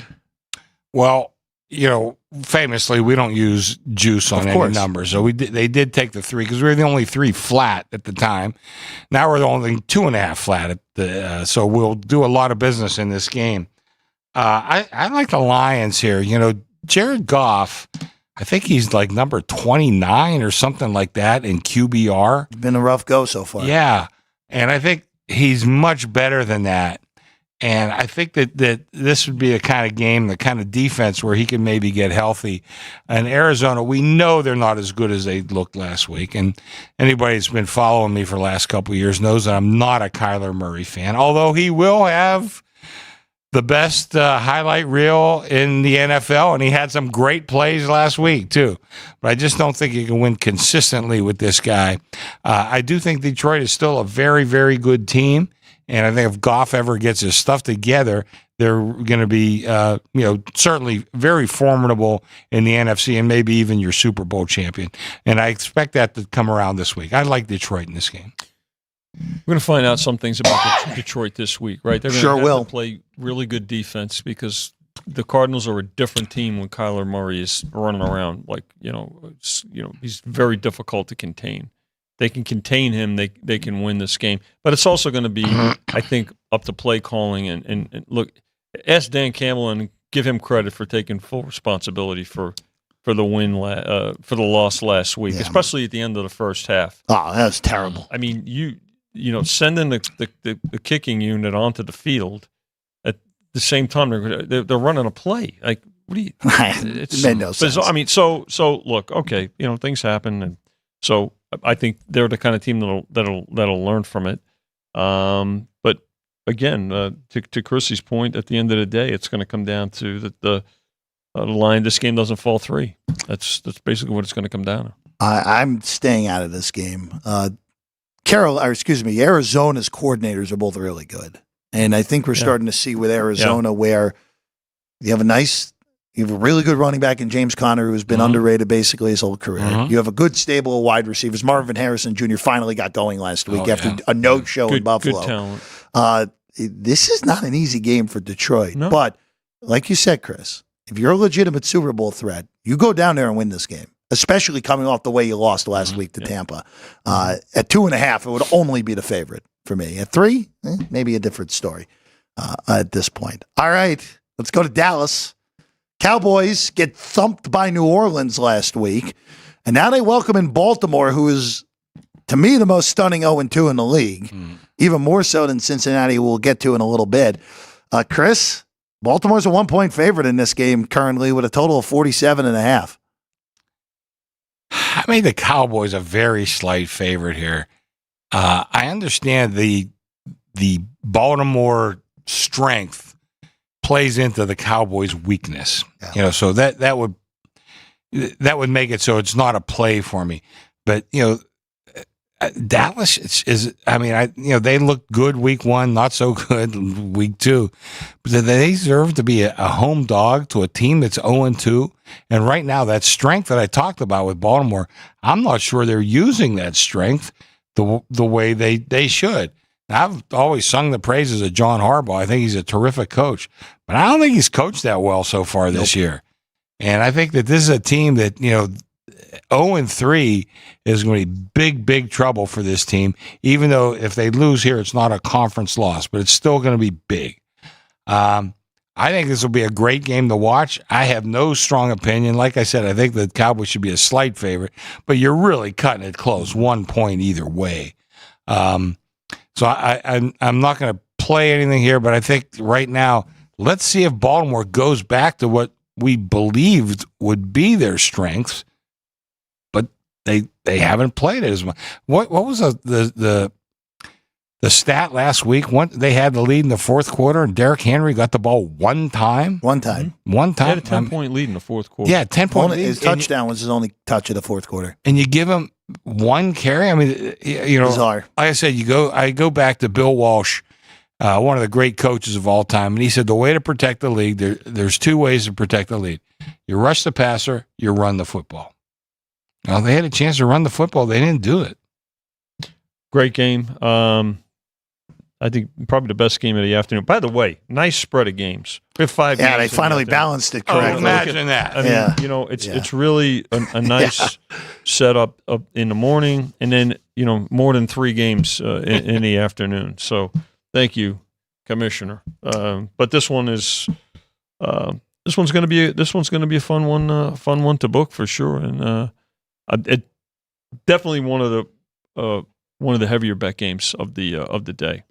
Well, you know, famously, we don't use juice on any numbers. So they did take the 3 because we were the only 3 flat at the time. Now we're the only 2.5 flat. So we'll do a lot of business in this game. I like the Lions here. You know, Jared Goff, I think he's like number 29 or something like that in QBR. It's been a rough go so far. Yeah. And I think he's much better than that. And I think that this would be a kind of game, the kind of defense where he can maybe get healthy. And Arizona, we know they're not as good as they looked last week. And anybody that's been following me for the last couple of years knows that I'm not a Kyler Murray fan, although he will have the best highlight reel in the NFL, and he had some great plays last week, too. But I just don't think you can win consistently with this guy. I do think Detroit is still a very, very good team, and I think if Goff ever gets his stuff together, they're going to be, certainly very formidable in the NFC and maybe even your Super Bowl champion. And I expect that to come around this week. I like Detroit in this game. We're going to find out some things about Detroit this week, right? They're going to play really good defense because the Cardinals are a different team when Kyler Murray is running around. Like, he's very difficult to contain. They can contain him. They can win this game. But it's also going to be, I think, up to play calling. And look, ask Dan Campbell and give him credit for taking full responsibility for the win, for the loss last week, especially at the end of the first half. Oh, that was terrible. I mean, sending the kicking unit onto the field at the same time they're running a play. Like, what do you? It made no sense. I mean, so look, okay, things happen, and so I think they're the kind of team that'll learn from it. But again, to Chrissy's point, at the end of the day, it's going to come down to the line. This game doesn't fall 3. That's basically what it's going to come down to. I'm staying out of this game. Arizona's coordinators are both really good. And I think we're starting to see with Arizona where you have a really good running back in James Conner who's been underrated basically his whole career. You have a good stable of wide receivers. Marvin Harrison Jr. finally got going last week after a no-show in Buffalo. Good talent. This is not an easy game for Detroit. No. But like you said, Chris, if you're a legitimate Super Bowl threat, you go down there and win this game. Especially coming off the way you lost last week to Tampa. At 2.5, it would only be the favorite for me. At 3, maybe a different story at this point. All right, let's go to Dallas. Cowboys get thumped by New Orleans last week, and now they welcome in Baltimore, who is, to me, the most stunning 0-2 in the league, even more so than Cincinnati, we'll get to in a little bit. Chris, Baltimore's a 1-point favorite in this game currently with a total of 47.5. I made the Cowboys a very slight favorite here. I understand the Baltimore strength plays into the Cowboys' weakness. Yeah. So that would make it so it's not a play for me. But Dallas they looked good week 1, not so good week 2. But they deserve to be a home dog to a team that's 0-2. And right now, that strength that I talked about with Baltimore, I'm not sure they're using that strength the way they should. I've always sung the praises of John Harbaugh. I think he's a terrific coach, but I don't think he's coached that well so far this year. And I think that this is a team that, 0-3 is going to be big trouble for this team, even though if they lose here, it's not a conference loss, but it's still going to be big. I think this will be a great game to watch. I have no strong opinion. Like I said, I think the Cowboys should be a slight favorite, but you're really cutting it close, 1 point either way. So I'm not going to play anything here, but I think right now, let's see if Baltimore goes back to what we believed would be their strengths, but they haven't played it as much. What was the stat last week? They had the lead in the fourth quarter, and Derrick Henry got the ball one time. One time. He had a 10-point lead in the fourth quarter. Yeah, 10-point lead. His touchdown was his only touch of the fourth quarter. And you give him one carry? I mean, bizarre. Like I said, I go back to Bill Walsh, one of the great coaches of all time, and he said the way to protect the league, there's 2 ways to protect the lead. You rush the passer, you run the football. Well, they had a chance to run the football. They didn't do it. Great game. I think probably the best game of the afternoon. By the way, nice spread of games. We have 5 games. Yeah, they finally balanced it correctly. Imagine that. I mean, it's really a nice setup in the morning, and then more than 3 games in the afternoon. So thank you, Commissioner. But this one is this one's going to be a fun one to book for sure, and it definitely one of the heavier bet games of the day.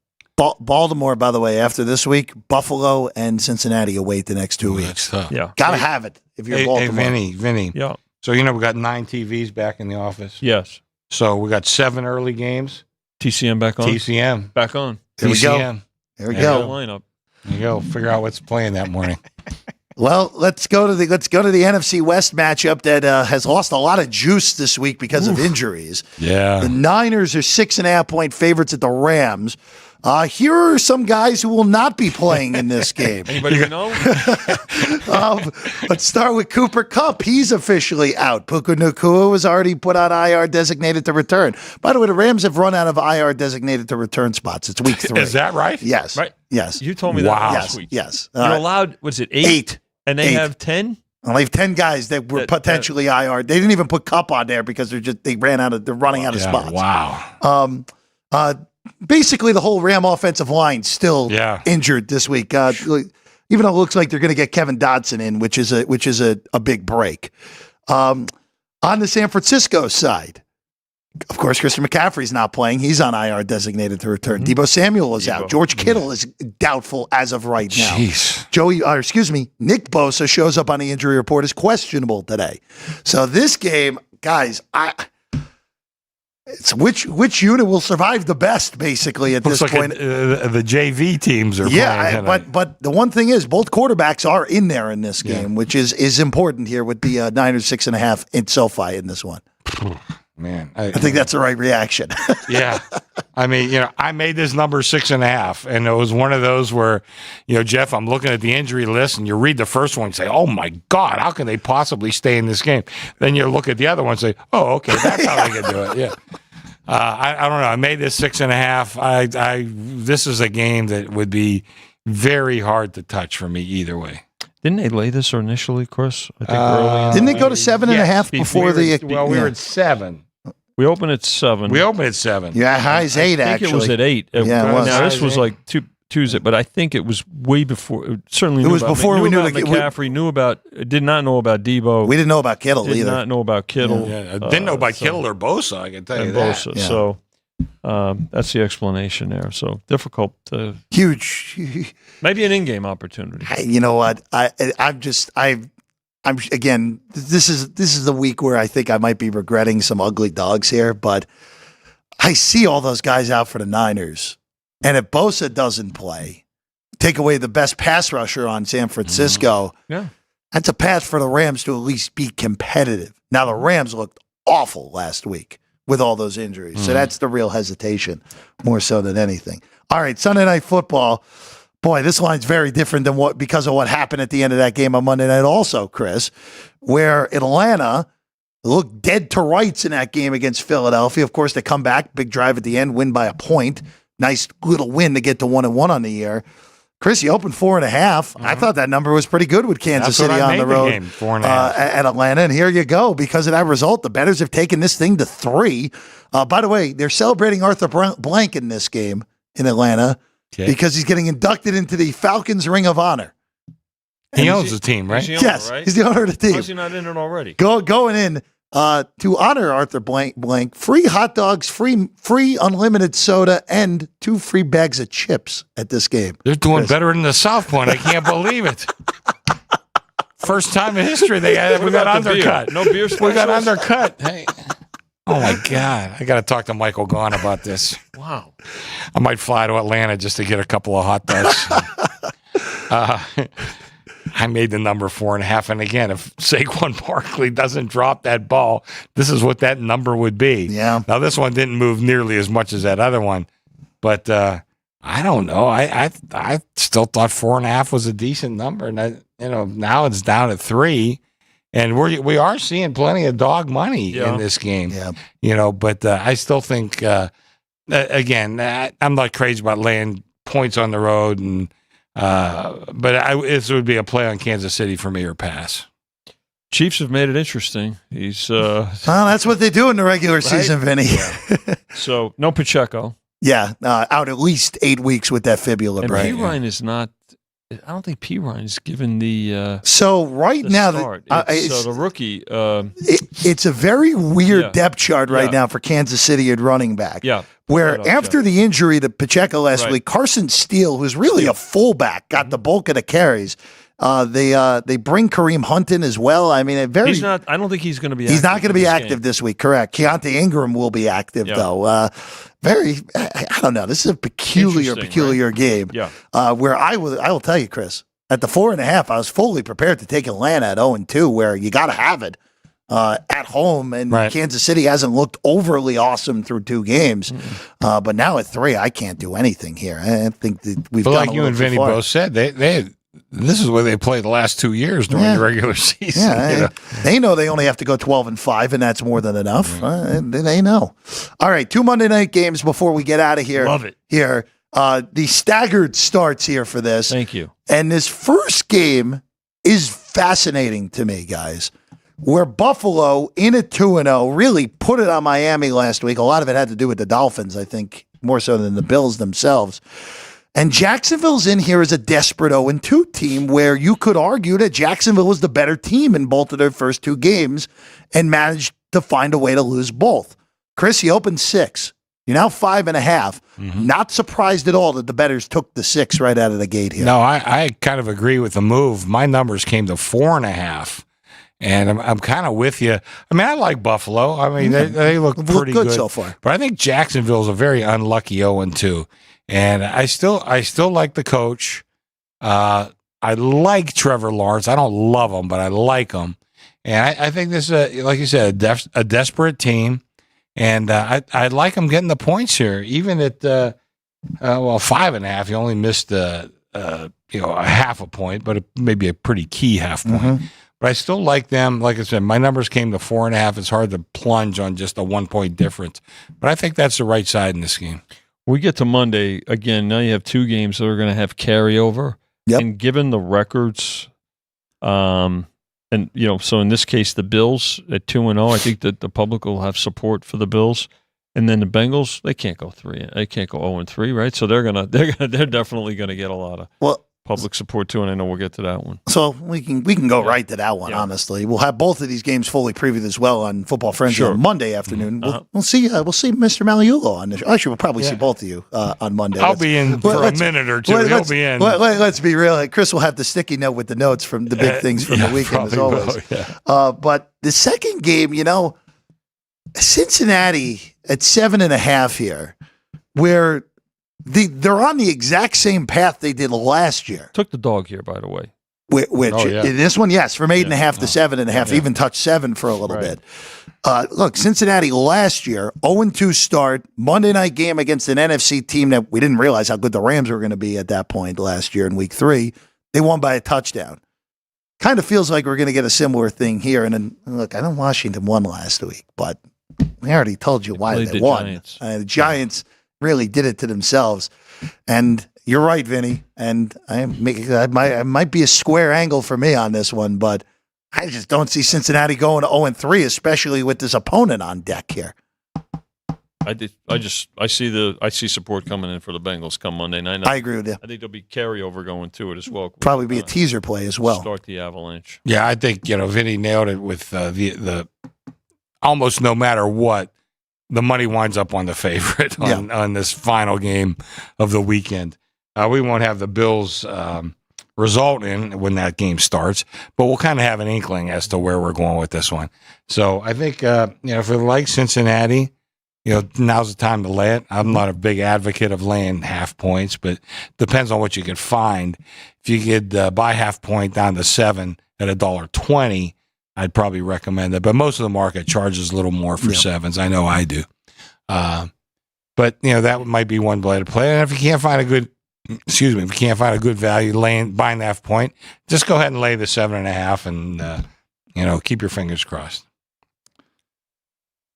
Baltimore, by the way, after this week, Buffalo and Cincinnati await the next 2 weeks. Yeah. Gotta have it if you're Baltimore. Hey, Vinny. Yeah. So, we got 9 TVs back in the office. Yes. So, we got 7 early games. TCM back on. TCM. Back on. Here we go. TCM. There we go. Lineup. There you go. Figure out what's playing that morning. Well, let's go to the NFC West matchup that has lost a lot of juice this week because of injuries. Yeah. The Niners are 6.5-point favorites at the Rams. Here are some guys who will not be playing in this game. Anybody you know? Let's start with Cooper Kupp. He's officially out. Puka Nacua was already put on IR designated to return. By the way, the Rams have run out of IR designated to return spots. It's week 3. Is that right? Yes. Right. Yes. You told me that last week. Yes. You're allowed, was it 8? And they have 10? Well, they have 10 guys that were potentially IR. They didn't even put Kupp on there because they're running out of spots. Wow. Basically, the whole Ram offensive line still injured this week. Even though it looks like they're going to get Kevin Dotson in, which is a big break. On the San Francisco side, of course, Christian McCaffrey's not playing. He's on IR designated to return. Deebo Samuel is out. George Kittle is doubtful as of right now. Jeez. Nick Bosa shows up on the injury report as questionable today. So this game, guys, it's which unit will survive the best, basically, at this point. The JV teams are playing. But the one thing is, both quarterbacks are in there in this game, which is important here with the Niners 6.5 in SoFi in this one. Man, I think that's the right reaction. Yeah. I mean, I made this number 6.5, and it was one of those where, Jeff, I'm looking at the injury list, and you read the first one and say, oh, my God, how can they possibly stay in this game? Then you look at the other one and say, oh, okay, that's how they can do it. Yeah. I don't know. I made this 6.5. This is a game that would be very hard to touch for me either way. Didn't they lay this initially, Chris? I think early. Didn't they go to 7.5 before the? Well, we were at 7. We opened at 7. Yeah, high as 8. I think it was at 8. Yeah, it was. Now this was like Tuesday, but I think it was way before. Certainly, it was before we knew about McCaffrey. Did not know about Debo. We didn't know about Kittle either. Did not know about Kittle. Yeah, didn't know about Kittle or Bosa. I can tell you that. Bosa. Yeah. So that's the explanation there. So difficult. Huge. Maybe an in-game opportunity. You know what? I'm again. This is the week where I think I might be regretting some ugly dogs here, but I see all those guys out for the Niners. And if Bosa doesn't play, take away the best pass rusher on San Francisco, that's a pass for the Rams to at least be competitive. Now, the Rams looked awful last week with all those injuries. So that's the real hesitation, more so than anything. All right, Sunday Night Football. Boy, this line's very different than because of what happened at the end of that game on Monday night also, Chris, where Atlanta looked dead to rights in that game against Philadelphia. Of course, they come back, big drive at the end, win by a point. Nice little win to get to 1-1 on the year. Chris, you opened 4.5. I thought that number was pretty good with Kansas City on the road at Atlanta. And here you go. Because of that result, the bettors have taken this thing to 3. By the way, they're celebrating Arthur Blank in this game in Atlanta because he's getting inducted into the Falcons Ring of Honor. He owns the team, right? Yes, he's the owner of the team. Why is he not in it already? Going in to honor Arthur Blank, free hot dogs, free unlimited soda, and 2 free bags of chips at this game. They're doing better than the South Point. I can't believe it. First time in history we got undercut. Beer? No beer specials? We got undercut. Hey. Oh, my God. I got to talk to Michael Gaughan about this. Wow. I might fly to Atlanta just to get a couple of hot dogs. I made the number 4.5. And again, if Saquon Barkley doesn't drop that ball, this is what that number would be. Yeah. Now, this one didn't move nearly as much as that other one. But I don't know. I still thought 4.5 was a decent number. And, now it's down at 3. And we are seeing plenty of dog money in this game. Yeah. But I still think, again, I'm not crazy about laying points on the road, but this would be a play on Kansas City for me or pass. Chiefs have made it interesting. He's that's what they do in the regular season, Vinny. Yeah. So no Pacheco. Yeah, out at least 8 weeks with that fibula break. And P-Ryan is not. I don't think P-Ryan is given the. So right now, the rookie. It's a very weird depth chart right now for Kansas City at running back. Yeah. Where after the injury to Pacheco last week, Carson Steele, who's really a fullback, got the bulk of the carries. They bring Kareem Hunt in as well. I mean, he's not. I don't think he's going to be. He's not going to be active this week. Correct. Keontae Ingram will be active though. I don't know. This is a peculiar game. Yeah. Where I will tell you, Chris, at the 4.5, I was fully prepared to take Atlanta at 0-2, where you got to have it at home, and Kansas City hasn't looked overly awesome through 2 games. But now at 3, I can't do anything here. I think that we've. But like you and Vinny both said, this is where they played the last 2 years during the regular season. Yeah, they know they only have to go 12-5, and that's more than enough. They know. All right, 2 Monday night games before we get out of here. Love it. Here, the staggered starts here for this. Thank you. And this first game is fascinating to me, guys. Where Buffalo, in at 2-0, really put it on Miami last week. A lot of it had to do with the Dolphins, I think, more so than the Bills themselves. And Jacksonville's in here as a desperate 0-2 team, where you could argue that Jacksonville was the better team in both of their first 2 games and managed to find a way to lose both. Chris, you opened 6. You're now 5.5. Not surprised at all that the bettors took the 6 right out of the gate here. No, I kind of agree with the move. My numbers came to 4.5. And I'm kind of with you. I mean, I like Buffalo. I mean, they look pretty good so far. But I think Jacksonville's a very unlucky 0-2. And I still like the coach. I like Trevor Lawrence. I don't love him, but I like him. And I think this is, like you said, a desperate team. And I like him getting the points here, even at 5.5. You only missed a half a point, but maybe a pretty key half point. But I still like them. Like I said, my numbers came to 4.5. It's hard to plunge on just a 1 point difference. But I think that's the right side in this game. We get to Monday again. Now you have 2 games that are going to have carryover. Yep. And given the records, so in this case, the Bills at 2-0, I think that the public will have support for the Bills. And then the Bengals, they can't go 3. They can't go 0-3, right? So they're definitely gonna get a lot of public support too. And I know we'll get to that one. So we can go right to that one. Honestly, we'll have both of these games fully previewed as well on Football Frenzy on Monday afternoon. We'll see. We'll see Mr. Magliulo on this. Actually, we'll probably see both of you on Monday. I'll be in for a minute or two. He'll be in. Let's be real. Chris will have the sticky note with the notes from the big things from the weekend as always. But the second game, Cincinnati at 7.5 here, where they're on the exact same path they did last year. Took the dog here, by the way. Which in this one, yes, from 8.5 to 7.5, even touched 7 for a little bit. Look, Cincinnati last year, 0-2 start, Monday night game against an NFC team that we didn't realize how good the Rams were going to be at that point last year in week 3. They won by a touchdown. Kind of feels like we're going to get a similar thing here. And then, look, I know Washington won last week, but we already told you why they won. The Giants really did it to themselves. And you're right, Vinny. And I might be a square angle for me on this one, but I just don't see Cincinnati going to 0-3, especially with this opponent on deck here. I see support coming in for the Bengals come Monday night. I agree with you. I think there'll be carryover going to it as well. Probably be a teaser play as well. Start the avalanche. Yeah, I think Vinny nailed it with the almost no matter what, the money winds up on the favorite on this final game of the weekend. We won't have the Bills result in when that game starts, but we'll kind of have an inkling as to where we're going with this one. So I think if we like Cincinnati, now's the time to lay it. I'm not a big advocate of laying half points, but depends on what you can find. If you could buy half point down to 7 at $1.20, I'd probably recommend that. But most of the market charges a little more for 7s. I know I do. But that might be one way to play. And if you can't find a good value buying the half point, just go ahead and lay the 7.5 and keep your fingers crossed.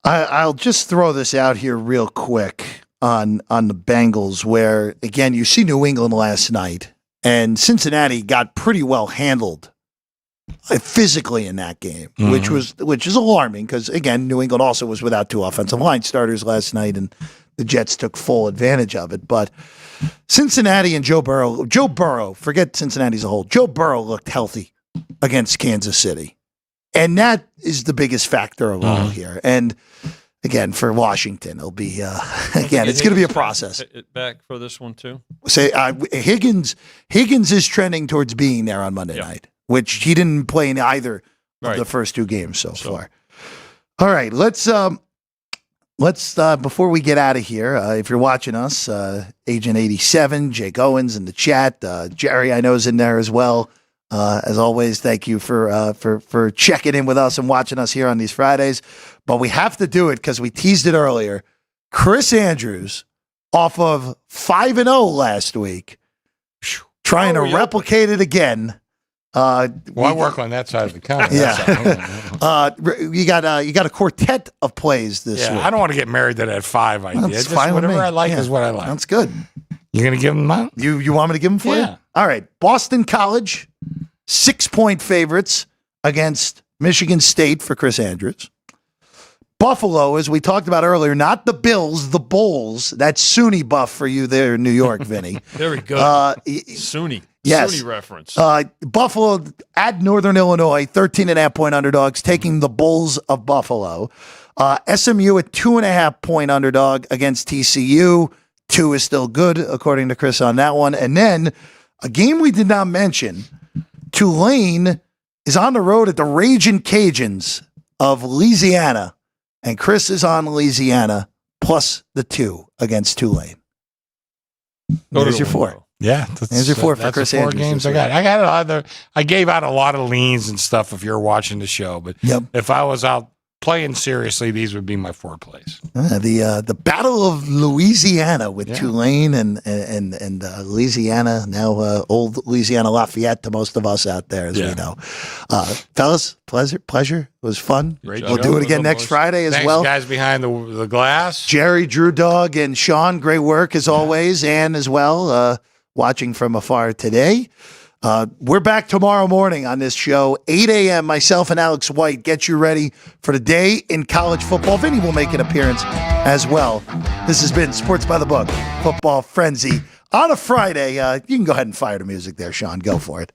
I'll just throw this out here real quick on the Bengals, where again you see New England last night, and Cincinnati got pretty well handled physically in that game, which is alarming because again New England also was without 2 offensive line starters last night, and the Jets took full advantage of it. But Cincinnati and Joe Burrow, forget Cincinnati as a whole. Joe Burrow looked healthy against Kansas City. And that is the biggest factor of all here. And again, for Washington, it'll be it's going to be a process. Back for this one too. Say Higgins is trending towards being there on Monday night, which he didn't play in either of the first 2 games so far. All right, let's before we get out of here, if you're watching us, Agent 87, Jake Owens in the chat, Jerry I know is in there as well. As always, thank you for checking in with us and watching us here on these Fridays. But we have to do it because we teased it earlier. Chris Andrews, off of 5-0 last week, trying to replicate it again. I work on that side of the counter. You got a quartet of plays this week. I don't want to get married to that 5 idea. That's fine whatever with me. I like is what I like. That's good. You going to give them out? You want me to give them for you? All right. Boston College, 6-point favorites against Michigan State for Chris Andrews. Buffalo, as we talked about earlier, not the Bills, the Bulls. That's SUNY buff for you there in New York, Vinny. Very good. SUNY. Yes. SUNY reference. Buffalo at Northern Illinois, 13.5-point underdogs, taking the Bulls of Buffalo. SMU at 2.5-point underdog against TCU. 2 is still good, according to Chris on that one. And then a game we did not mention, Tulane is on the road at the Ragin' Cajuns of Louisiana. And Chris is on Louisiana plus the 2 against Tulane. There's your 4. Yeah, there's your 4 for Chris the 4 Andrews. Games I got. I gave out a lot of leans and stuff if you're watching the show, but if I was out playing seriously, these would be my 4 plays. The Battle of Louisiana with Tulane and Louisiana, now old Louisiana Lafayette to most of us out there, as we know. Fellas, pleasure. It was fun. We'll do it again next Friday as well. Thanks, guys behind the glass. Jerry, Drew Dog, and Sean, great work as always. Ann as well, watching from afar today. We're back tomorrow morning on this show, 8 a.m. Myself and Alex White get you ready for the day in college football. Vinny will make an appearance as well. This has been Sports by the Book, Football Frenzy on a Friday. You can go ahead and fire the music there, Sean. Go for it.